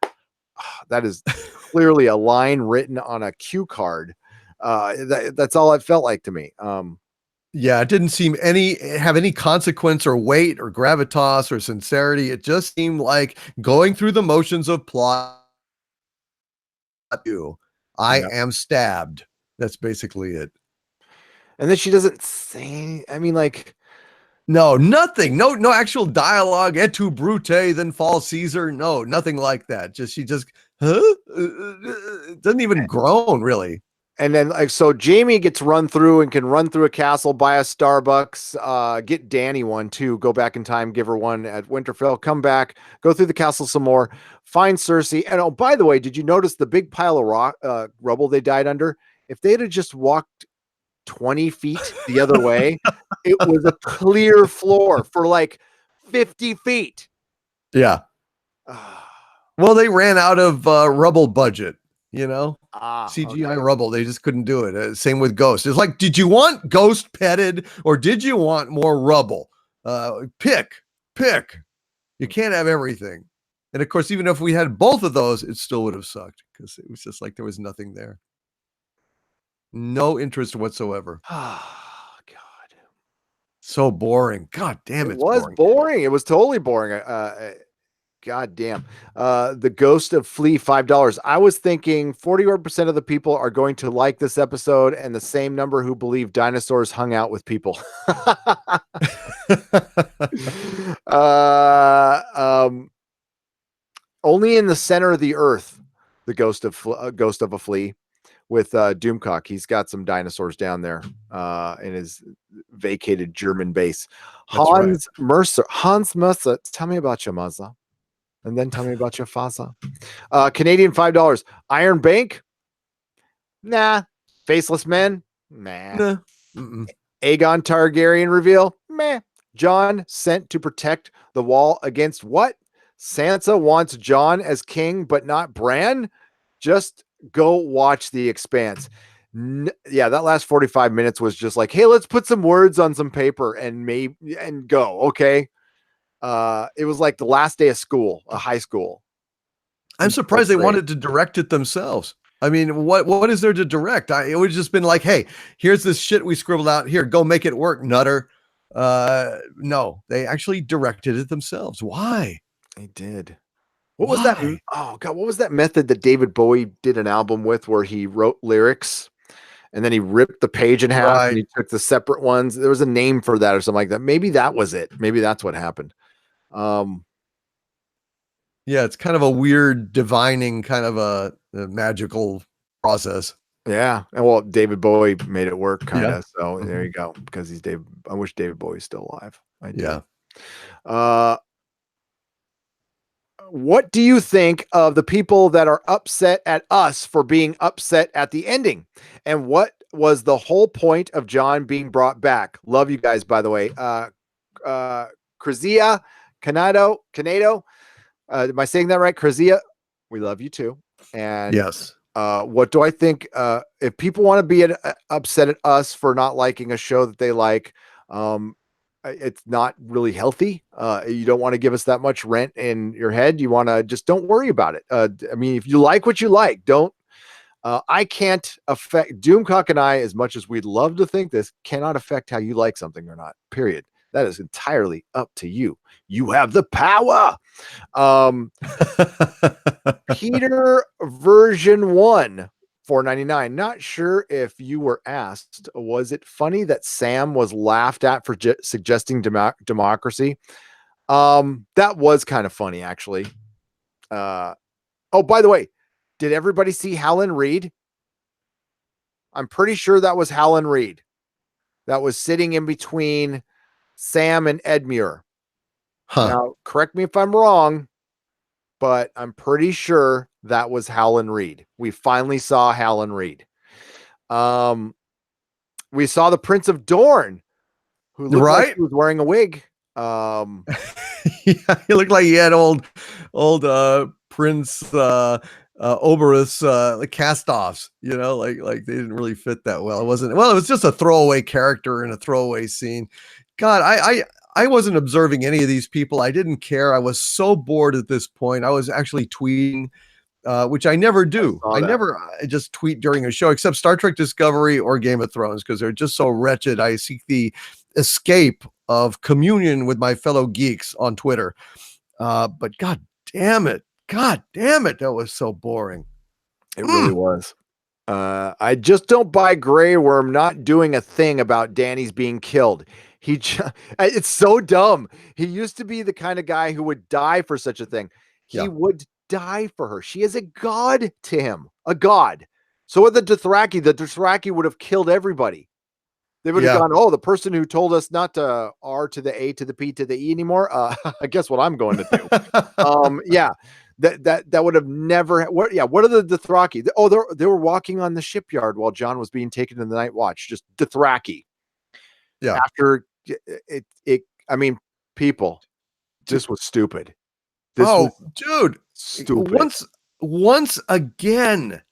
that is clearly a line written on a cue card. That's all it felt like to me. Yeah, it didn't seem have any consequence or weight or gravitas or sincerity. It just seemed like going through the motions of plot. I Yeah. am stabbed. That's basically it. And then she doesn't say. I mean, like, No, nothing. No actual dialogue. Et tu, Brute, then fall Caesar. No, nothing like that. She just, huh? It doesn't even groan, really. and then, like, so Jamie gets run through and can run through a castle, buy a Starbucks, get Danny one too, go back in time, give her one at Winterfell, come back, go through the castle some more, find Cersei. And oh, by the way, did you notice the big pile of rubble they died under? If they'd have just walked 20 feet the other way, it was a clear floor for like 50 feet. Yeah. Well, they ran out of rubble budget, CGI Okay. rubble. They just couldn't do it. Same with Ghost. It's like, did you want Ghost petted or did you want more rubble? Pick. You can't have everything. And of course, even if we had both of those, it still would have sucked because it was just like there was nothing there. No interest whatsoever. Oh, God. So boring. God damn, It it's was boring. boring. It was totally boring. God damn. The Ghost of Flea, $5. I was thinking 41% of the people are going to like this episode, and the same number who believe dinosaurs hung out with people. uh, um, Only in the center of the earth, the ghost of a flea with Doomcock. He's got some dinosaurs down there in his vacated German base. That's right. Hans Mercer, tell me about your mother, and then tell me about your father. Canadian $5. Iron Bank, nah. Faceless Men, nah. Nah. Mm-mm. Aegon Targaryen reveal, meh. Jon sent to protect the wall against what? Sansa wants Jon as king, but not Bran. Just go watch The Expanse. Yeah, that last 45 minutes was just like, hey, let's put some words on some paper and go. Okay. It was like the last day of school, a high school. I'm surprised they wanted to direct it themselves. I mean, what is there to direct? It would have just been like, hey, here's this shit we scribbled out here. Go make it work, nutter. No, they actually directed it themselves. Why? They did. What was that? Oh God, what was that method that David Bowie did an album with where he wrote lyrics and then he ripped the page in half and he took the separate ones? There was a name for that or something like that. Maybe that was it. Maybe that's what happened. Yeah, it's kind of a weird divining kind of a magical process. Yeah. And well, David Bowie made it work kind of. Yeah. So there you go. Because he's Dave. I wish David Bowie's still alive. I do. Yeah. What do you think of the people that are upset at us for being upset at the ending? And what was the whole point of Jon being brought back? Love you guys, by the way. Krazia, Canado. Am I saying that right? Krazia, we love you too. And yes. What do I think? If people want to be upset at us for not liking a show that they like, it's not really healthy. You don't want to give us that much rent in your head. You want to just don't worry about it. I mean, if you like what you like, don't. I can't affect Doomcock and I, as much as we'd love to think this, cannot affect how you like something or not. Period. That is entirely up to you. You have the power. Peter version 1, $4.99. Not sure if you were asked, was it funny that Sam was laughed at for suggesting democracy? That was kind of funny, actually. Oh, by the way, did everybody see Howland Reed? I'm pretty sure that was Howland Reed that was sitting in between Sam and Edmure. Now, correct me if I'm wrong, but I'm pretty sure that was Howland Reed. We finally saw Howland Reed. We saw the Prince of Dorne, who looked like he was wearing a wig. Yeah, he looked like he had old Prince Oberus cast-offs, you know, like they didn't really fit that well. It was just a throwaway character in a throwaway scene. God, I wasn't observing any of these people. I didn't care. I was so bored at this point. I was actually tweeting, which I never do. I just tweet during a show, except Star Trek Discovery or Game of Thrones, because they're just so wretched. I seek the escape of communion with my fellow geeks on Twitter. But God damn it, that was so boring. It really was. I just don't buy Grey Worm not doing a thing about Danny's being killed. It's so dumb. He used to be the kind of guy who would die for such a thing. He would die for her. She is a god to him, a god. So with the Dothraki would have killed everybody. They would have gone, oh, the person who told us not to R to the A to the P to the E anymore. I guess what I'm going to do. Yeah. That would have never. What are the Dothraki? Oh, they were walking on the shipyard while Jon was being taken to the Night Watch. Just Dothraki. Yeah. After it. I mean, people. This was stupid. This was dude, stupid. Once again,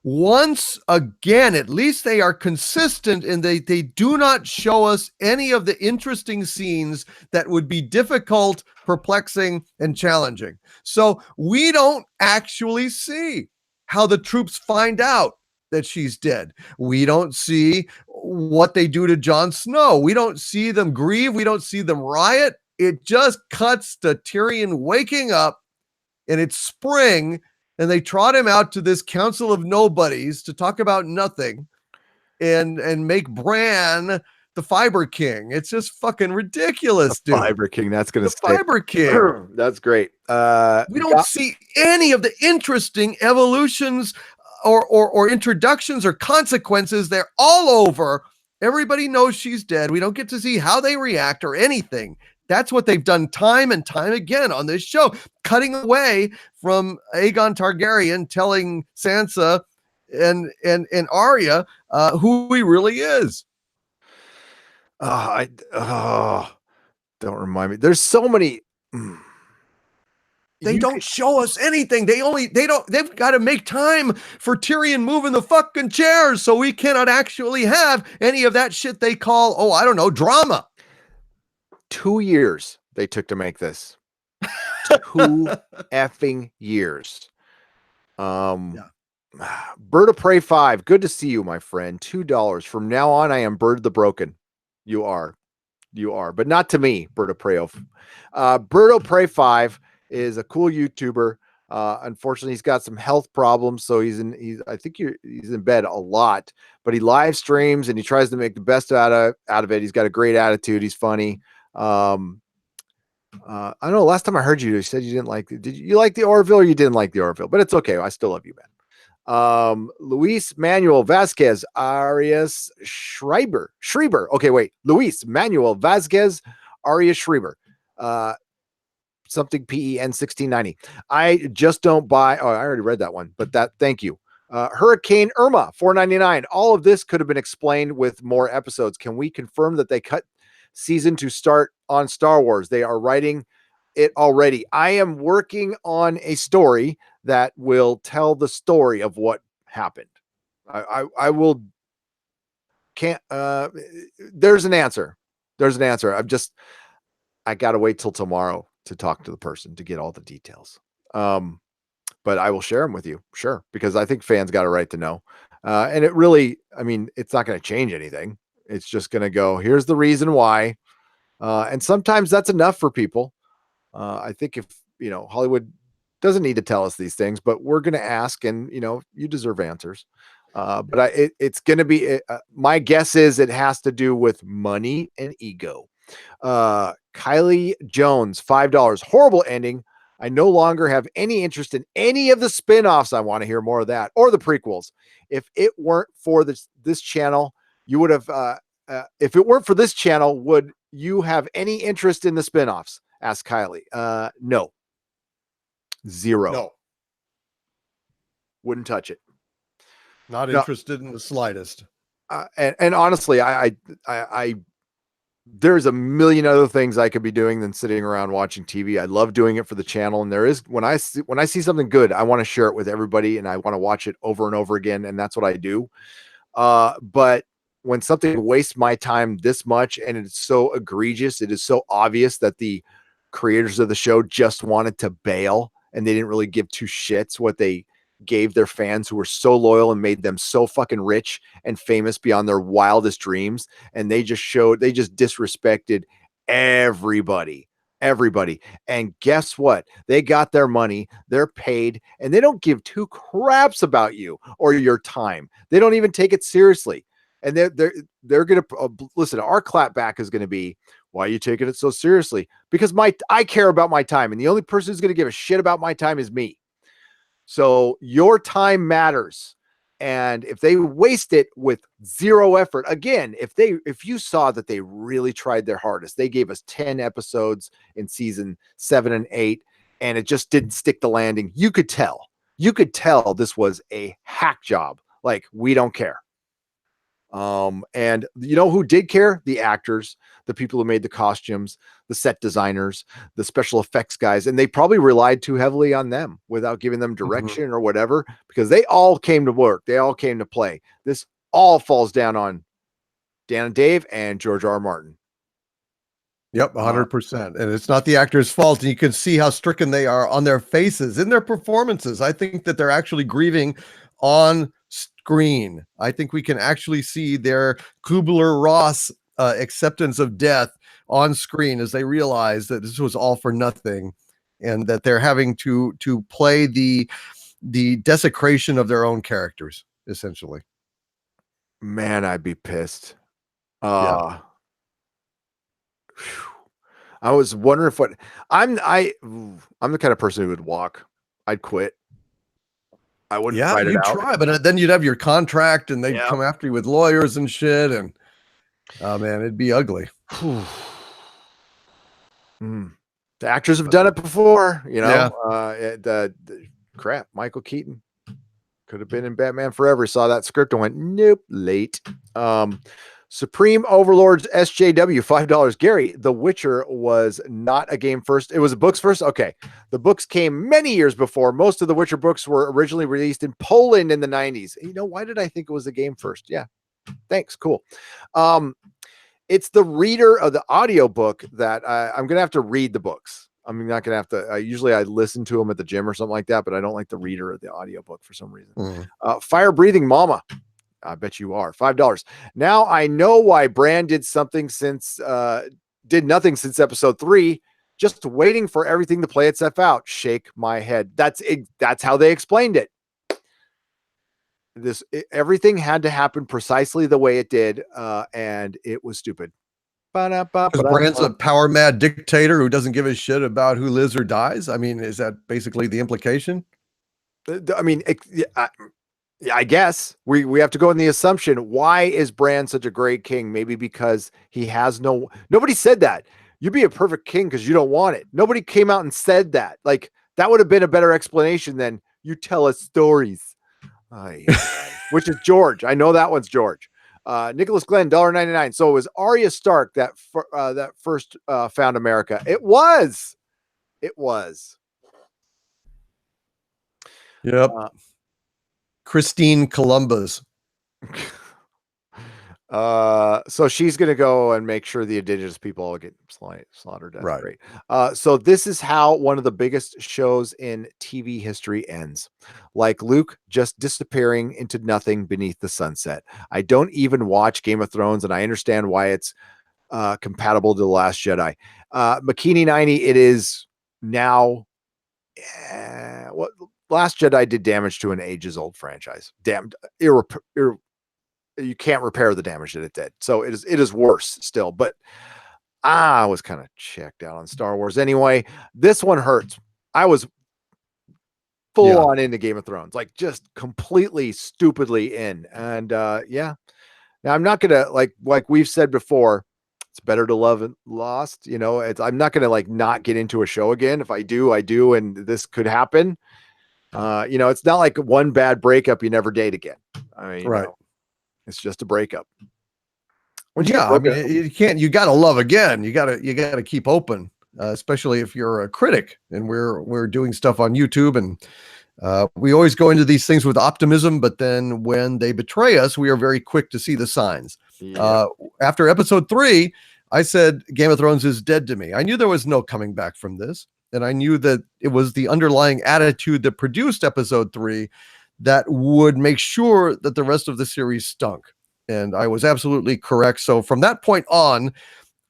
once again, at least they are consistent and they do not show us any of the interesting scenes that would be difficult, perplexing, and challenging. So we don't actually see how the troops find out that she's dead. We don't see what they do to Jon Snow. We don't see them grieve. We don't see them riot. It just cuts to Tyrion waking up, and it's spring, and they trot him out to this council of nobodies to talk about nothing and make Bran the Fiber King. It's just fucking ridiculous, dude. Fiber King, that's gonna The Fiber King. That's great. We don't see any of the interesting evolutions or introductions or consequences. They're all over. Everybody knows she's dead. We don't get to see how they react or anything. That's what they've done time and time again on this show, cutting away from Aegon Targaryen telling Sansa and Arya who he really is. Don't remind me. There's so many. They don't show us anything. They've got to make time for Tyrion moving the fucking chairs, so we cannot actually have any of that shit they call, oh, I don't know, drama. 2 years they took to make this. 2 effing years. Bird of Prey 5. Good to see you, my friend. $2. From now on, I am Bird the Broken. You are, but not to me, Bird of Prey. Bird of Prey 5 is a cool YouTuber. Unfortunately, he's got some health problems, so he's in bed a lot. But he live streams and he tries to make the best out of it. He's got a great attitude. He's funny. I don't know. Last time I heard you said you didn't like. Did you like the Orville or you didn't like the Orville? But it's okay. I still love you, man. Luis Manuel Vasquez Arias Schreiber. Okay, wait. Luis Manuel Vasquez Arias Schreiber. Something PEN 1690. I just don't buy. Oh, I already read that one, but thank you. Hurricane Irma 499. All of this could have been explained with more episodes. Can we confirm that they cut season to start on Star Wars? They are writing it already. I am working on a story that will tell the story of what happened. I will can't there's an answer. I gotta wait till tomorrow to talk to the person to get all the details. But I will share them with you, sure, because I think fans got a right to know. And it really, I mean, it's not going to change anything. It's just going to go, here's the reason why. And sometimes that's enough for people. I think if, Hollywood doesn't need to tell us these things, but we're going to ask, and, you deserve answers. But it's going to be, my guess is it has to do with money and ego. Kylie Jones, $5. Horrible ending. I no longer have any interest in any of the spin-offs. I want to hear more of that or the prequels. If it weren't for this channel, you would have, if it weren't for this channel, would you have any interest in the spin-offs? Asked Kylie. No. 0. No. Wouldn't touch it. Not interested in the slightest. And honestly, I there's a million other things I could be doing than sitting around watching TV. I love doing it for the channel. And there is, when I see something good, I want to share it with everybody and I want to watch it over and over again. And that's what I do. But when something wastes my time this much and it's so egregious, it is so obvious that the creators of the show just wanted to bail and they didn't really give two shits what they gave their fans who were so loyal and made them so fucking rich and famous beyond their wildest dreams. And they just disrespected everybody. And guess what? They got their money, they're paid, and they don't give two craps about you or your time. They don't even take it seriously. And they're going to listen, our clapback is going to be, why are you taking it so seriously? Because I care about my time. And the only person who's going to give a shit about my time is me. So your time matters. And if they waste it with zero effort, again, if you saw that they really tried their hardest, they gave us 10 episodes in season 7 and 8, and it just didn't stick the landing. You could tell this was a hack job. Like, we don't care. And you know who did care? The actors, the people who made the costumes, the set designers, the special effects guys, and they probably relied too heavily on them without giving them direction or whatever, because they all came to work. They all came to play. This all falls down on Dan and Dave and George R. R. Martin. Yep, 100%. And it's not the actor's fault. And you can see how stricken they are on their faces, in their performances. I think that they're actually grieving on screen. I think we can actually see their Kubler-Ross acceptance of death on screen as they realize that this was all for nothing, and that they're having to play the desecration of their own characters, essentially. Man, I'd be pissed. Yeah. I was wondering if I'm the kind of person who would walk. I'd quit. I wouldn't fight it you'd out. try, but then you'd have your contract and they'd come after you with lawyers and shit. And oh man, it'd be ugly. The actors have done it before, you know. Crap, Michael Keaton could have been in Batman Forever. Saw that script and went, nope, late. Supreme Overlords SJW, $5. Gary, The Witcher was not a game first. It was a books first. Okay. The books came many years before. Most of the Witcher books were originally released in Poland in the 90s. You know, why did I think it was a game first? Yeah. Thanks. Cool. It's the reader of the audiobook that I'm going to have to read the books. I'm not going to have to, usually I listen to them at the gym or something like that, but I don't like the reader of the audiobook for some reason. Fire Breathing Mama. I bet you are. $5. Now I know why Bran did nothing since episode 3, just waiting for everything to play itself out. Shake my head. That's how they explained it. Everything had to happen precisely the way it did, and it was stupid. Bran's a power mad dictator who doesn't give a shit about who lives or dies. I mean, is that basically the implication? I mean, I guess we have to go in the assumption. Why is Bran such a great king? Maybe because he has nobody said that. You'd be a perfect king because you don't want it. Nobody came out and said that. Like, that would have been a better explanation than you tell us stories. Which is George. I know that one's George. Nicholas Glenn, $1.99. So it was Arya Stark that first found America. It was. Yep. Christine Columbus. So she's gonna go and make sure the indigenous people all get slaughtered. That's right. Great. So this is how one of the biggest shows in TV history ends. Like Luke just disappearing into nothing beneath the sunset. I don't even watch Game of Thrones, and I understand why it's compatible to The Last Jedi. Makini 90, it is now. What Last Jedi did damage to an ages-old franchise. Damned, you can't repair the damage that it did. So it is worse still. But I was kind of checked out on Star Wars anyway. This one hurts. I was full on into Game of Thrones, like just completely stupidly in. And now I'm not gonna like we've said before. It's better to love and lost. You know, I'm not gonna like not get into a show again. If I do, and this could happen. You know, it's not like one bad breakup you never date again. I mean, right. You know, it's just a breakup. I mean, you got to love again. You got to keep open, especially if you're a critic and we're doing stuff on YouTube, and we always go into these things with optimism, but then when they betray us, we are very quick to see the signs. After episode 3, I said Game of Thrones is dead to me. I knew there was no coming back from this. And I knew that it was the underlying attitude that produced episode 3 that would make sure that the rest of the series stunk. And I was absolutely correct. So from that point on,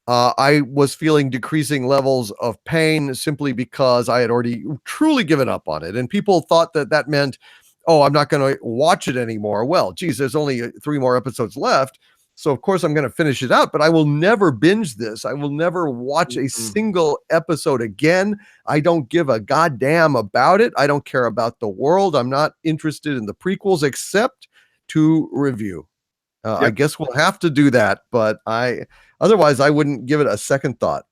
I was feeling decreasing levels of pain simply because I had already truly given up on it. And people thought that meant, oh, I'm not going to watch it anymore. Well, geez, there's only 3 more episodes left. So, of course, I'm going to finish it out, but I will never binge this. I will never watch a single episode again. I don't give a goddamn about it. I don't care about the world. I'm not interested in the prequels except to review. I guess we'll have to do that, but otherwise I wouldn't give it a second thought.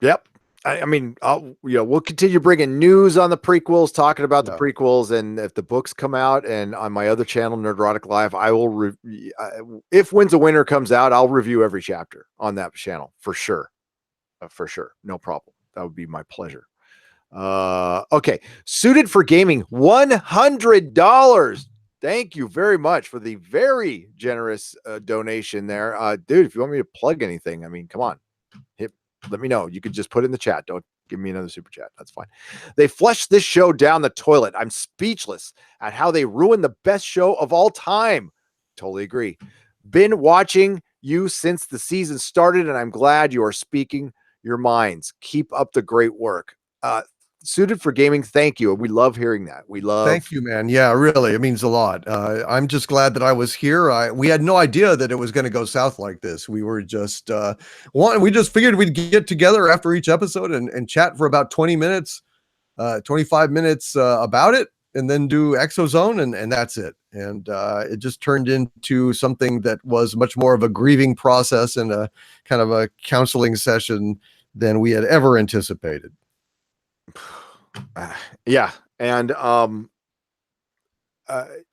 Yep. I mean, we'll continue bringing news on the prequels, talking about the Yeah. prequels, and if the books come out, and on my other channel, Nerdrotic Live, I will. If Wins a Winner comes out, I'll review every chapter on that channel for sure, no problem. That would be my pleasure. Okay, Suited for Gaming, $100. Thank you very much for the very generous donation there, dude. If you want me to plug anything, I mean, come on, let me know. You could just put it in the chat. Don't give me another super chat. That's fine. They flushed this show down the toilet. I'm speechless at how they ruined the best show of all time. Totally agree. Been watching you since the season started, and I'm glad you are speaking your minds. Keep up the great work. Suited for Gaming, thank you. We love hearing that. Thank you, man. Yeah, really, it means a lot. I'm just glad that I was here. We had no idea that it was going to go south like this. We were just we just figured we'd get together after each episode and chat for about 20 minutes, 25 minutes about it, and then do Exozone, and that's it. And it just turned into something that was much more of a grieving process and a kind of a counseling session than we had ever anticipated. Yeah. And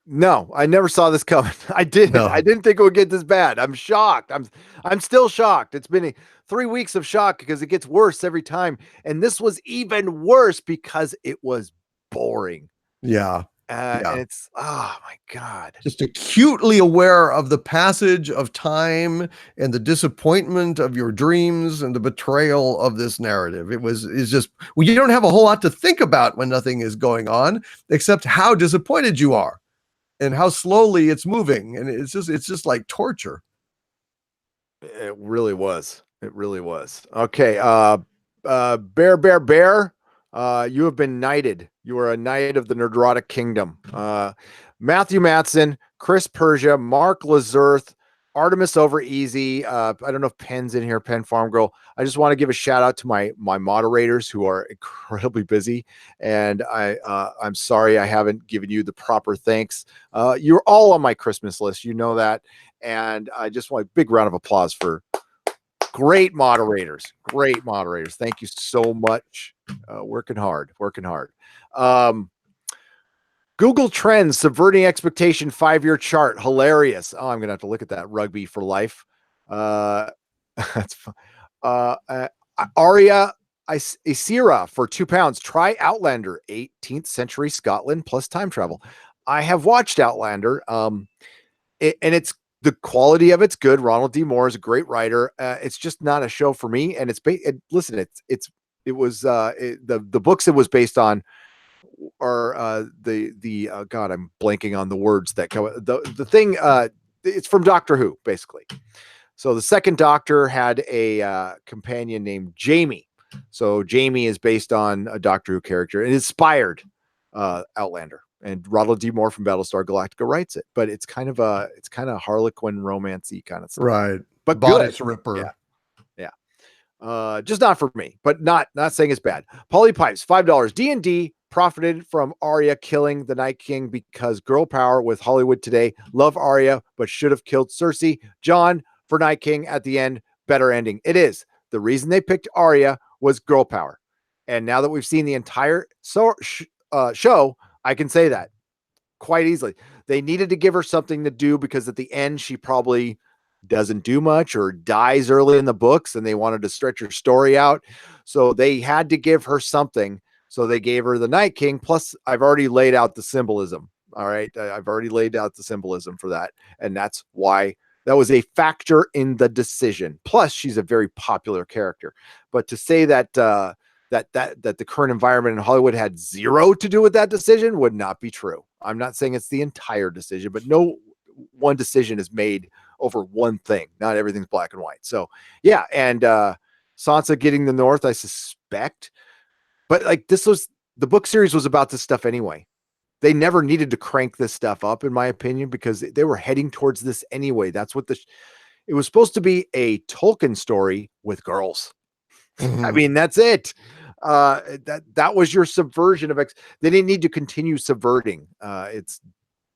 no, I never saw this coming. I didn't think it would get this bad. I'm shocked. I'm still shocked. It's been 3 weeks of shock because it gets worse every time, and this was even worse because it was boring. Yeah. And it's, oh my God, just acutely aware of the passage of time and the disappointment of your dreams and the betrayal of this narrative. It's just, well, you don't have a whole lot to think about when nothing is going on, except how disappointed you are and how slowly it's moving. And it's just like torture. it really was. It really was. Okay. Bear. You have been knighted. You are a knight of the Nerdrotic Kingdom. Matthew Matson, Chris Persia, Mark Lazurth, Artemis Over Easy. I don't know if Pen's in here, Pen Farm Girl. I just want to give a shout out to my moderators who are incredibly busy, and I'm sorry I haven't given you the proper thanks. You're all on my Christmas list, you know that, and I just want a big round of applause for great moderators. Thank you so much. Working hard. Google Trends, Subverting Expectation 5-year chart. Hilarious. Oh, I'm going to have to look at that. Rugby for life. That's fun. Aria Isira for £2. Try Outlander, 18th century Scotland plus time travel. I have watched Outlander. And it's, the quality of it's good. Ronald D. Moore is a great writer. It's just not a show for me. And the books it was based on are God, I'm blanking on the words that go. The thing, it's from Doctor Who, basically. So the second Doctor had a companion named Jamie. So Jamie is based on a Doctor Who character. It inspired Outlander. And Ronald D. Moore from Battlestar Galactica writes it, but it's kind of Harlequin romancy kind of stuff. Right. But Bodice good. Ripper. Yeah. Just not for me, but not saying it's bad. Polly Pipes, $5. D&D profited from Arya killing the Night King because girl power with Hollywood today. Love Arya, but should have killed Cersei. John for Night King at the end. Better ending. It is. The reason they picked Arya was girl power. And now that we've seen the entire show, I can say that quite easily. They needed to give her something to do because at the end, she probably doesn't do much or dies early in the books, and they wanted to stretch her story out. So they had to give her something. So they gave her the Night King. Plus, I've already laid out the symbolism. All right. I've already laid out the symbolism for that. And that's why that was a factor in the decision. Plus, she's a very popular character. But to say that, that the current environment in Hollywood had zero to do with that decision would not be true. I'm not saying it's the entire decision, but no one decision is made over one thing. Not everything's black and white. So yeah. And Sansa getting the North, I suspect, but like the book series was about this stuff anyway. They never needed to crank this stuff up, in my opinion, because they were heading towards this anyway. That's what it was supposed to be, a Tolkien story with girls. I mean, that's it. That was your subversion of they didn't need to continue subverting. It's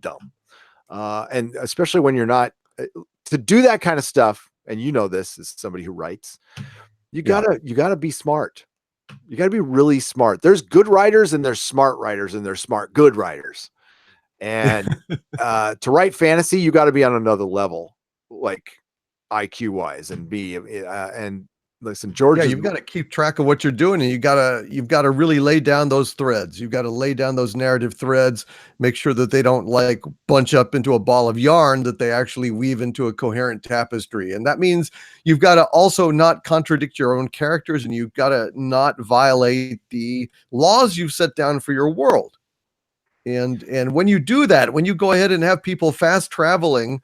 dumb. And especially when you're not to do that kind of stuff. And you know, this is somebody who writes, you gotta be smart. You got to be really smart. There's good writers and there's smart writers and there's smart good writers. And to write fantasy, you got to be on another level, like IQ wise, and be and listen, George Yeah, is you've got to keep track of what you're doing, and you've got to really lay down those threads. You've got to lay down those narrative threads, make sure that they don't like bunch up into a ball of yarn, that they actually weave into a coherent tapestry. And that means you've got to also not contradict your own characters, and you've got to not violate the laws you've set down for your world. And when you do that, when you go ahead and have people fast traveling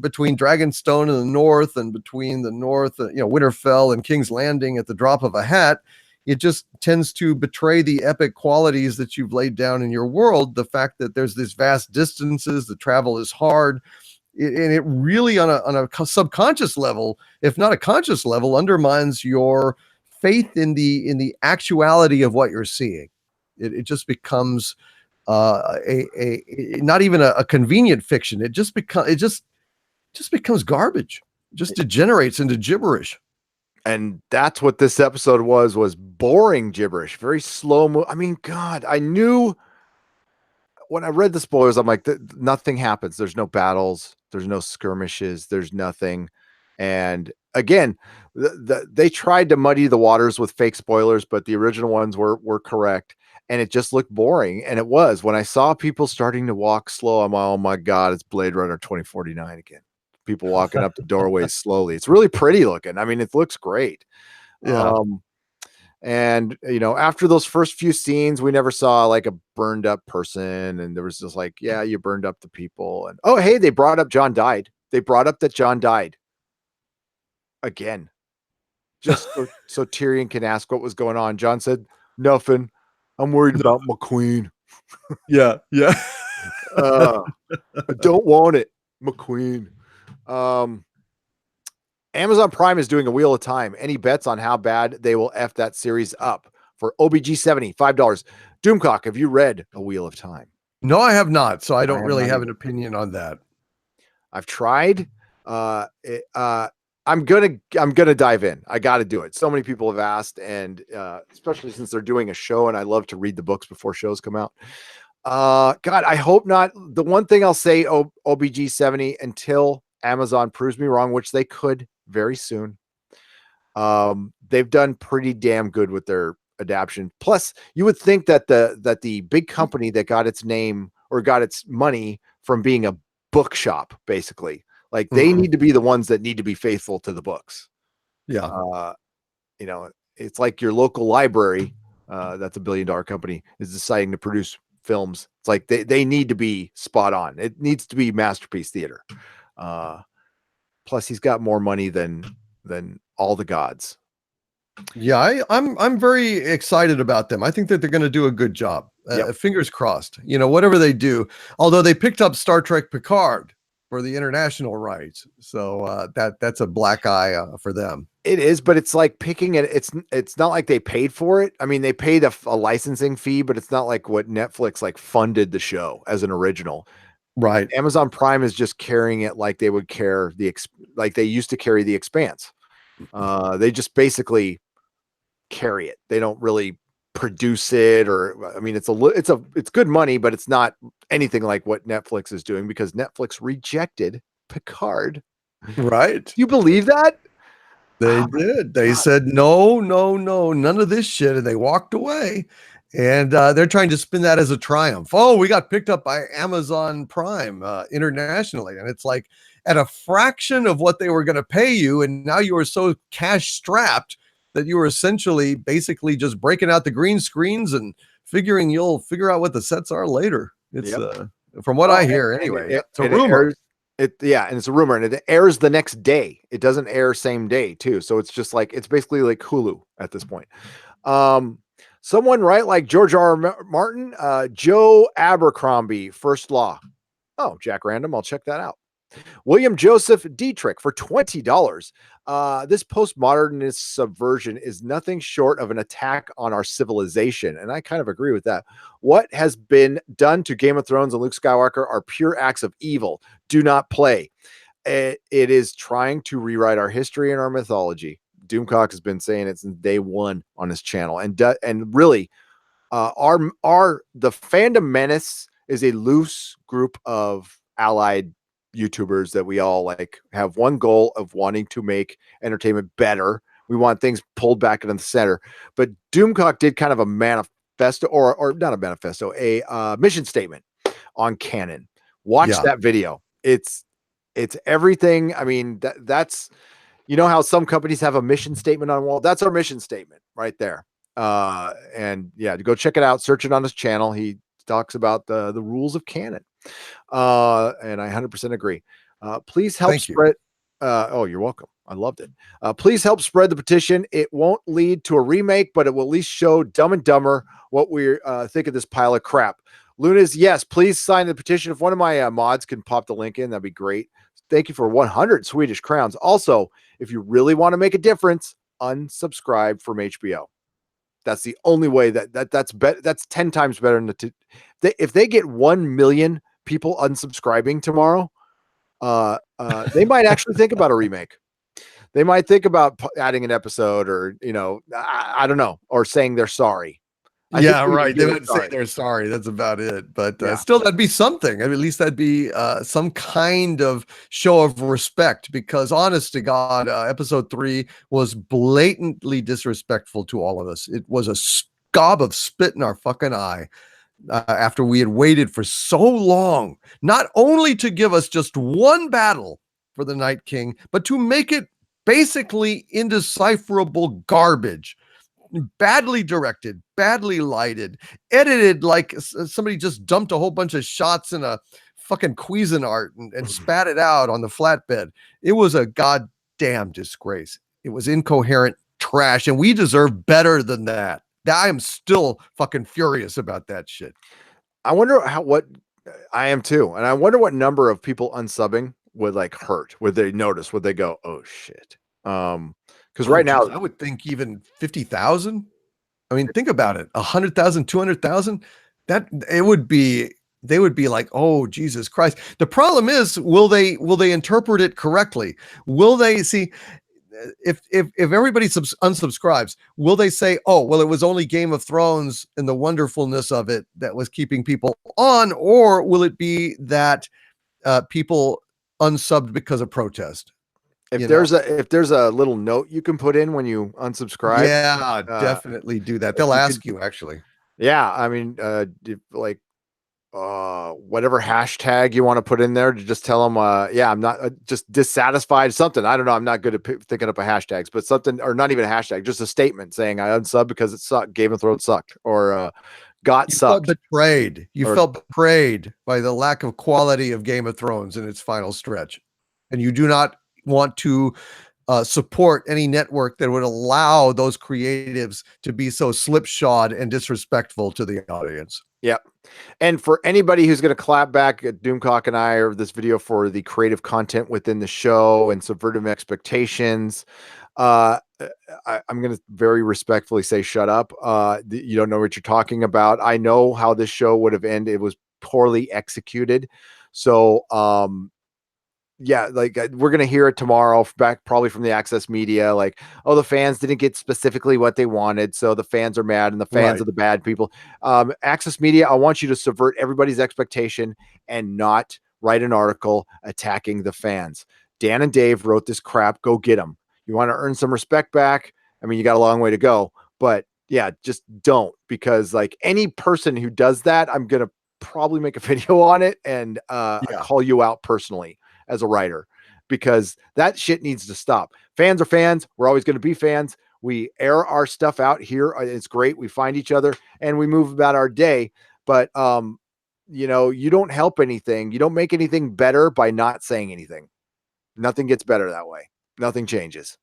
between Dragonstone in the north and between the north, Winterfell and King's Landing at the drop of a hat, it just tends to betray the epic qualities that you've laid down in your world. The fact that there's these vast distances, the travel is hard, and it really on a subconscious level, if not a conscious level, undermines your faith in the actuality of what you're seeing. It just becomes not even a convenient fiction. It just becomes garbage. It just degenerates into gibberish. And that's what this episode was boring gibberish, very slow. I mean, God, I knew when I read the spoilers, I'm like, nothing happens. There's no battles. There's no skirmishes. There's nothing. And again, they tried to muddy the waters with fake spoilers, but the original ones were correct. And it just looked boring. And it was. When I saw people starting to walk slow, I'm like, oh my God, it's Blade Runner 2049 again. People walking up the doorways slowly. It's really pretty looking. I mean, it looks great. Yeah. And after those first few scenes, we never saw like a burned up person. And there was just like, yeah, you burned up the people. And oh, hey, they brought up John died. They brought up that John died again. Just so Tyrion can ask what was going on. John said, nothing. I'm worried about McQueen. Yeah. I don't want it. McQueen. Amazon Prime is doing a Wheel of Time. Any bets on how bad they will F that series up? For OBG 70, $5. Doomcock, have you read A Wheel of Time? No, I have not. So I don't really have an opinion on that. I've tried. I'm gonna dive in. I got to do it. So many people have asked, and especially since they're doing a show, and I love to read the books before shows come out. God, I hope not. The one thing I'll say, OBG 70, until Amazon proves me wrong, which they could very soon. They've done pretty damn good with their adaptation. Plus, you would think that the big company that got its name or got its money from being a bookshop, basically, like they need to be the ones that need to be faithful to the books. Yeah. It's like your local library, that's $1 billion company, is deciding to produce films. It's like they need to be spot on. It needs to be masterpiece theater. Plus he's got more money than all the gods. Yeah, I'm very excited about them. I think that they're going to do a good job. Fingers crossed. Whatever they do. Although they picked up Star Trek Picard for the international rights, so that's a black eye for them. It is, but it's like picking it. It's not like they paid for it. I mean, they paid a licensing fee, but it's not like what Netflix like funded the show as an original. Right. Amazon Prime is just carrying it like they would care like they used to carry The Expanse. They just basically carry it. They don't really produce it, or I mean, it's good money, but it's not anything like what Netflix is doing because Netflix rejected Picard. Right. You believe that? They did. They said no, none of this shit, and they walked away. And they're trying to spin that as a triumph. Oh, we got picked up by Amazon Prime internationally. And it's like at a fraction of what they were going to pay you. And now you are so cash strapped that you were essentially basically just breaking out the green screens and figuring you'll figure out what the sets are later. It's from what I hear anyway. It's a rumor. And it's a rumor, and it airs the next day. It doesn't air same day too. So it's just like, it's basically like Hulu at this point. Someone write like George R. Martin, Joe Abercrombie, First Law. Oh, Jack Random. I'll check that out. William Joseph Dietrich for $20. This postmodernist subversion is nothing short of an attack on our civilization. And I kind of agree with that. What has been done to Game of Thrones and Luke Skywalker are pure acts of evil. Do not play. It is trying to rewrite our history and our mythology. Doomcock has been saying it since day one on his channel, and really, the Fandom Menace is a loose group of allied YouTubers that we all like have one goal of wanting to make entertainment better. We want things pulled back into the center. But Doomcock did kind of a manifesto, or not a manifesto, a mission statement on canon. Watch that video. It's everything. I mean, that's, you know how some companies have a mission statement on wall. That's our mission statement right there. And yeah, to go check it out, search it on his channel. He talks about the rules of canon. And I 100% agree. Please help spread. Oh, you're welcome. I loved it. Please help spread the petition. It won't lead to a remake, but it will at least show Dumb and Dumber what we think of this pile of crap. Luna's, yes, please sign the petition. If one of my mods can pop the link in, that'd be great. Thank you for 100 Swedish crowns. Also, if you really want to make a difference, unsubscribe from HBO. That's the only way that's better. That's 10 times better than if they get 1 million people unsubscribing tomorrow, they might actually think about a remake. They might think about adding an episode, or, you know, I don't know, or saying they're sorry. Yeah, right. They would say they're sorry. That's about it. But still, that'd be something. I mean, at least that'd be some kind of show of respect, because honest to God, episode 3 was blatantly disrespectful to all of us. It was a gob of spit in our fucking eye after we had waited for so long, not only to give us just one battle for the Night King, but to make it basically indecipherable garbage. Badly directed, badly lighted, edited like somebody just dumped a whole bunch of shots in a fucking Cuisinart and spat it out on the flatbed. It was a goddamn disgrace. It was incoherent trash, and we deserve better than that. I am still fucking furious about that shit. I wonder what I am too, and I wonder what number of people unsubbing would like hurt. Would they notice? Would they go, "Oh shit"? Because right now, I would think even 50,000. I mean, think about it. 100,000, 200,000. That it would be. They would be like, "Oh, Jesus Christ." The problem is, will they interpret it correctly? Will they see if everybody unsubscribes? Will they say, "Oh, well, it was only Game of Thrones and the wonderfulness of it that was keeping people on," or will it be that people unsubbed because of protest? If there's a little note you can put in when you unsubscribe, yeah, definitely do that. They'll ask you actually. Yeah, I mean, like whatever hashtag you want to put in there to just tell them, yeah, I'm not just dissatisfied. Something, I don't know. I'm not good at thinking up a hashtags, but something, or not even a hashtag, just a statement saying I unsubbed because it sucked. Game of Thrones sucked, or sucked. Felt betrayed. You felt betrayed by the lack of quality of Game of Thrones in its final stretch, and you do not want to support any network that would allow those creatives to be so slipshod and disrespectful to the audience. Yep. And for anybody who's going to clap back at Doomcock and I, or this video for the creative content within the show and subverting expectations, I'm going to very respectfully say, shut up. You don't know what you're talking about. I know how this show would have ended. It was poorly executed. So, yeah, like we're going to hear it tomorrow back probably from the Access Media. Like, oh, the fans didn't get specifically what they wanted, so the fans are mad and the fans are the bad people. Access Media, I want you to subvert everybody's expectation and not write an article attacking the fans. Dan and Dave wrote this crap. Go get them. You want to earn some respect back? I mean, you got a long way to go, but yeah, just don't, because like any person who does that, I'm going to probably make a video on it and call you out personally as a writer, because that shit needs to stop. Fans are fans. We're always going to be fans. We air our stuff out here. It's great. We find each other and we move about our day. But, you know, you don't help anything. You don't make anything better by not saying anything. Nothing gets better that way. Nothing changes.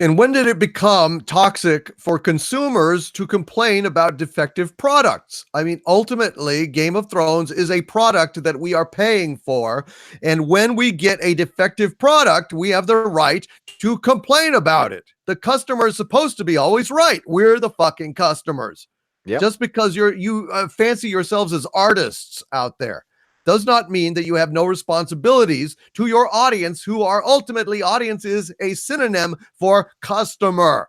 And when did it become toxic for consumers to complain about defective products? I mean, ultimately, Game of Thrones is a product that we are paying for. And when we get a defective product, we have the right to complain about it. The customer is supposed to be always right. We're the fucking customers. Yep. Just because you fancy yourselves as artists out there. does not mean that you have no responsibilities to your audience, who are ultimately, audience is a synonym for customer.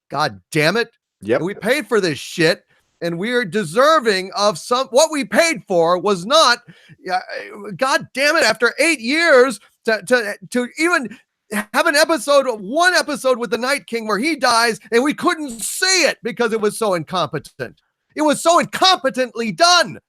God damn it. Yep. And we paid for this shit, and we're deserving of what we paid for was not, God damn it, after 8 years to even have one episode with the Night King where he dies and we couldn't see it because it was so incompetent. It was so incompetently done.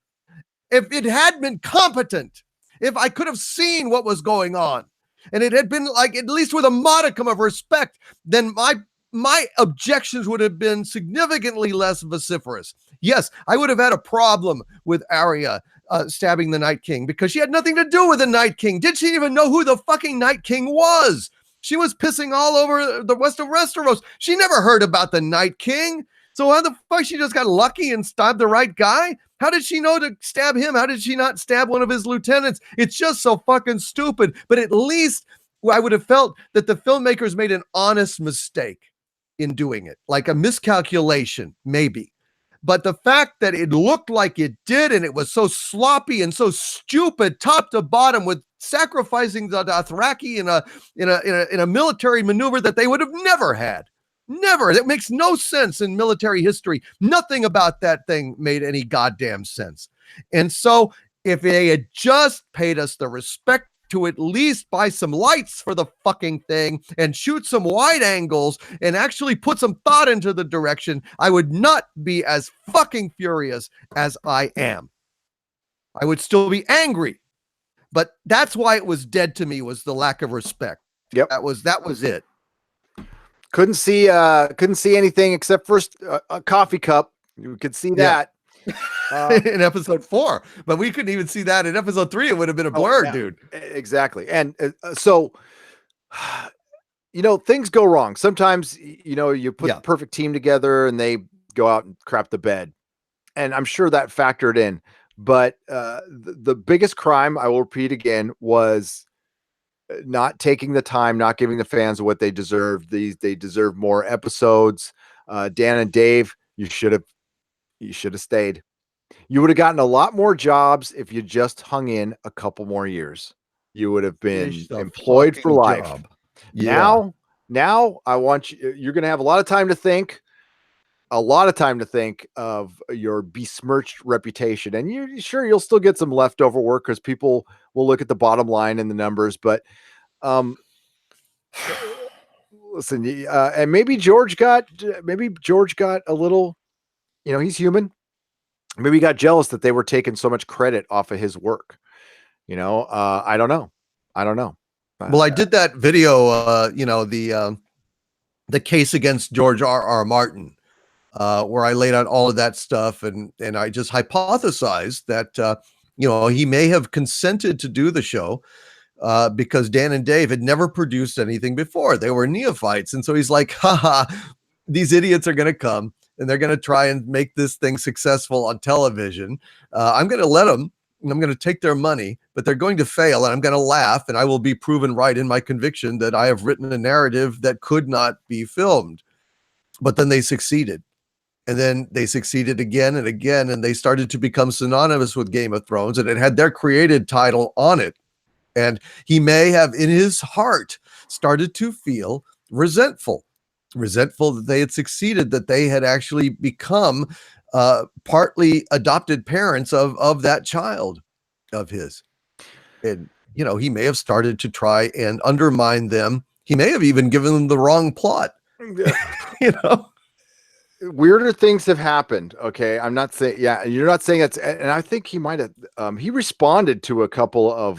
If it had been competent, if I could have seen what was going on, and it had been like, at least with a modicum of respect, then my objections would have been significantly less vociferous. Yes, I would have had a problem with Arya stabbing the Night King because she had nothing to do with the Night King. Did she even know who the fucking Night King was? She was pissing all over the rest of Westeros. She never heard about the Night King. So how the fuck she just got lucky and stabbed the right guy? How did she know to stab him? How did she not stab one of his lieutenants? It's just so fucking stupid. But at least I would have felt that the filmmakers made an honest mistake in doing it, like a miscalculation, maybe. But the fact that it looked like it did, and it was so sloppy and so stupid, top to bottom, with sacrificing the Dothraki in a military maneuver that they would have never had. Never. It makes no sense in military history. Nothing about that thing made any goddamn sense. And so if they had just paid us the respect to at least buy some lights for the fucking thing and shoot some wide angles and actually put some thought into the direction, I would not be as fucking furious as I am. I would still be angry. But that's why it was dead to me, was the lack of respect. Yep. That was it. Couldn't see anything except for a coffee cup. You could see that in episode 4, but we couldn't even see that in episode 3. It would have been a blur, dude. Exactly. And so, things go wrong. Sometimes, you put the perfect team together and they go out and crap the bed. And I'm sure that factored in. But the biggest crime, I will repeat again, was not taking the time, not giving the fans what they deserve. They deserve more episodes. Dan and Dave, you should have stayed. You would have gotten a lot more jobs if you just hung in a couple more years. You would have been employed for life. Yeah. Now I want you're going to have a lot of time to think of your besmirched reputation, and you'll still get some leftover work because people will look at the bottom line and the numbers. But listen, and maybe George got a little, he's human. Maybe he got jealous that they were taking so much credit off of his work. I don't know. Well, I did that video, the case against George R.R. Martin, where I laid out all of that stuff, and I just hypothesized that he may have consented to do the show because Dan and Dave had never produced anything before. They were neophytes, and so he's like, haha, these idiots are going to come and they're going to try and make this thing successful on television. I'm going to let them, and I'm going to take their money, but they're going to fail, and I'm going to laugh, and I will be proven right in my conviction that I have written a narrative that could not be filmed. But then they succeeded. And then they succeeded again and again, and they started to become synonymous with Game of Thrones, and it had their created title on it. And he may have, in his heart, started to feel resentful that they had succeeded, that they had actually become partly adopted parents of that child of his. And, he may have started to try and undermine them. He may have even given them the wrong plot. Weirder things have happened. Okay. I'm not saying, you're not saying that's, and I think he might have, he responded to a couple of,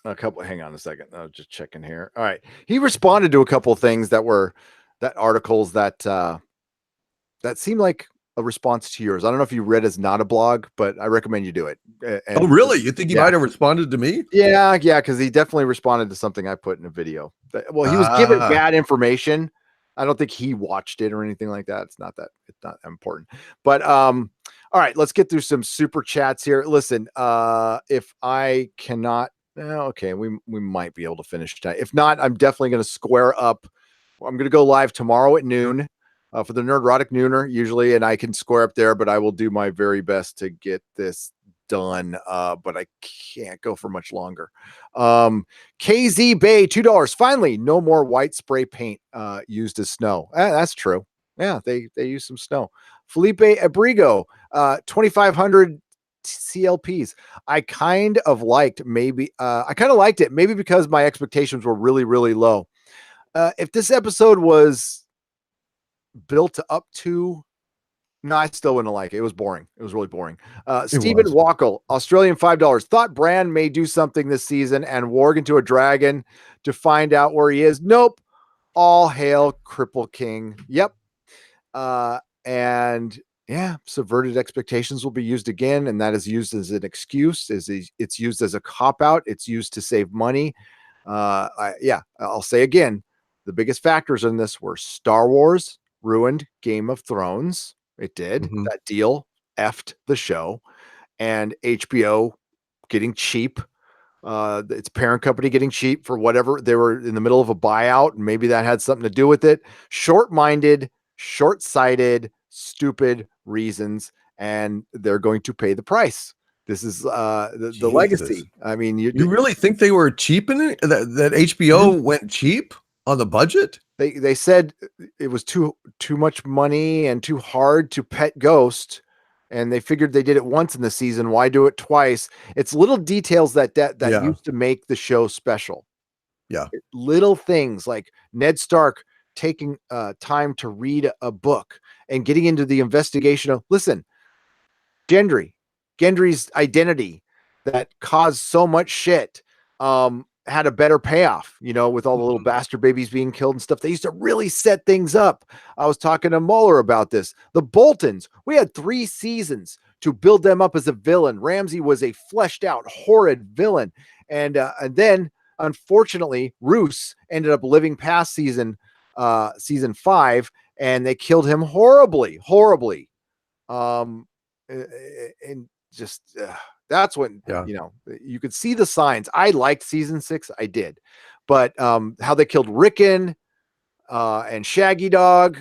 hang on a second. I was just checking here. All right. He responded to a couple of things that articles that seemed like a response to yours. I don't know if you read as not a blog, but I recommend you do it. Oh, really? You think he might have responded to me? Yeah. Cause he definitely responded to something I put in a video. Well, he was given bad information. I don't think he watched it or anything like that. It's not important. But all right, let's get through some super chats here. Listen, if I cannot, okay, we might be able to finish tonight. If not, I'm definitely going to square up. I'm going to go live tomorrow at noon for the Nerdrotic Nooner usually, and I can square up there, but I will do my very best to get this done, but I can't go for much longer. KZ Bay, $2. Finally, no more white spray paint used as snow. That's true. Yeah, they use some snow. Felipe Abrigo, 2,500 CLPs. I kind of liked it, maybe because my expectations were really, really low. If this episode was built up to, no, I still wouldn't like it. It was boring. It was really boring. Stephen Wackel, Australian $5. Thought Bran may do something this season and warg into a dragon to find out where he is. Nope. All hail Cripple King. Yep. And yeah, subverted expectations will be used again, and that is used as an excuse. It's used as a cop-out. It's used to save money. I'll say again, the biggest factors in this were Star Wars ruined Game of Thrones. It did. Mhm. That deal effed the show, and HBO getting cheap. Its parent company getting cheap for whatever. They were in the middle of a buyout, and maybe that had something to do with it. Short-minded, short-sighted, stupid reasons, and they're going to pay the price. This is the legacy. I mean, you really think they were cheap in it? That HBO went cheap on the budget? They said it was too much money and too hard to pet Ghost, and they figured they did it once in the season. Why do it twice? It's little details that used to make the show special. Yeah, little things like Ned Stark taking time to read a book and getting into the investigation of, listen, Gendry's identity that caused so much shit had a better payoff, with all the little bastard babies being killed and stuff. They used to really set things up. I was talking to Mueller about this. The Boltons, we had 3 seasons to build them up as a villain. Ramsay was a fleshed out, horrid villain. And then, unfortunately, Roose ended up living past season 5, and they killed him horribly. And just that's when you could see the signs. I liked season 6, I did, but how they killed Rickon and Shaggy Dog,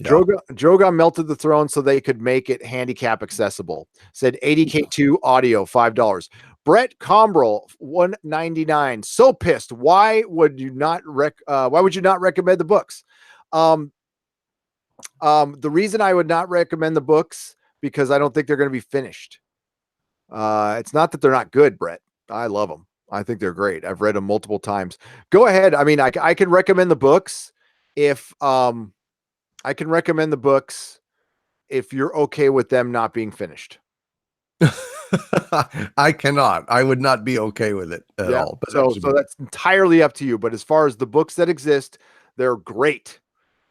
Drogon melted the throne so they could make it handicap accessible. Said 80K2 audio, $5. Brett Combrel, $1.99. So pissed. Why would you not recommend the books? The reason I would not recommend the books, because I don't think they're going to be finished. It's not that they're not good, Brett. I love them. I think they're great. I've read them multiple times. Go ahead. I mean, I can recommend the books if you're okay with them not being finished. I cannot. I would not be okay with it at all. But so that's entirely up to you. But as far as the books that exist, they're great.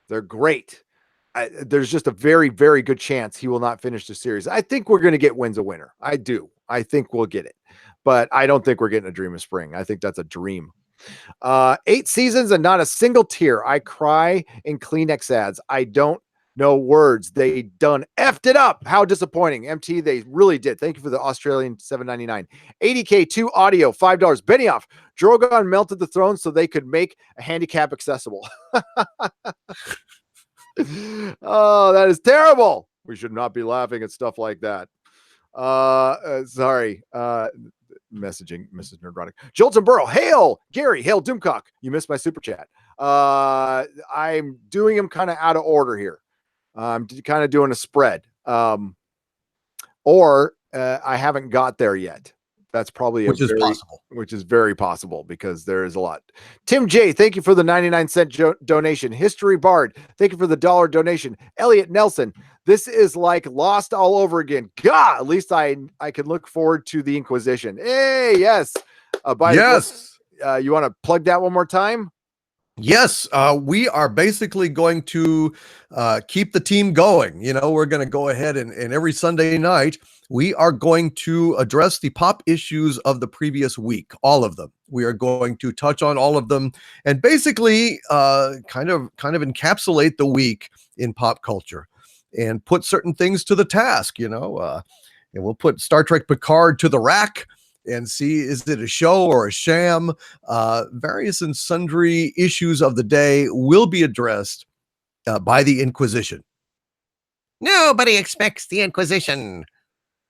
They're great. There's just a very, very good chance he will not finish the series. I think we're going to get Wins a Winner. I do. I think we'll get it. But I don't think we're getting a Dream of Spring. I think that's a dream. 8 seasons and not a single tear. I cry in Kleenex ads. I don't know words. They done effed it up. How disappointing. MT, they really did. Thank you for the Australian $7.99. 80K2 audio, $5. Benioff, Drogon melted the throne so they could make a handicap accessible. Oh, that is terrible. We should not be laughing at stuff like that. Sorry. Messaging Mrs. Nerdrotic. Jolton Burrow. Hail, Gary. Hail, Doomcock. You missed my super chat. I'm doing them kind of out of order here. I'm kind of doing a spread. Or I haven't got there yet. That's probably possible. Which is very possible, because there is a lot. Tim J, thank you for the 99-cent donation. History Bard, thank you for the $1 donation. Elliot Nelson, this is like Lost all over again. God, at least I can look forward to the Inquisition. Hey, yes. Yes. You want to plug that one more time? Yes, we are basically going to keep the team going. We're going to go ahead and every Sunday night, we are going to address the pop issues of the previous week, all of them. We are going to touch on all of them and basically kind of encapsulate the week in pop culture and put certain things to the task, and we'll put Star Trek Picard to the rack and see, is it a show or a sham? Various and sundry issues of the day will be addressed by the Inquisition. Nobody expects the Inquisition.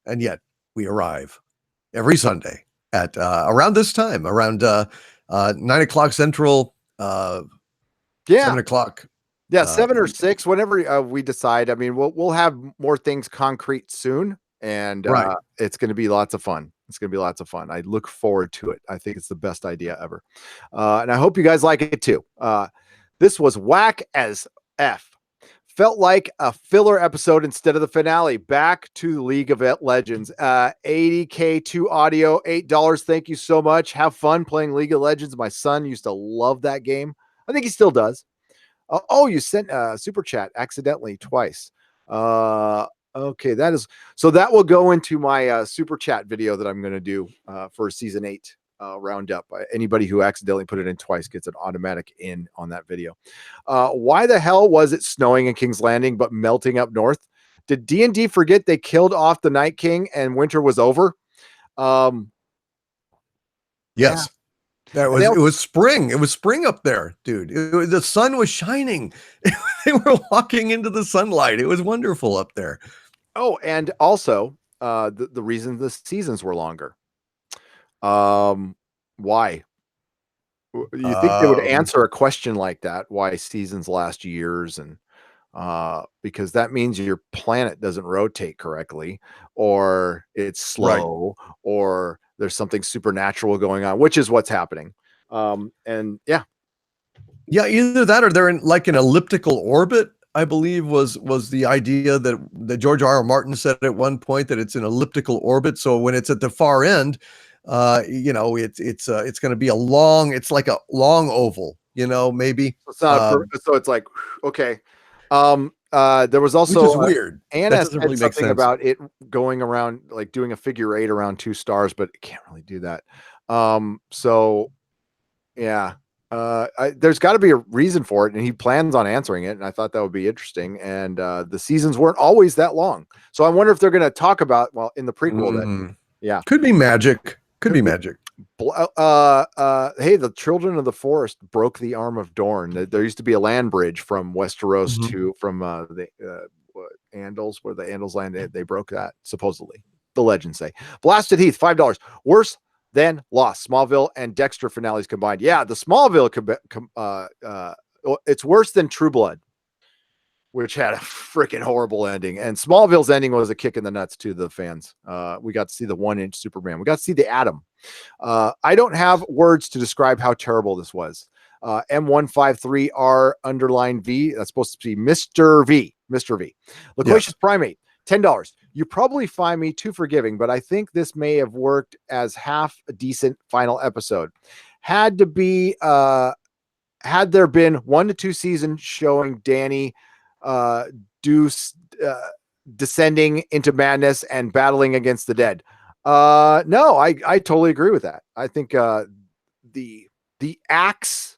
And yet we arrive every Sunday at around this time, around 9 o'clock Central, 7 o'clock. Yeah, 7 or 6, whenever we decide. I mean, we'll have more things concrete soon, and Right. it's going to be lots of fun. It's going to be lots of fun. I look forward to it. I think it's the best idea ever, and I hope you guys like it too. This was whack as F. Felt like a filler episode instead of the finale. Back to League of Legends. 80K2 audio, $8. Thank you so much. Have fun playing League of Legends. My son used to love that game. I think he still does. Oh, you sent a super chat accidentally twice. Okay, that will go into my super chat video that I'm going to do for season 8 roundup. Anybody who accidentally put it in twice gets an automatic in on that video. Why the hell was it snowing in King's Landing but melting up north? Did D&D forget they killed off the Night King and winter was over? Yes. It was spring. It was spring up there, dude. The sun was shining. They were walking into the sunlight. It was wonderful up there. Oh, and also the reason the seasons were longer. Why? You think they would answer a question like that? Why seasons last years? And because that means your planet doesn't rotate correctly, or it's slow, right, or there's something supernatural going on, which is what's happening. And yeah, either that or they're in like an elliptical orbit. I believe was the idea that George R.R. Martin said at one point, that it's an elliptical orbit. So when it's at the far end, it's going to be it's like a long oval, maybe. It's not so it's like, okay. There was also, which is weird. Anna said something about it going around, like doing a figure 8 around 2 stars, but it can't really do that. So yeah, there's got to be a reason for it, and he plans on answering it. And I thought that would be interesting. And the seasons weren't always that long, so I wonder if they're going to talk about, well, in the prequel, that yeah, could be magic. Could be magic. Hey, the children of the forest broke the arm of Dorne. There used to be a land bridge from Westeros to the Andals, where the Andals land. They broke that, supposedly. The legends say. Blasted Heath, $5. Worse than Lost, Smallville, and Dexter finales combined. Yeah, the Smallville it's worse than True Blood, which had a freaking horrible ending. And Smallville's ending was a kick in the nuts to the fans. We got to see the 1-inch Superman. We got to see the Atom. I don't have words to describe how terrible this was. M153R underline V. That's supposed to be Mr. V. Mr. V. Loquacious Primate, $10. You probably find me too forgiving, but I think this may have worked as half a decent final episode. Had there been 1 to 2 seasons showing Danny descending into madness and battling against the dead. No, I totally agree with that. I think the acts,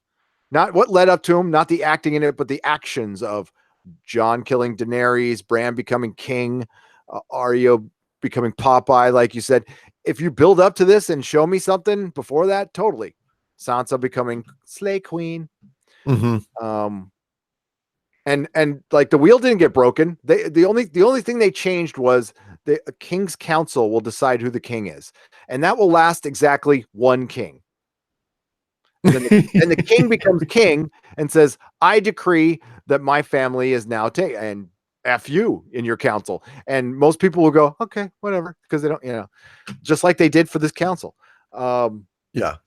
not what led up to him, not the acting in it, but the actions of Jon killing Daenerys, Bran becoming king, Arya becoming Popeye, like you said. If you build up to this and show me something before that, totally. Sansa becoming Slay Queen. And like the wheel didn't get broken. The only thing they changed was the King's Council will decide who the king is, and that will last exactly 1 king. And then the king becomes king and says, "I decree that my family is now and F you in your council." And most people will go, "Okay, whatever," because they don't, just like they did for this council. Yeah.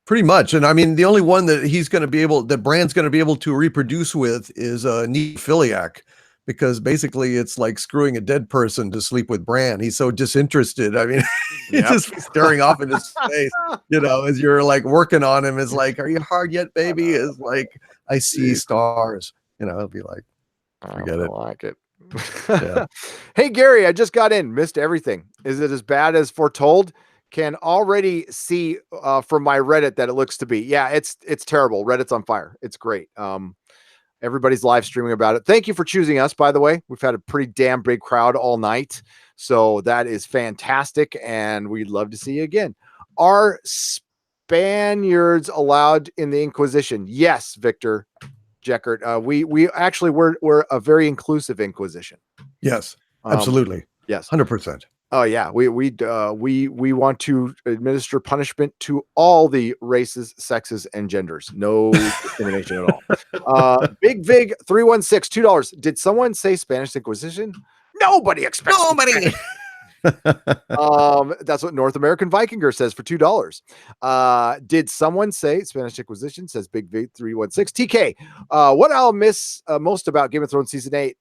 Pretty much. And I mean, the only one that Bran's going to be able to reproduce with is Nephiliac, because basically it's like screwing a dead person to sleep with Bran. He's so disinterested. I mean, he's just staring off into space, as you're like working on him. It's like, "Are you hard yet, baby?" It's like, "I see stars." He'll be like, "Forget it." I like it. Yeah. Hey, Gary, I just got in, missed everything. Is it as bad as foretold? Can already see from my Reddit that it looks to be. Yeah, it's terrible. Reddit's on fire. It's great. Everybody's live streaming about it. Thank you for choosing us, by the way. We've had a pretty damn big crowd all night, so that is fantastic, and we'd love to see you again. Are Spaniards allowed in the Inquisition? Yes, Victor Jeckert. We actually we're a very inclusive Inquisition. Yes, absolutely. Yes, 100%. Oh yeah, we want to administer punishment to all the races, sexes, and genders. No discrimination at all. Big Vig 316 $2. Did someone say Spanish Inquisition? Nobody expects Nobody. That's what North American Vikinger says for $2. Did someone say Spanish Inquisition? Says Big Vig 316 TK. What I'll miss most about Game of Thrones season 8,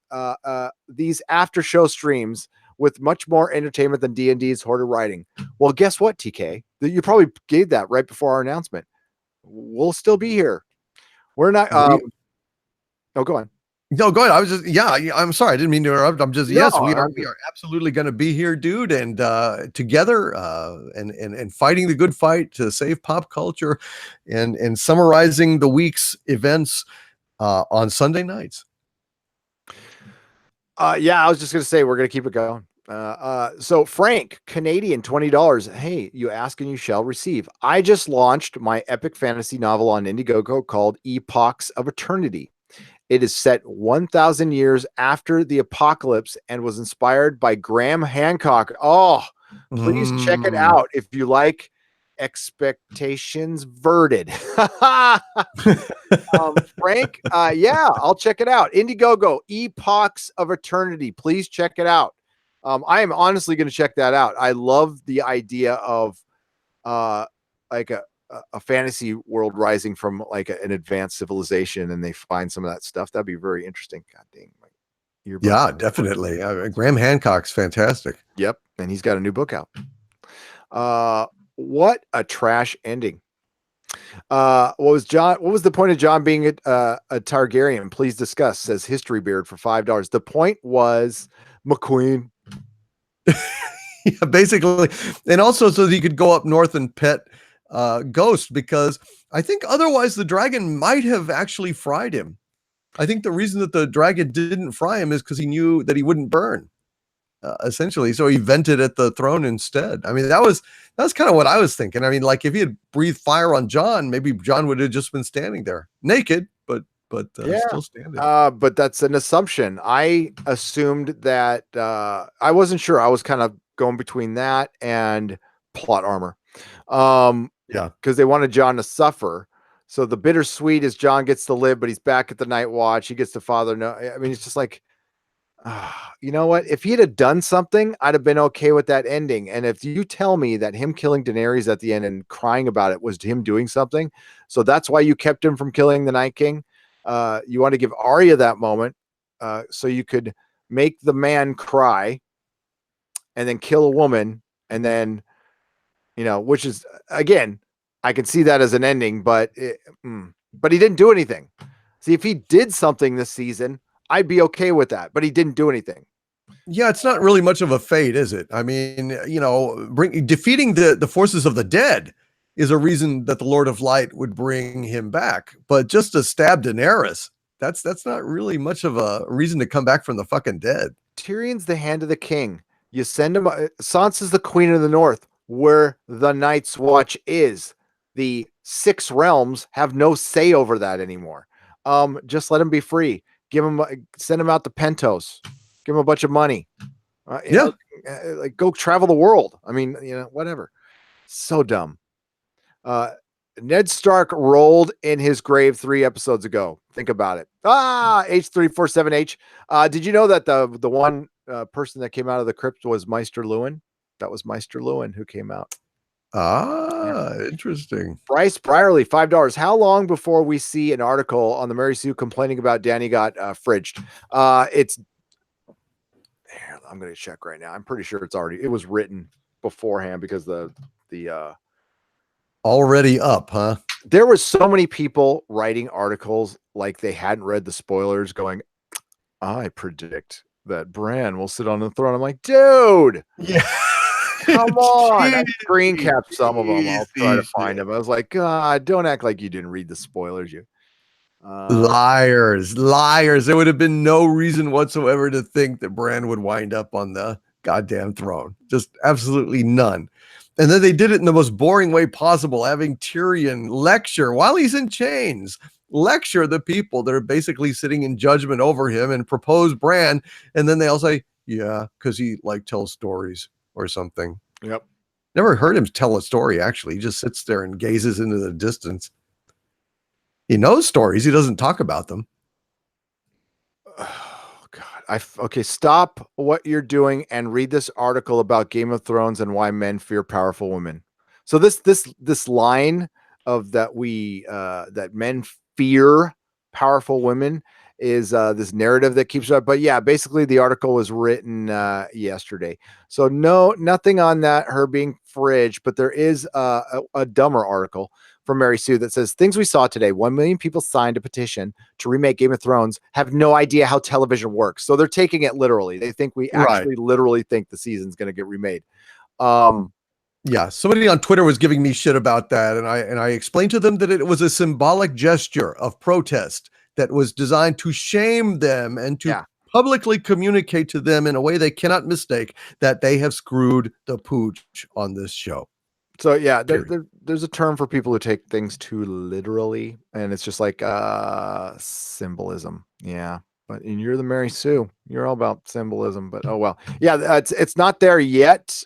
these after show streams with much more entertainment than D&D's Horde of Writing. Well, guess what, TK? You probably gave that right before our announcement. We'll still be here. We're not. Oh, go on. No, go ahead. I was just, I'm sorry. I didn't mean to interrupt. I'm just, yes, we are absolutely going to be here, dude. And together and fighting the good fight to save pop culture and summarizing the week's events on Sunday nights. Yeah, I was just going to say, we're going to keep it going. So Frank, Canadian, $20. Hey, you ask and you shall receive. I just launched my epic fantasy novel on Indiegogo called Epochs of Eternity. It is set 1,000 years after the apocalypse and was inspired by Graham Hancock. Oh, please check it out if you like expectations verted. Frank, yeah, I'll check it out. Indiegogo, Epochs of Eternity. Please check it out. I am honestly going to check that out. I love the idea of like a fantasy world rising from like an advanced civilization, and they find some of that stuff. That'd be very interesting. God dang. Yeah, definitely. Graham Hancock's fantastic. Yep. And he's got a new book out. What a trash ending. What was the point of John being a Targaryen? Please discuss, says History Beard for $5. The point was McQueen. Yeah, basically. And also so that he could go up north and pet Ghost, because I think otherwise the dragon might have actually fried him. I think the reason that the dragon didn't fry him is because he knew that he wouldn't burn, essentially. So he vented at the throne instead. I mean, that was kind of what I was thinking. I mean, like if he had breathed fire on John, maybe John would have just been standing there naked, but still standing. But that's an assumption. I assumed that I wasn't sure. I was kind of going between that and plot armor. Yeah, because they wanted John to suffer. So the bittersweet is John gets to live, but he's back at the Night Watch. He gets to father. No, I mean, it's just like, you know what? If he'd have done something, I'd have been okay with that ending. And if you tell me that him killing Daenerys at the end and crying about it was him doing something, so that's why you kept him from killing the Night King. You want to give Arya that moment so you could make the man cry and then kill a woman, and then, you know, which is, again, I can see that as an ending, but he didn't do anything. See, if he did something this season, I'd be okay with that, but he didn't do anything. Yeah, it's not really much of a fate, is it? I mean, you know, defeating the forces of the dead is a reason that the Lord of Light would bring him back. But just to stab Daenerys, that's not really much of a reason to come back from the fucking dead. Tyrion's the hand of the king. You send him. Sansa's the queen of the north, where the Night's Watch is. The 6 realms have no say over that anymore. Just let him be free. Send him out to Pentos. Give him a bunch of money. Yeah. Like go travel the world. I mean, you know, whatever. So dumb. Ned Stark rolled in his grave 3 episodes ago. Think about it. H347H. Did you know that the one person that came out of the crypt was Meister Lewin? That was Meister Lewin who came out. Interesting. Bryce Brierly, $5. How long before we see an article on the Mary Sue complaining about Danny got fridged? It's I'm going to check right now. I'm pretty sure it was written beforehand because the already up, huh? There was so many people writing articles like they hadn't read the spoilers going, I predict that Bran will sit on the throne. I'm like, dude, yeah. Come on. I screen capped some of them. I'll try to find them. I was like, God, don't act like you didn't read the spoilers. Liars. There would have been no reason whatsoever to think that Bran would wind up on the goddamn throne. Just absolutely none. And then they did it in the most boring way possible, having Tyrion lecture while he's in chains, lecture the people that are basically sitting in judgment over him and propose Bran. And then they all say, yeah, because he like tells stories or something. Yep. Never heard him tell a story, actually. He just sits there and gazes into the distance. He knows stories. He doesn't talk about them. Oh God. Okay, stop what you're doing and read this article about Game of Thrones and why men fear powerful women. So this line of that men fear powerful women is this narrative that keeps up. But yeah, basically the article was written yesterday. So nothing on that, her being fridge, but there is a dumber article from Mary Sue that says things we saw today. 1 million people signed a petition to remake Game of Thrones, have no idea how television works. So they're taking it literally. They think we actually literally think the season's going to get remade. Yeah, somebody on Twitter was giving me shit about that, and I explained to them that it was a symbolic gesture of protest that was designed to shame them and to publicly communicate to them in a way they cannot mistake that they have screwed the pooch on this show. So yeah, there's a term for people who take things too literally, and it's just like symbolism. Yeah, but you're the Mary Sue. You're all about symbolism. But oh well. Yeah, it's not there yet.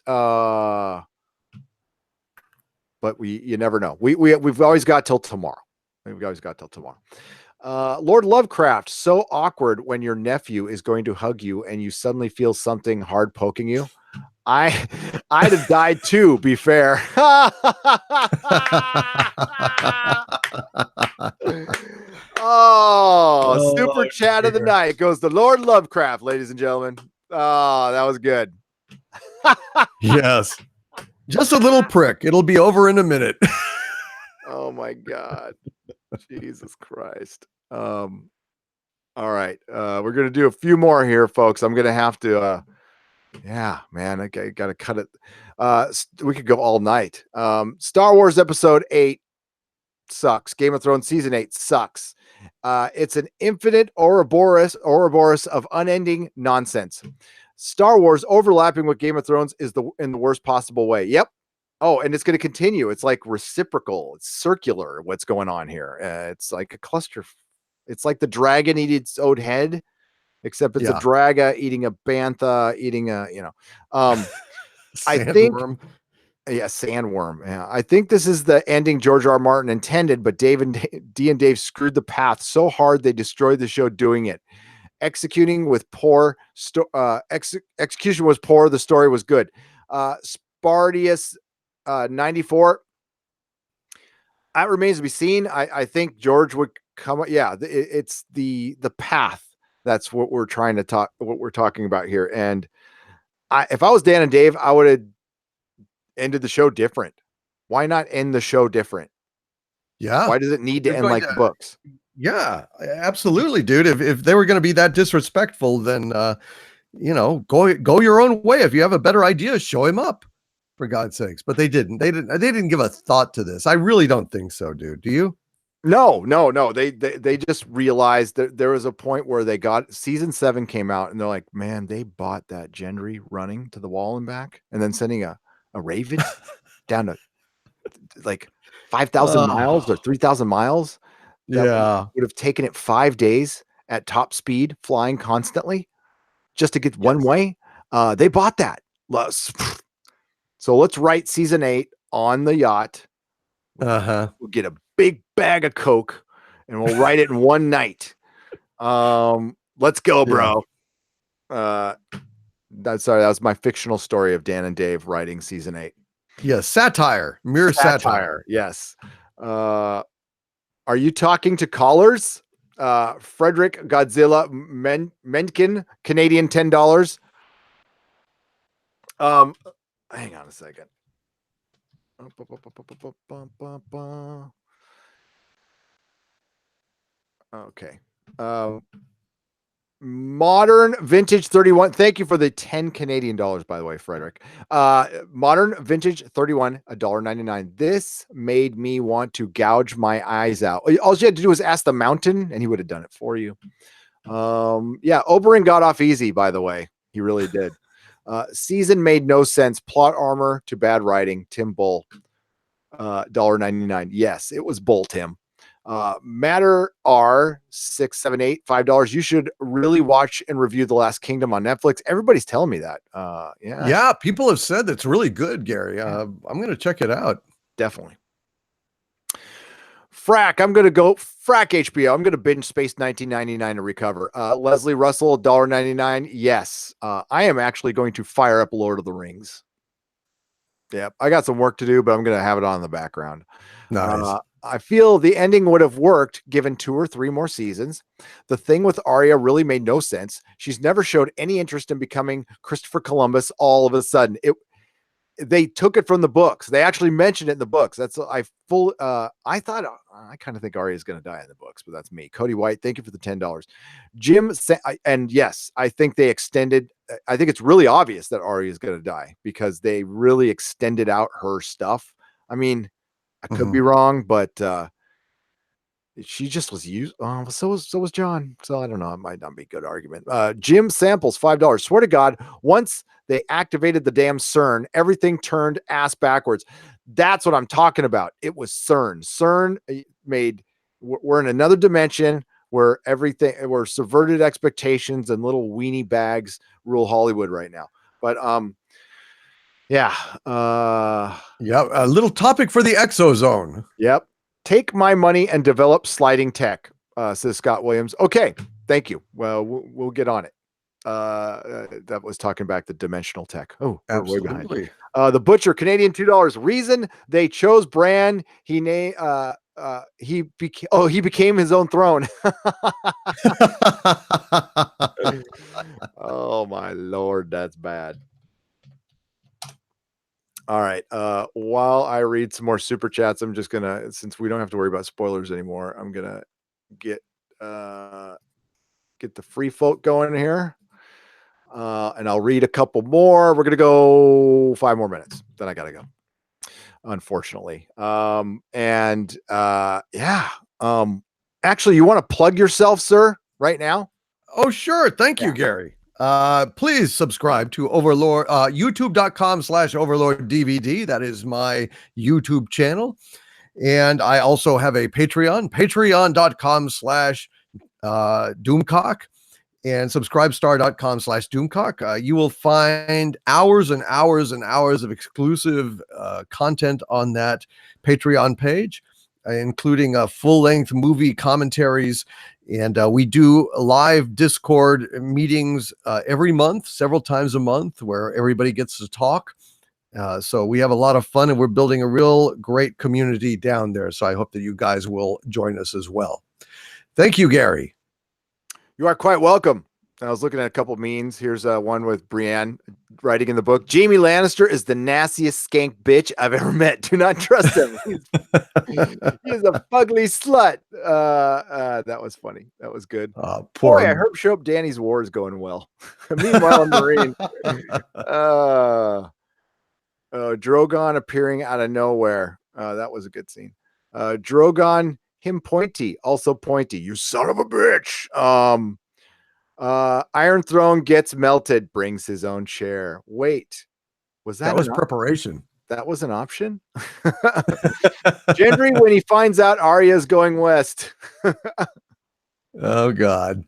But you never know. We've always got till tomorrow. We've always got till tomorrow. Lord Lovecraft, so awkward when your nephew is going to hug you and you suddenly feel something hard poking you. I'd have died too, be fair. Super chat of the night goes to Lord Lovecraft, ladies and gentlemen. Oh, that was good. Yes. Just a little prick. It'll be over in a minute. Oh my God. Jesus Christ. All right. We're going to do a few more here, folks. I'm going to have to, yeah, man, I got to cut it. We could go all night. Star Wars Episode 8 sucks. Game of Thrones Season 8 sucks. It's an infinite Ouroboros of unending nonsense. Star Wars overlapping with Game of Thrones is in the worst possible way. Yep. Oh, and it's going to continue. It's like reciprocal. It's circular. What's going on here? It's like a cluster. It's like the dragon eating its own head, except it's a draga eating a bantha, eating a, I think, sandworm. Yeah, I think this is the ending George R. R. Martin intended, but Dave and screwed the path so hard they destroyed the show doing it. Execution was poor. Execution was poor. The story was good. Spartius 94. That remains to be seen. I think George would come. Yeah, it's the path. That's what we're trying to talk. What we're talking about here. And if I was Dan and Dave, I would have ended the show different. Why not end the show different? Yeah. Why does it need to end like the books? Yeah, absolutely, dude. If they were going to be that disrespectful, then go your own way. If you have a better idea, show him up, for God's sakes. But they didn't. They didn't give a thought to this. I really don't think so, dude. Do you? No. They just realized that there was a point where they got season 7 came out and they're like, man, they bought that Gendry running to the wall and back and then sending a raven down to like 5,000 miles or 3,000 miles. That would have taken it 5 days at top speed, flying constantly just to get one way. They bought that. So let's write season 8 on the yacht. We'll get a big bag of Coke and we'll write it in one night. Let's go, bro. That was my fictional story of Dan and Dave writing season 8. Yes, satire, mere satire. Yes. Are you talking to callers? Frederick Godzilla Menken, Canadian $10. Hang on a second. Okay. Modern Vintage 31. Thank you for the 10 Canadian dollars, by the way, Frederick. Modern Vintage 31, $1.99. This made me want to gouge my eyes out. All you had to do was ask the mountain, and he would have done it for you. Oberyn got off easy, by the way. He really did. Season made no sense. Plot armor to bad writing. Tim Bull. $1.99. Yes, it was Bull, Tim. Matter R 678 $5. You should really watch and review The Last Kingdom on Netflix. Everybody's telling me that. Yeah, people have said that's really good, Gary. I'm going to check it out. Definitely. Frack, I'm going to go Frack HBO. I'm going to binge Space 1999 to recover. Leslie Russell, $1.99. Yes. I am actually going to fire up Lord of the Rings. Yep. I got some work to do, but I'm going to have it on in the background. Nice. I feel the ending would have worked given 2 or 3 more seasons. The thing with Arya really made no sense. She's never showed any interest in becoming Christopher Columbus all of a sudden. They took it from the books. They actually mentioned it in the books. I thought I kind of think Arya is going to die in the books, but that's me. Cody White, thank you for the $10. Jim, and yes, I think they extended. I think it's really obvious that Arya is going to die because they really extended out her stuff. I mean, I could be wrong, but she just was used. So was John. So I don't know. It might not be a good argument. Jim Samples, $5. Swear to God, once they activated the damn CERN, everything turned ass backwards. That's what I'm talking about. It was CERN. CERN we're in another dimension where where subverted expectations and little weenie bags rule Hollywood right now. But yeah. Yeah, a little topic for the exozone. Yep. Take my money and develop sliding tech, says Scott Williams. Okay, thank you. Well, we'll get on it. That was talking back the dimensional tech. Oh, absolutely. We're way behind. The Butcher, Canadian $2. Reason they chose Bran, he became his own throne. Oh my Lord, that's bad. All right. While I read some more super chats, I'm just gonna, since we don't have to worry about spoilers anymore, I'm gonna get the free folk going here. And I'll read a couple more. We're gonna go 5 more minutes. Then I gotta go. Unfortunately. Actually, you want to plug yourself, sir, right now? Oh, sure. Thank you, Gary. Please subscribe to Overlord, youtube.com/Overlord DVD. That is my YouTube channel. And I also have a Patreon, patreon.com/Doomcock and subscribestar.com/Doomcock. You will find hours and hours and hours of exclusive content on that Patreon page, including full-length movie commentaries. And we do live Discord meetings every month, several times a month, where everybody gets to talk. So we have a lot of fun, and we're building a real great community down there. So I hope that you guys will join us as well. Thank you, Gary. You are quite welcome. I was looking at a couple memes. Here's one with Brienne writing in the book. Jaime Lannister is the nastiest skank bitch I've ever met. Do not trust him. He's a fugly slut. That was funny. That was good. Boy, I hope Danny's war is going well. Meanwhile, Marine. Drogon appearing out of nowhere. That was a good scene. Drogon, him pointy, also pointy. You son of a bitch. Iron Throne gets melted, brings his own chair. Wait, that was preparation? That was an option. Gendry, when he finds out Arya's going west. Oh God.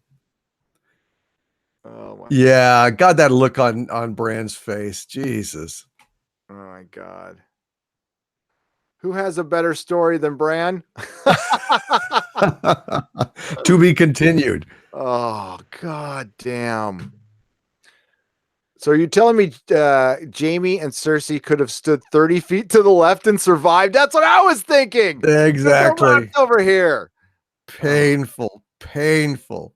Oh my. Yeah, I got that look on Bran's face. Jesus. Oh my God. Who has a better story than Bran? To be continued. Oh, God damn. So are you telling me Jaime and Cersei could have stood 30 feet to the left and survived? That's what I was thinking. Exactly. Over here. Painful, painful.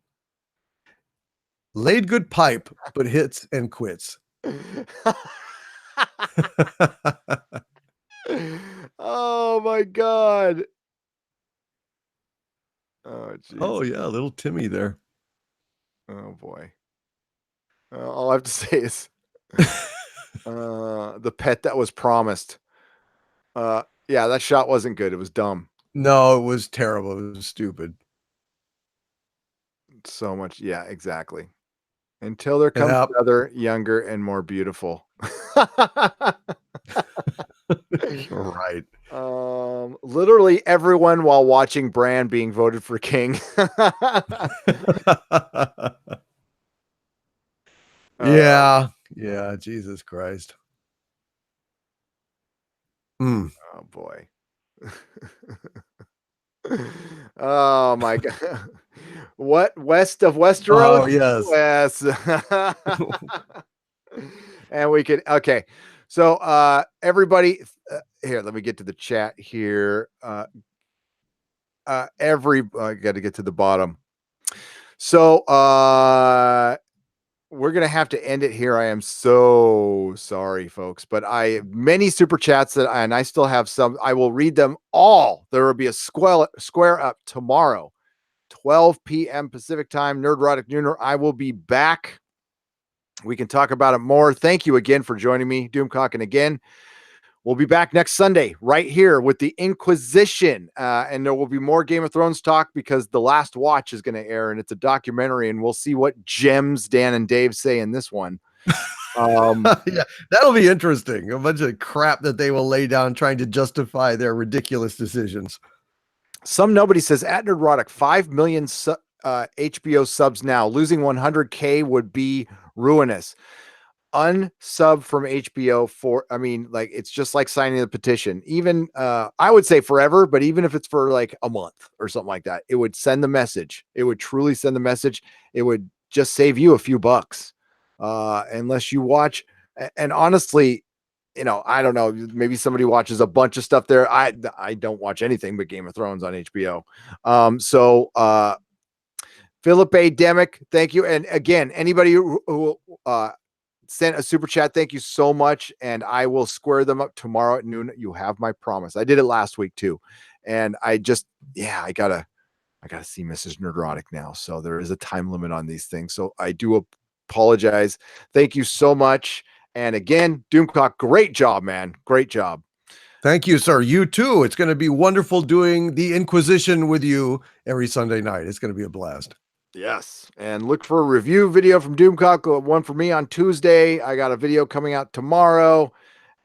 Laid good pipe, but hits and quits. Oh my God. Oh, geez. Oh yeah, little Timmy there. Oh boy. All I have to say is the pet that was promised. Yeah, that shot wasn't good. It was dumb. No, it was terrible. It was stupid. So much. Yeah, exactly. Until there comes another younger and more beautiful. Right. Literally everyone while watching Bran being voted for king. Yeah. Yeah. Jesus Christ. Mm. Oh boy. Oh my god. What, west of Westeros? Oh, yes. Yes. And we can, okay. So everybody, here, let me get to the chat here. I got to get to the bottom. So we're gonna have to end it here. I am so sorry, folks, but I many super chats and I still have some. I will read them all. There will be a square up tomorrow, 12 p.m. Pacific time, Nerdrotic Nooner. I will be back. We can talk about it more. Thank you again for joining me, Doomcock, and again. We'll be back next Sunday right here with the Inquisition. And there will be more Game of Thrones talk because The Last Watch is going to air and it's a documentary. And we'll see what gems Dan and Dave say in this one. Yeah, that'll be interesting. A bunch of crap that they will lay down trying to justify their ridiculous decisions. Some nobody says at Nerdrotic, 5 million HBO subs now. Losing 100K would be ruinous. Unsub from HBO for, I mean, like, it's just like signing the petition. Even I would say forever, but even if it's for like a month or something like that, it would send the message. It would truly send the message. It would just save you a few bucks, unless you watch. And honestly, you know, I don't know, maybe somebody watches a bunch of stuff there. I don't watch anything but Game of Thrones on HBO. Philip A. Demick, thank you. And again, anybody who sent a super chat, thank you so much. And I will square them up tomorrow at noon. You have my promise. I did it last week too. And I just, yeah, I gotta see Mrs. Nerdrotic now. So there is a time limit on these things. So I do apologize. Thank you so much. And again, Doomcock, great job, man. Great job. Thank you, sir. You too. It's going to be wonderful doing the Inquisition with you every Sunday night. It's going to be a blast. Yes. And look for a review video from Doomcock, one for me on Tuesday. I got a video coming out tomorrow.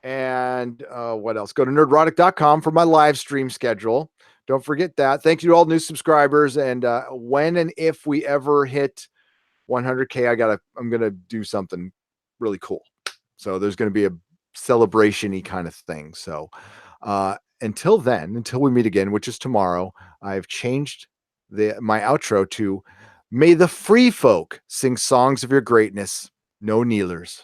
And what else? Go to nerdrotic.com for my live stream schedule. Don't forget that. Thank you to all new subscribers. And when and if we ever hit 100K, I'm going to do something really cool. So there's going to be a celebration-y kind of thing. So until then, until we meet again, which is tomorrow, I've changed my outro to "May the free folk sing songs of your greatness, no kneelers."